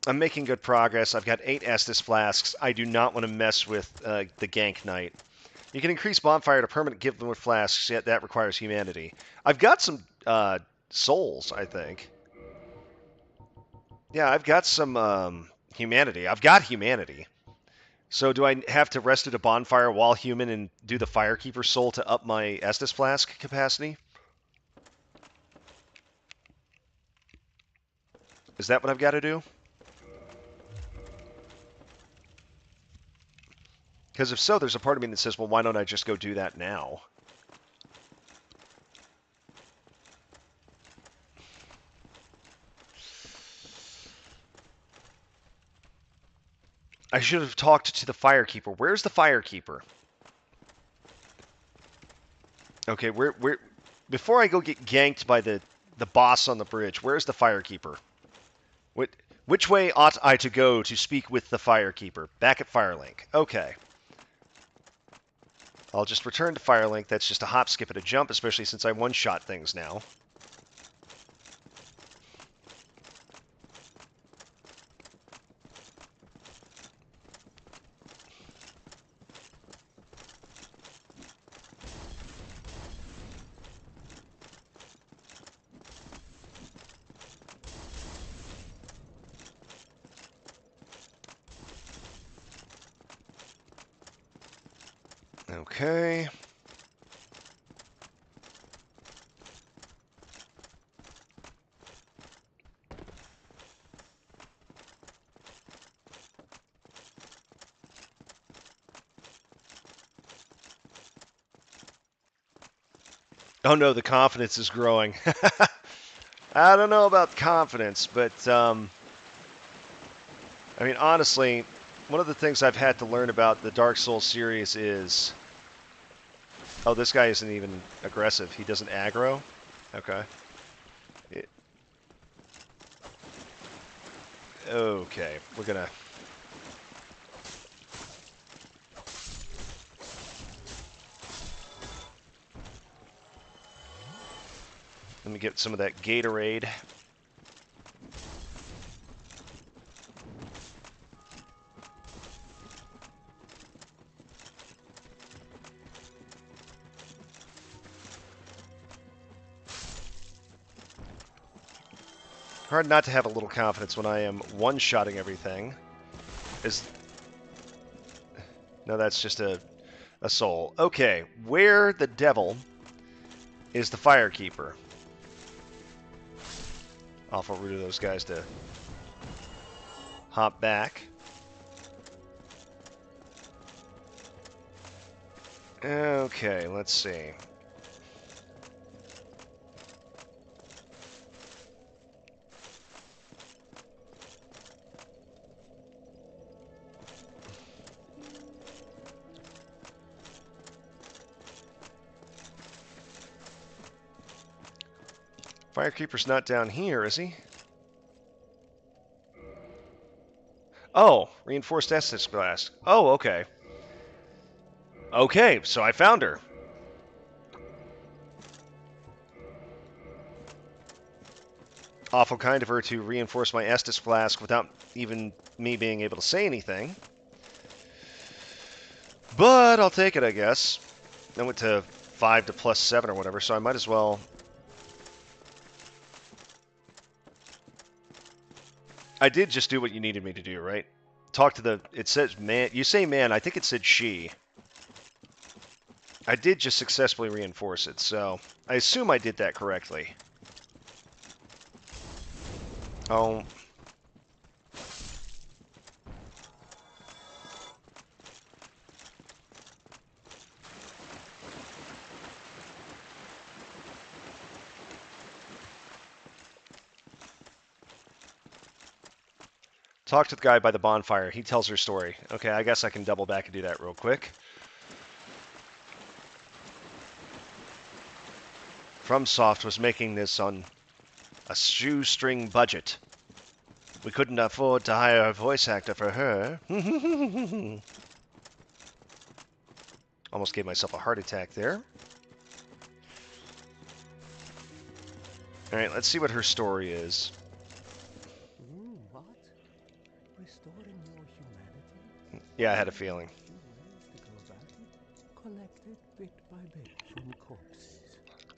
A: I'm making good progress. I've got 8 Estus Flasks. I do not want to mess with the Gank Knight. You can increase bonfire to permanent given with flasks, yet that requires humanity. I've got some souls, I think. Yeah, I've got some humanity. I've got humanity. So do I have to rest at a bonfire while human and do the Firekeeper soul to up my Estus Flask capacity? Is that what I've got to do? Because if so, there's a part of me that says, well, why don't I just go do that now? I should have talked to the Firekeeper. Where's the Firekeeper? Okay, before I go get ganked by the boss on the bridge, where's the Firekeeper? Which way ought I to go to speak with the Firekeeper? Back at Firelink. Okay. I'll just return to Firelink. That's just a hop, skip, and a jump, especially since I one-shot things now. Okay. Oh no, the confidence is growing. I don't know about confidence, but I mean, honestly, one of the things I've had to learn about the Dark Souls series is... Oh, this guy isn't even aggressive. He doesn't aggro? Okay. Okay, we're gonna... Let me get some of that Gatorade. Hard not to have a little confidence when I am one-shotting everything. No, that's just a soul. Okay, where the devil is the Firekeeper? Awful rude of those guys to hop back. Okay, let's see. Firekeeper's not down here, is he? Oh, reinforced Estus Blast. Oh, okay. Okay, so I found her. Awful kind of her to reinforce my Estus Flask without even me being able to say anything. But I'll take it, I guess. I went to 5 to +7 or whatever, so I might as well... I did just do what you needed me to do, right? Talk to the... It says man... You say man, I think it said she. I did just successfully reinforce it, so... I assume I did that correctly. Oh... Talk to the guy by the bonfire. He tells her story. Okay, I guess I can double back and do that real quick. FromSoft was making this on a shoestring budget. We couldn't afford to hire a voice actor for her. Almost gave myself a heart attack there. All right, let's see what her story is.
D: What? Restoring your humanity?
A: Yeah, I had a feeling.
D: Few ways to go about it. Collect it bit by bit from corpses.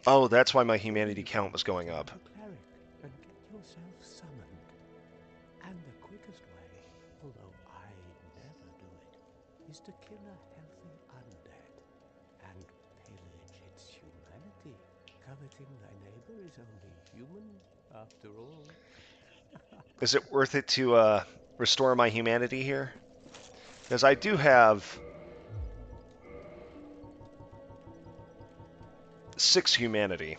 A: Oh, that's why my humanity count was going up.
D: A cleric and get yourself summoned. And the quickest way, although I never do it, is to kill a healthy undead and pillage its humanity. Coveting thy neighbor is only human, after all.
A: Is it worth it to restore my humanity here? Because I do have 6 humanity.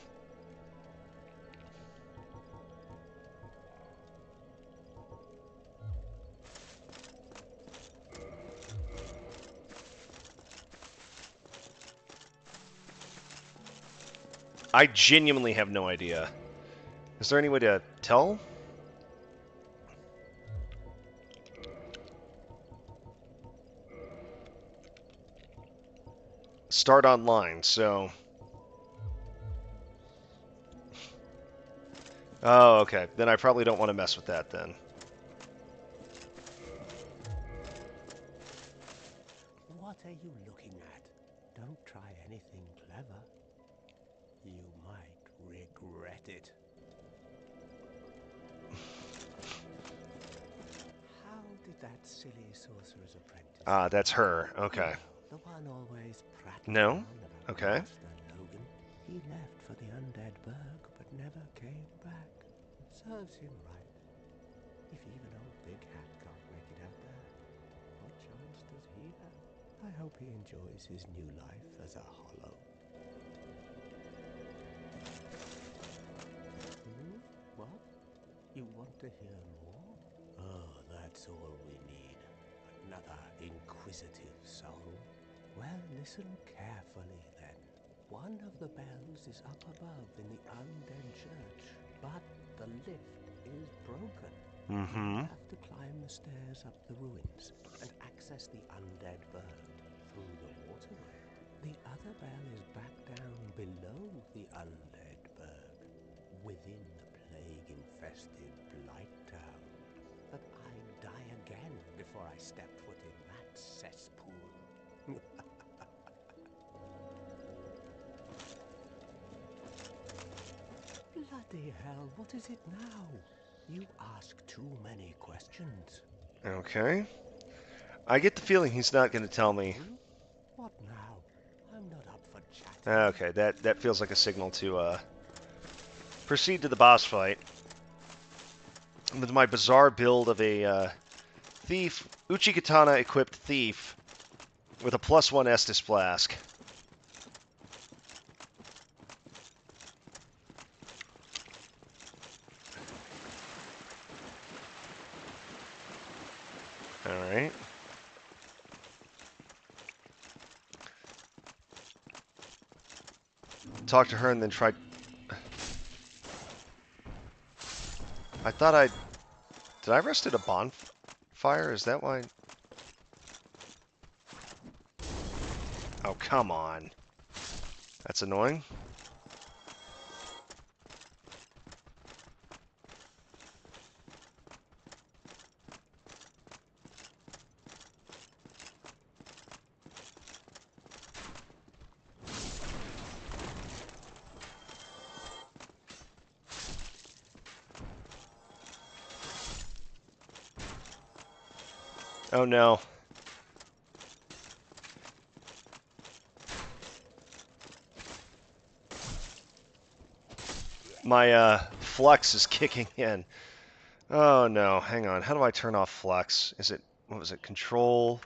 A: I genuinely have no idea. Is there any way to tell? Start online, so... Oh, okay. Then I probably don't want to mess with that then.
D: What are you looking at? Don't try anything clever. You might regret it. How did that silly sorcerer's apprentice...
A: Ah, that's her. Okay.
D: The one always prattling
A: No?
D: on about
A: Okay.
D: Master Logan. He left for the undead burg, but never came back. Serves him right. If even old Big Hat can't make it out there, what chance does he have? I hope he enjoys his new life as a hollow. What? You want to hear more? Oh, that's all we need. Another inquisitive soul. Well, listen carefully then. One of the bells is up above in the undead church, but the lift is broken.
A: Mm-hmm.
D: You have to climb the stairs up the ruins and access the undead bird through the waterway. The other bell is back down below the undead berg, within the plague-infested Blight Town. But I'd die again before I stepped foot in that cesspool. Bloody hell, what is it now? You ask too many questions.
A: Okay. I get the feeling he's not going to tell me.
D: What now? I'm not up for chatting.
A: Okay, that feels like a signal to proceed to the boss fight. With my bizarre build of a thief, Uchikatana equipped thief with a +1 Estus Flask. Alright. Talk to her and then try... I thought I... Did I rest at a bonfire? Is that why... Oh, come on. That's annoying. Oh no. My flux is kicking in. Oh no, hang on. How do I turn off flux? Is it, what was it, control?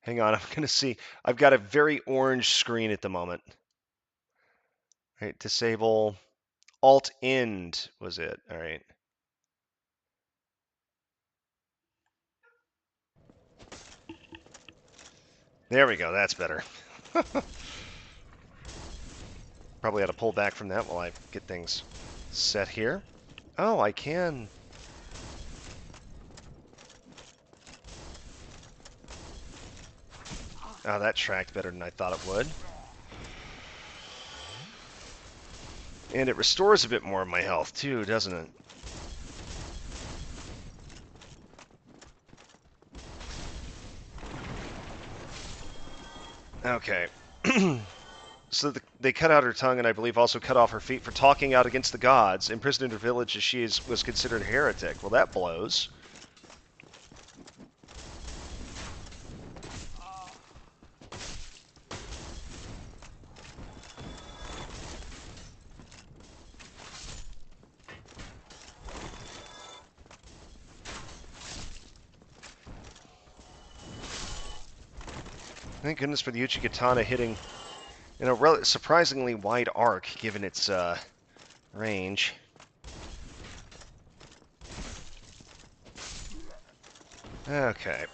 A: Hang on, I'm gonna see. I've got a very orange screen at the moment. Right, disable Alt End was it. All right. There we go. That's better. Probably had to pull back from that while I get things set here. Oh, I can. Oh, that tracked better than I thought it would. And it restores a bit more of my health, too, doesn't it? Okay. So they cut out her tongue and I believe also cut off her feet for talking out against the gods. Imprisoned in her village as she was considered a heretic. Well, that blows. Thank goodness for the Uchigatana hitting in a surprisingly wide arc, given its range. Okay.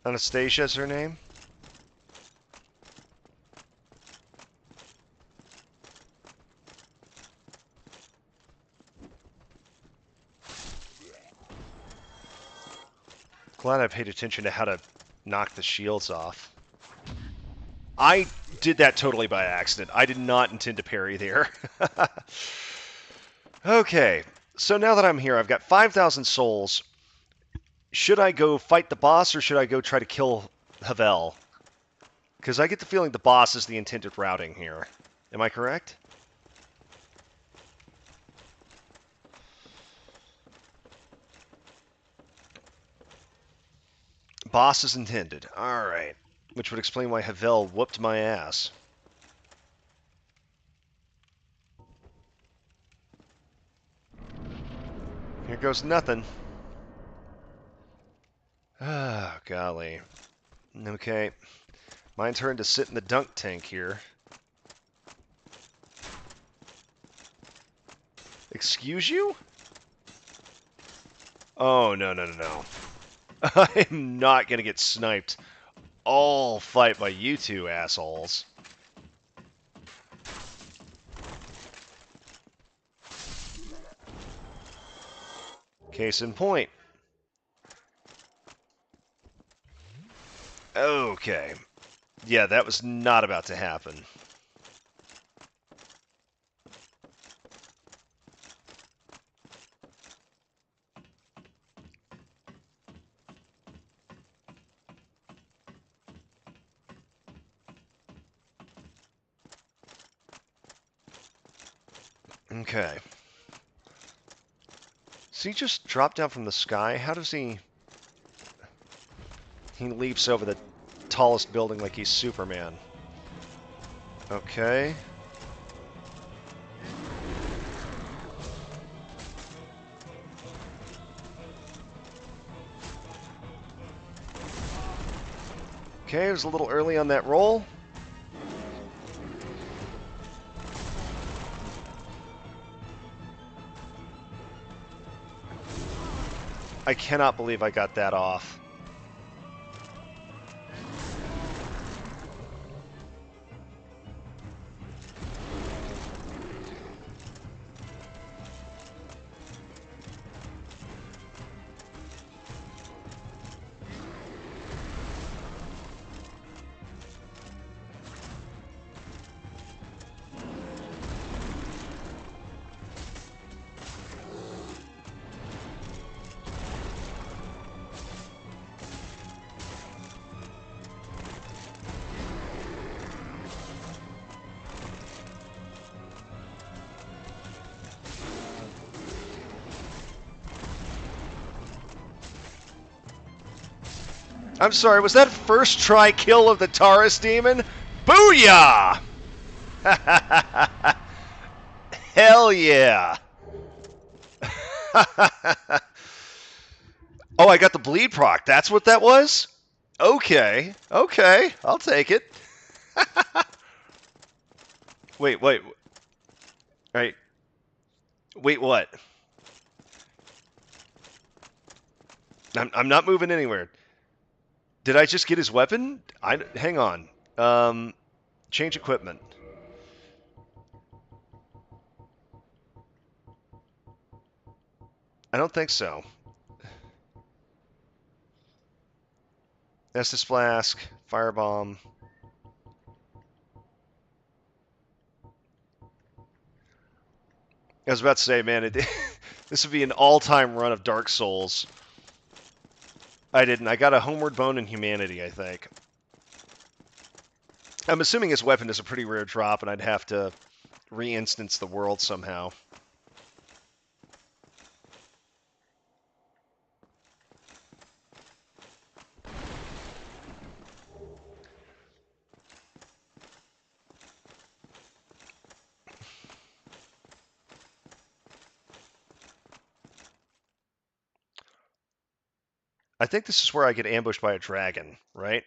A: Anastasia's her name? Glad I paid attention to how to knock the shields off. I did that totally by accident. I did not intend to parry there. Okay, so now that I'm here, I've got 5,000 souls. Should I go fight the boss, or should I go try to kill Havel? Because I get the feeling the boss is the intended routing here. Am I correct? Boss is intended. Alright. Which would explain why Havel whooped my ass. Here goes nothing. Ah, golly. Okay. My turn to sit in the dunk tank here. Excuse you? Oh, no, no, no, no. I'm not going to get sniped all fight by you two assholes. Case in point. Okay. Yeah, that was not about to happen. Okay. Does he just drop down from the sky? How does he... He leaps over the tallest building like he's Superman. Okay. Okay, it was a little early on that roll. I cannot believe I got that off. I'm sorry, was that first try kill of the Taurus Demon? Booyah! Hell yeah! Oh, I got the bleed proc. That's what that was? Okay. Okay. I'll take it. Wait, wait. Right. Wait, what? I'm not moving anywhere. Did I just get his weapon? Hang on. Change equipment. I don't think so. Estus Flask, Firebomb. I was about to say, man, this would be an all-time run of Dark Souls. I didn't. I got a Homeward Bone in Humanity, I think. I'm assuming his weapon is a pretty rare drop, and I'd have to re-instance the world somehow. I think this is where I get ambushed by a dragon, right?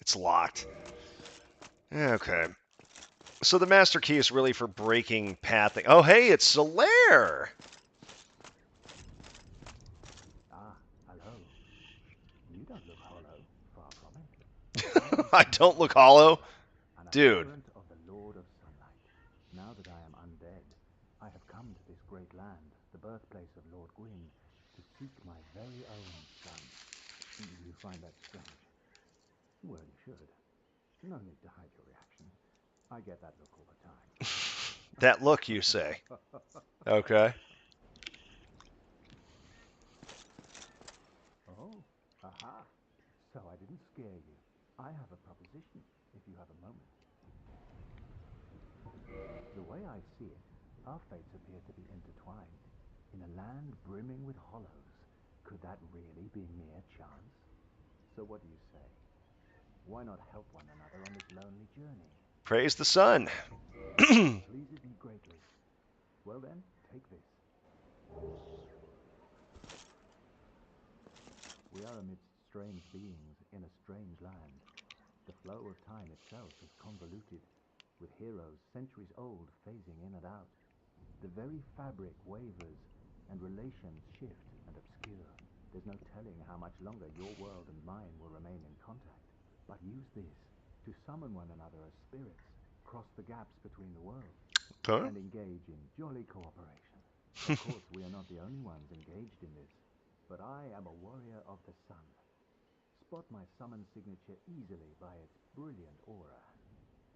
A: It's locked. Okay. So the master key is really for breaking pathing. Oh, hey, it's Solaire!
D: Ah, hello. You don't look hollow. Far from it.
A: I don't look hollow?
D: An
A: Dude.
D: aspirant of the Lord of Sunlight. Now that I am undead, I have come to this great land, the birthplace of Lord Gwyn, to seek my very own son. You find that strange? Well, you should. No need to hide your reaction. I get that look all the time.
A: That look, you say? Okay.
D: Oh, aha. So I didn't scare you. I have a proposition, if you have a moment. The way I see it, our fates appear to be intertwined. In a land brimming with hollows, could that really be mere chance? So what do you say? Why not help one another on this lonely journey?
A: Praise the sun.
D: Pleases me greatly. Well then, take this. We are amidst strange beings in a strange land. The flow of time itself is convoluted, with heroes centuries old phasing in and out. The very fabric wavers, and relations shift and obscure. There's no telling how much longer your world and mine will remain in contact. But use this to summon one another as spirits, cross the gaps between the worlds,
A: Huh?
D: and engage in jolly cooperation. Of course, we are not the only ones engaged in this, but I am a warrior of the sun. Spot my summon signature easily by its brilliant aura.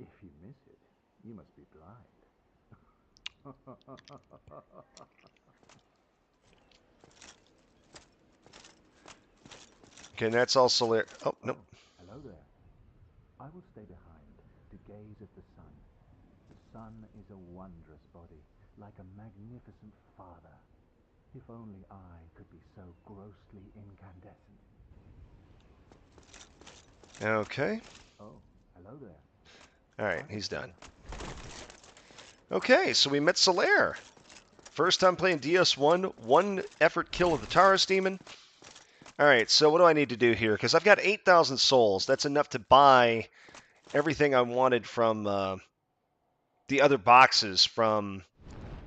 D: If you miss it, you must be blind.
A: Okay, that's all Solaire. Oh, no.
D: Hello there. I will stay behind to gaze at the sun. The sun is a wondrous body, like a magnificent father. If only I could be so grossly incandescent.
A: Okay.
D: Oh, hello there.
A: All right, he's done. Okay, so we met Solaire. First time playing DS1, one effort kill of the Taurus Demon. All right, so what do I need to do here? Because I've got 8,000 souls. That's enough to buy everything I wanted from the other boxes from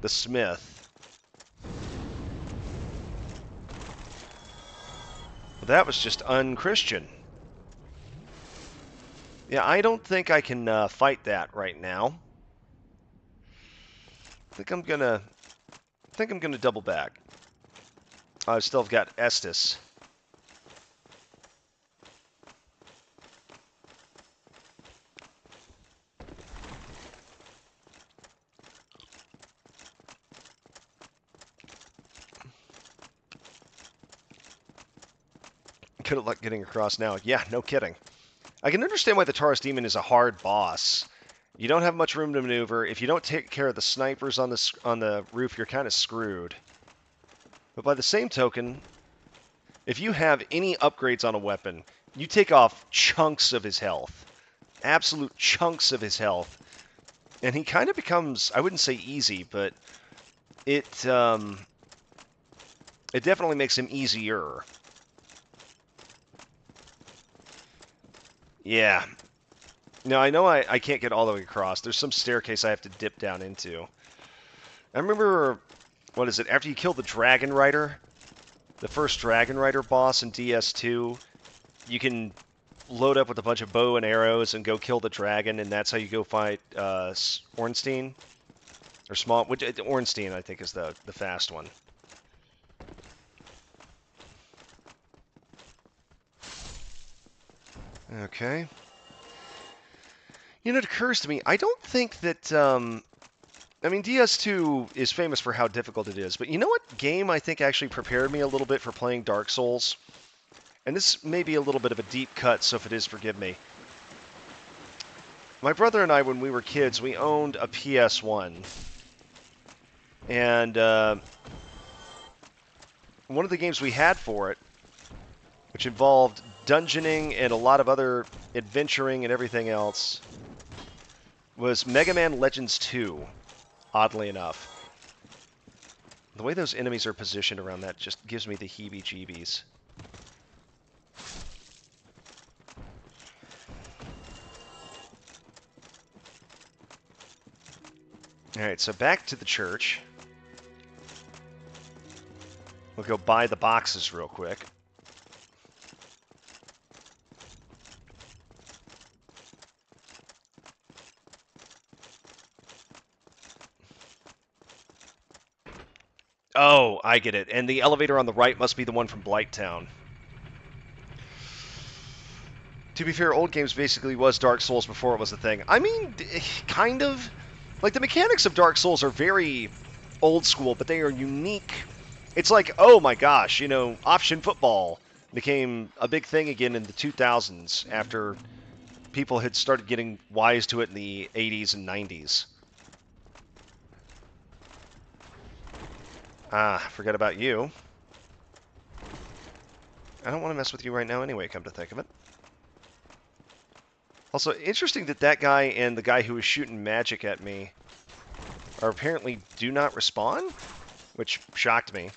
A: the smith. Well, that was just unchristian. Yeah, I don't think I can fight that right now. I think I'm gonna double back. I still have got Estus. Good luck getting across now. Yeah, no kidding. I can understand why the Taurus Demon is a hard boss. You don't have much room to maneuver. If you don't take care of the snipers on the roof, you're kind of screwed. But by the same token, if you have any upgrades on a weapon, you take off chunks of his health. Absolute chunks of his health. And he kind of becomes, I wouldn't say easy, but it definitely makes him easier. Yeah. No, I know I can't get all the way across. There's some staircase I have to dip down into. I remember, what is it, after you kill the Dragon Rider, the first Dragon Rider boss in DS2, you can load up with a bunch of bow and arrows and go kill the dragon, and that's how you go fight Ornstein. Or Small, which Ornstein, I think, is the fast one. Okay. You know, it occurs to me, I don't think that, I mean, DS2 is famous for how difficult it is, but you know what game I think actually prepared me a little bit for playing Dark Souls? And this may be a little bit of a deep cut, so if it is, forgive me. My brother and I, when we were kids, we owned a PS1. And one of the games we had for it, which involved dungeoning and a lot of other adventuring and everything else, was Mega Man Legends 2, oddly enough. The way those enemies are positioned around that just gives me the heebie-jeebies. Alright, so back to the church. We'll go buy the boxes real quick. Oh, I get it. And the elevator on the right must be the one from Blighttown. To be fair, old games basically was Dark Souls before it was a thing. I mean, kind of. Like, the mechanics of Dark Souls are very old school, but they are unique. It's like, oh my gosh, you know, option football became a big thing again in the 2000s after people had started getting wise to it in the 80s and 90s. Ah, forget about you. I don't want to mess with you right now anyway, come to think of it. Also, interesting that that guy and the guy who was shooting magic at me are apparently do not respawn, which shocked me.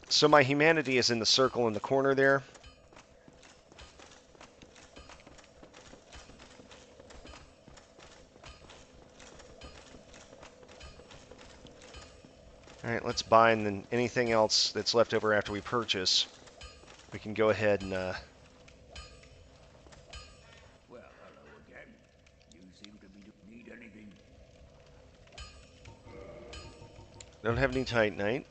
A: So my humanity is in the circle in the corner there. Alright, let's buy, and then anything else that's left over after we purchase, we can go ahead and,
G: Well, hello again. You seem to need anything.
A: don't have any Titanite.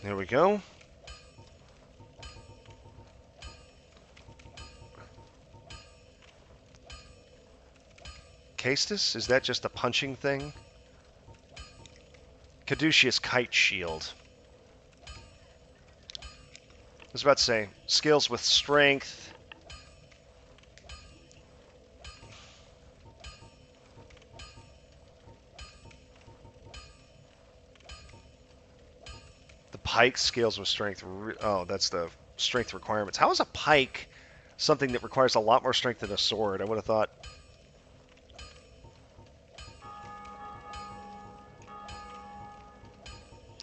A: There we go. Caestus? Is that just a punching thing? Caduceus Kite Shield. I was about to say, skills with strength. The pike scales with strength. Oh, that's the strength requirements. How is a pike something that requires a lot more strength than a sword? I would have thought.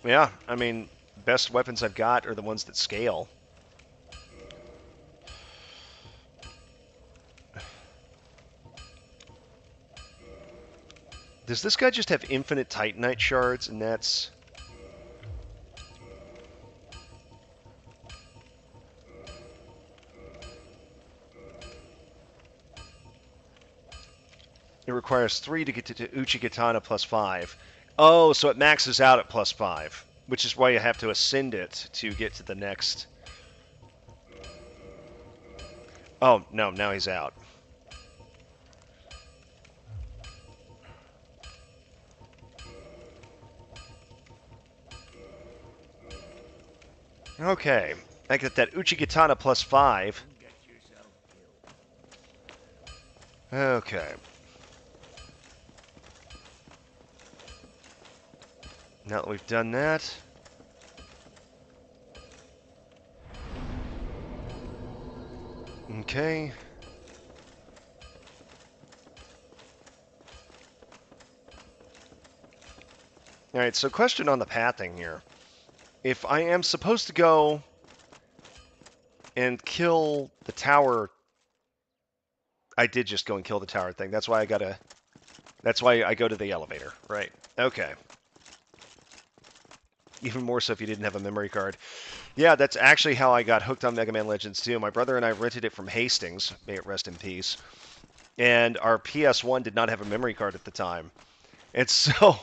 A: Yeah, I mean, best weapons I've got are the ones that scale. Does this guy just have infinite Titanite shards, and that's... It requires 3 to get to Uchigatana plus 5. Oh, so it maxes out at plus 5, which is why you have to ascend it to get to the next... Oh, no, now he's out. Okay, I get that Uchigatana plus 5.
G: Get yourself killed.
A: Okay. Now that we've done that, okay. All right, so question on the pathing here. If I am supposed to go and kill the tower, I did just go and kill the tower thing. That's why I go to the elevator, right? Okay. Even more so if you didn't have a memory card. Yeah, that's actually how I got hooked on Mega Man Legends 2. My brother and I rented it from Hastings, may it rest in peace. And our PS1 did not have a memory card at the time. And so,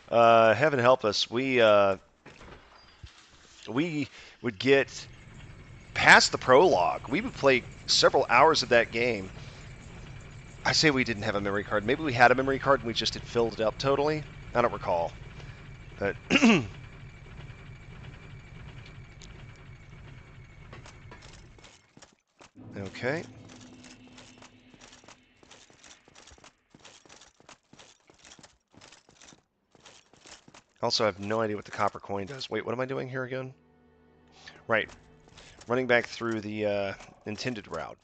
A: heaven help us, we would get past the prologue. We would play several hours of that game. I say we didn't have a memory card. Maybe we had a memory card and we just had filled it up totally. I don't recall. But okay. Also, I have no idea what the copper coin does. Wait, what am I doing here again? Right. Running back through the intended route.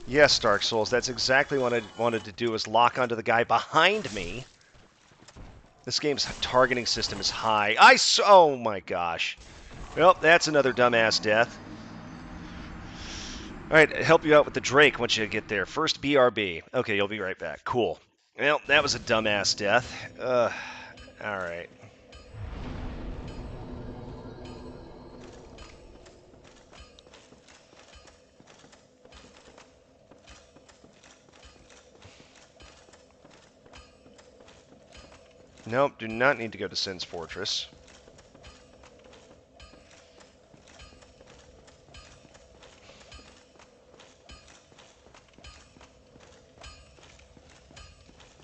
A: Yes, Dark Souls, that's exactly what I wanted to do, is lock onto the guy behind me. This game's targeting system is high. Oh my gosh. Well, that's another dumbass death. Alright, help you out with the Drake once you get there. First BRB. Okay, you'll be right back. Cool. Well, that was a dumbass death. Alright. Nope, do not need to go to Sin's Fortress.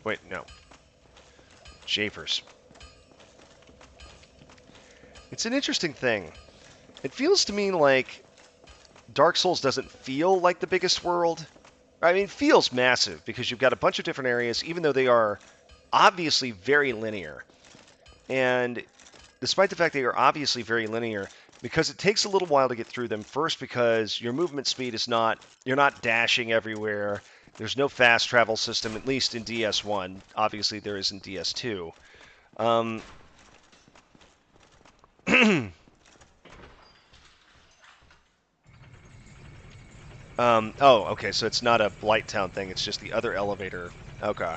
A: Wait, no. Japers. It's an interesting thing. It feels to me like Dark Souls doesn't feel like the biggest world. I mean, it feels massive because you've got a bunch of different areas, even though they are obviously very linear. And despite the fact they are obviously very linear, because it takes a little while to get through them, first because your movement speed is not, you're not dashing everywhere. There's no fast travel system, at least in DS1. Obviously, there is in DS2. Oh, okay, so it's not a Blighttown thing, it's just the other elevator. Okay.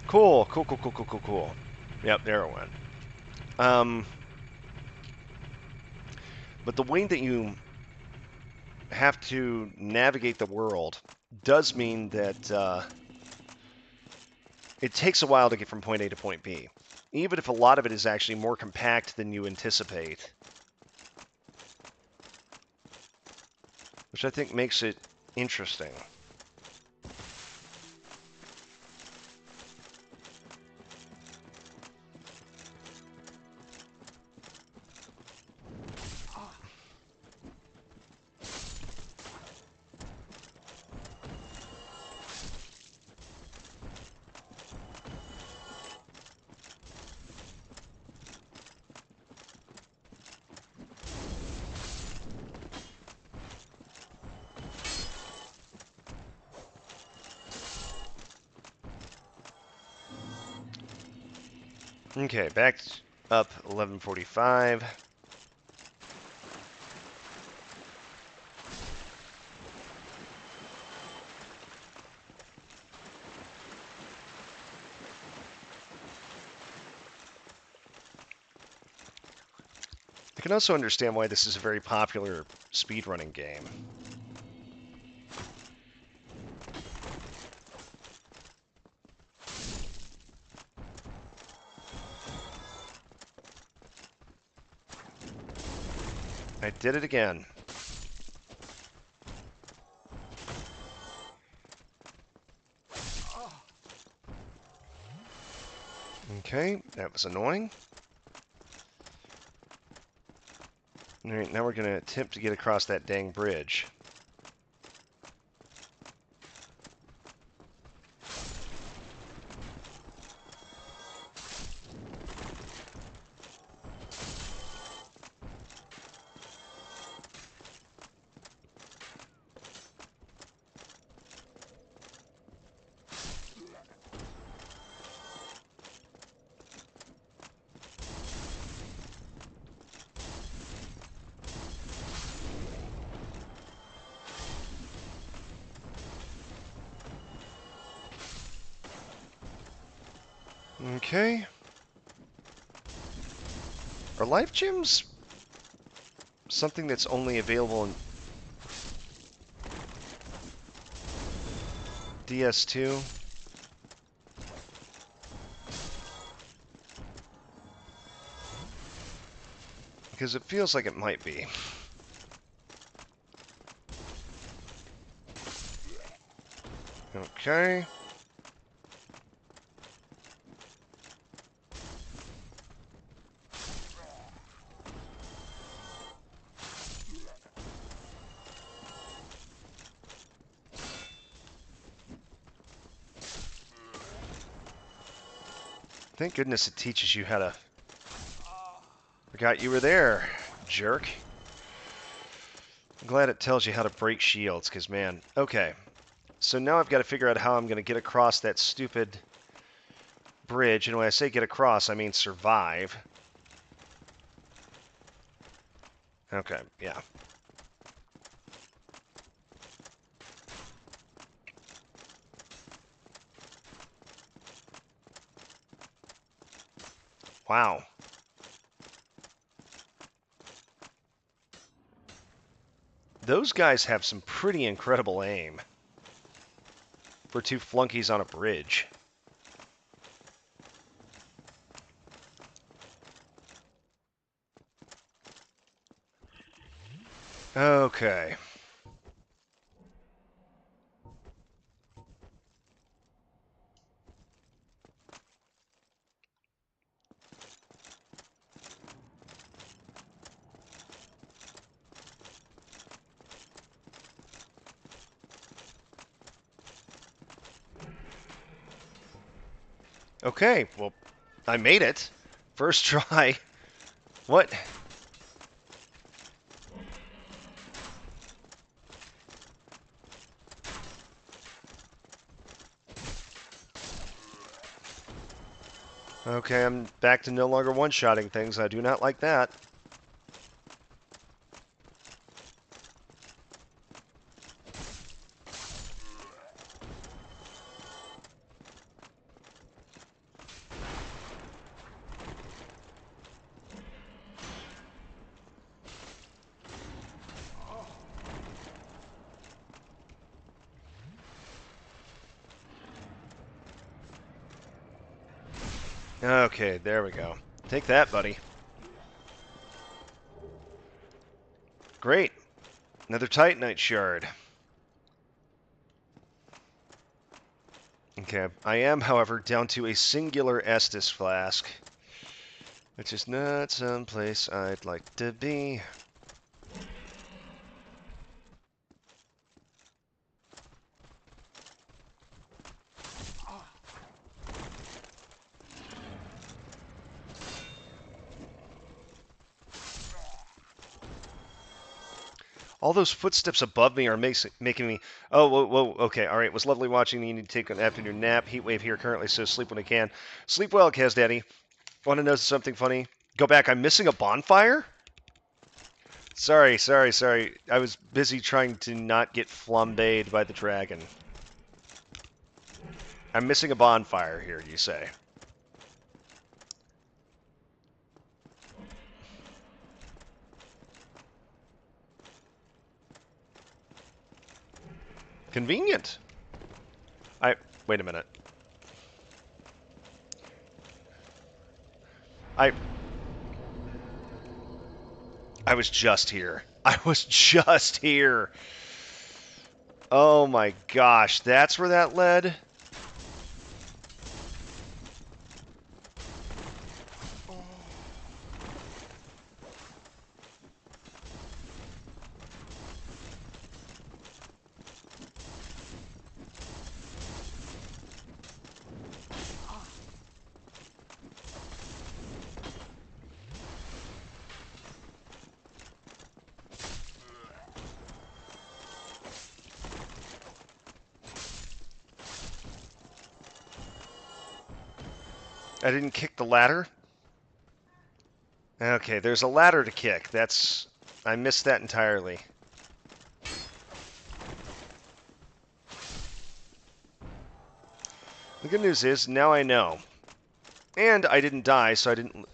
A: Cool, cool, cool, cool, cool, cool, cool. Yep, there it went. But the way that you have to navigate the world does mean that it takes a while to get from point A to point B, even if a lot of it is actually more compact than you anticipate, which I think makes it interesting. Okay, back up 11:45. I can also understand why this is a very popular speedrunning game. I did it again. Okay, that was annoying. Alright, now we're going to attempt to get across that dang bridge. Okay. Are life gems something that's only available in DS2? Because it feels like it might be. Okay. Thank goodness it teaches you how to... Forgot you were there, jerk. I'm glad it tells you how to break shields, because, man... Okay. So now I've got to figure out how I'm going to get across that stupid bridge. And when I say get across, I mean survive. Okay, yeah. Wow. Those guys have some pretty incredible aim for two flunkies on a bridge. Okay. Okay, well, I made it. First try. What? Okay, I'm back to no longer one-shotting things. I do not like that. Okay, there we go. Take that, buddy. Great. Another Titanite shard. Okay, I am, however, down to a singular Estus flask, which is not someplace I'd like to be. All those footsteps above me are making me... Oh, whoa, whoa, okay, all right. It was lovely watching you. You need to take an afternoon nap. Heat wave here currently, so sleep when I can. Sleep well, Kaz Daddy. Want to know something funny? Go back. I'm missing a bonfire? Sorry. I was busy trying to not get flambéed by the dragon. I'm missing a bonfire here, you say? Convenient. Wait a minute. I was just here. I was just here. Oh my gosh, that's where that led? I didn't kick the ladder? Okay, there's a ladder to kick. I missed that entirely. The good news is, now I know. And I didn't die, so I didn't...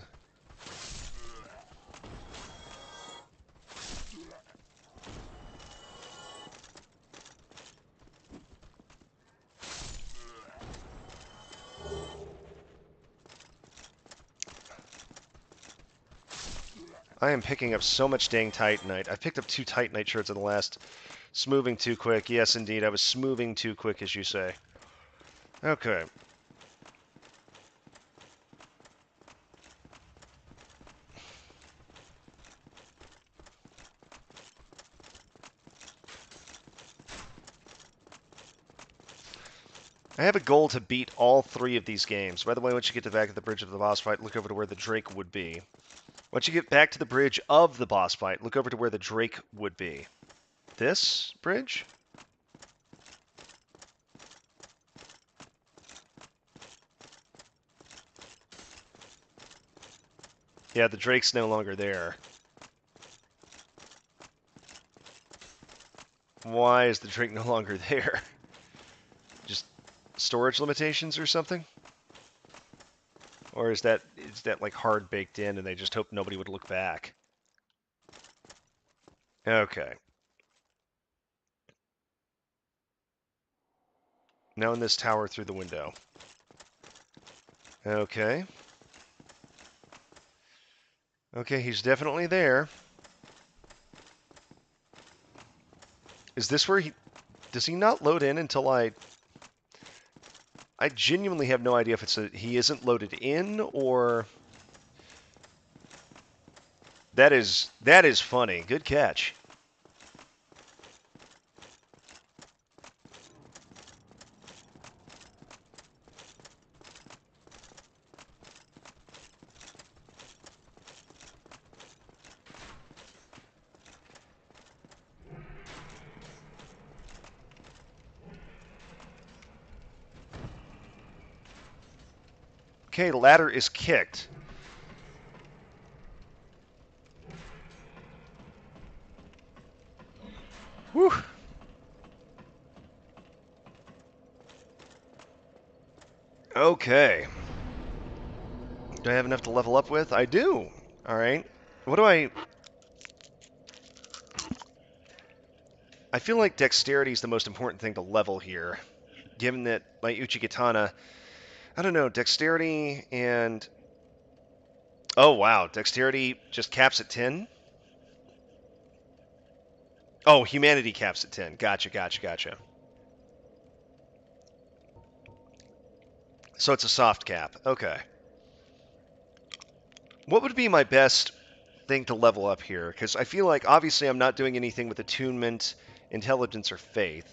A: I am picking up so much dang Titanite. I've picked up 2 Titanite shards in the last... Smoothing too quick. Yes, indeed, I was smoothing too quick, as you say. Okay. I have a goal to beat all 3 of these games. By the way, once you get to the back of the bridge of the boss fight, look over to where the Drake would be. Once you get back to the bridge of the boss fight, look over to where the Drake would be. This bridge? Yeah, the Drake's no longer there. Why is the Drake no longer there? Just storage limitations or something? Or is that like hard baked in and they just hope nobody would look back? Okay. Now in this tower through the window. Okay. Okay, he's definitely there. Is this where he... Does he not load in until I genuinely have no idea if it's he isn't loaded in or... That is funny. Good catch. Okay, ladder is kicked. Whew. Okay. Do I have enough to level up with? I do. All right. What do I... I feel like dexterity is the most important thing to level here, given that my Uchigatana... I don't know, dexterity and... Oh, wow. Dexterity just caps at 10? Oh, humanity caps at 10. Gotcha. So it's a soft cap. Okay. What would be my best thing to level up here? Because I feel like, obviously, I'm not doing anything with attunement, intelligence, or faith.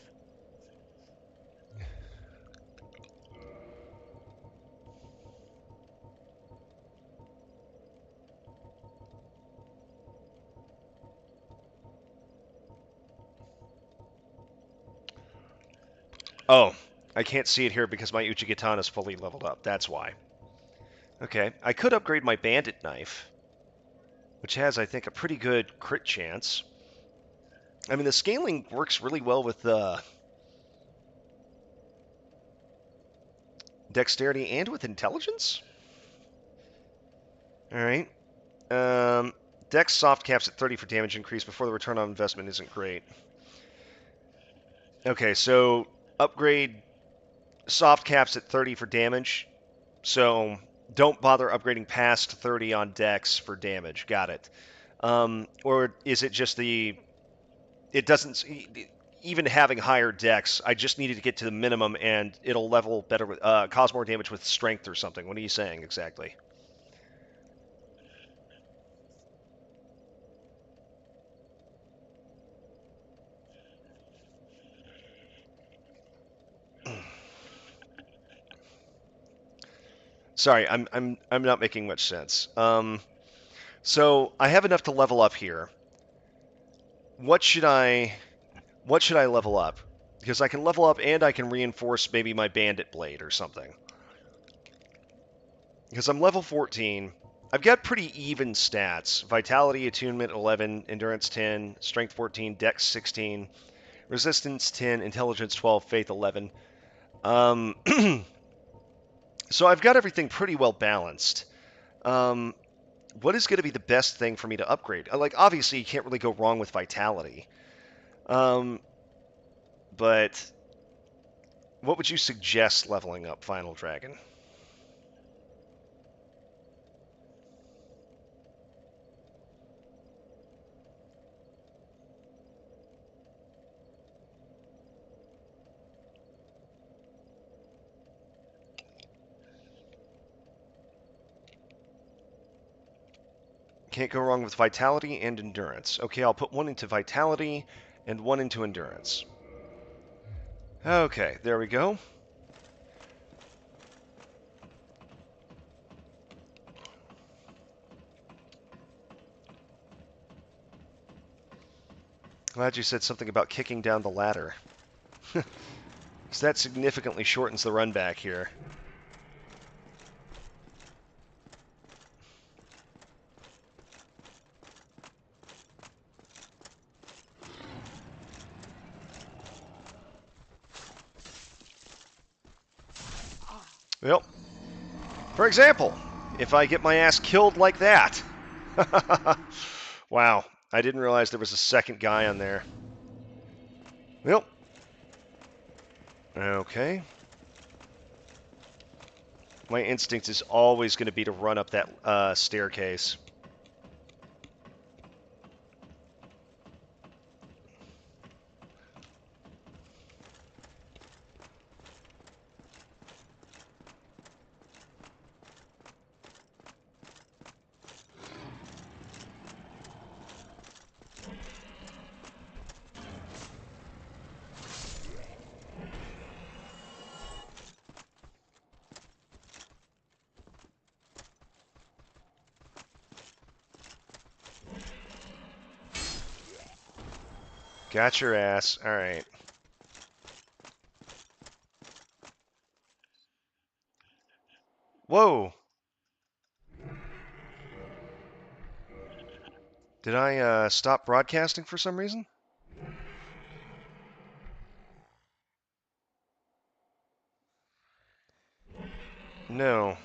A: Oh, I can't see it here because my Uchigatana is fully leveled up. That's why. Okay, I could upgrade my bandit knife, which has, I think, a pretty good crit chance. I mean, the scaling works really well with dexterity and with intelligence. All right. Dex soft caps at 30 for damage increase before the return on investment isn't great. Okay, so upgrade soft caps at 30 for damage. So don't bother upgrading past 30 on dex for damage. Got it. Or is it just it doesn't, even having higher dex, I just needed to get to the minimum and it'll level better with, cause more damage with strength or something. What are you saying exactly? Sorry, I'm not making much sense. So I have enough to level up here. What should I level up? Because I can level up and I can reinforce maybe my bandit blade or something. Because I'm level 14. I've got pretty even stats. Vitality, attunement 11, endurance 10, strength 14, dex 16, resistance 10, intelligence 12, faith 11. Um, so I've got everything pretty well balanced. What is going to be the best thing for me to upgrade? Like, obviously, you can't really go wrong with vitality. But what would you suggest leveling up Final Dragon? Can't go wrong with vitality and endurance. Okay, I'll put one into vitality and one into endurance. Okay, there we go. Glad you said something about kicking down the ladder. Because that significantly shortens the run back here. Well, for example, if I get my ass killed like that. Wow, I didn't realize there was a second guy on there. Well, okay. My instinct is always going to be to run up that staircase. Got your ass. All right. Whoa. Did I stop broadcasting for some reason? No.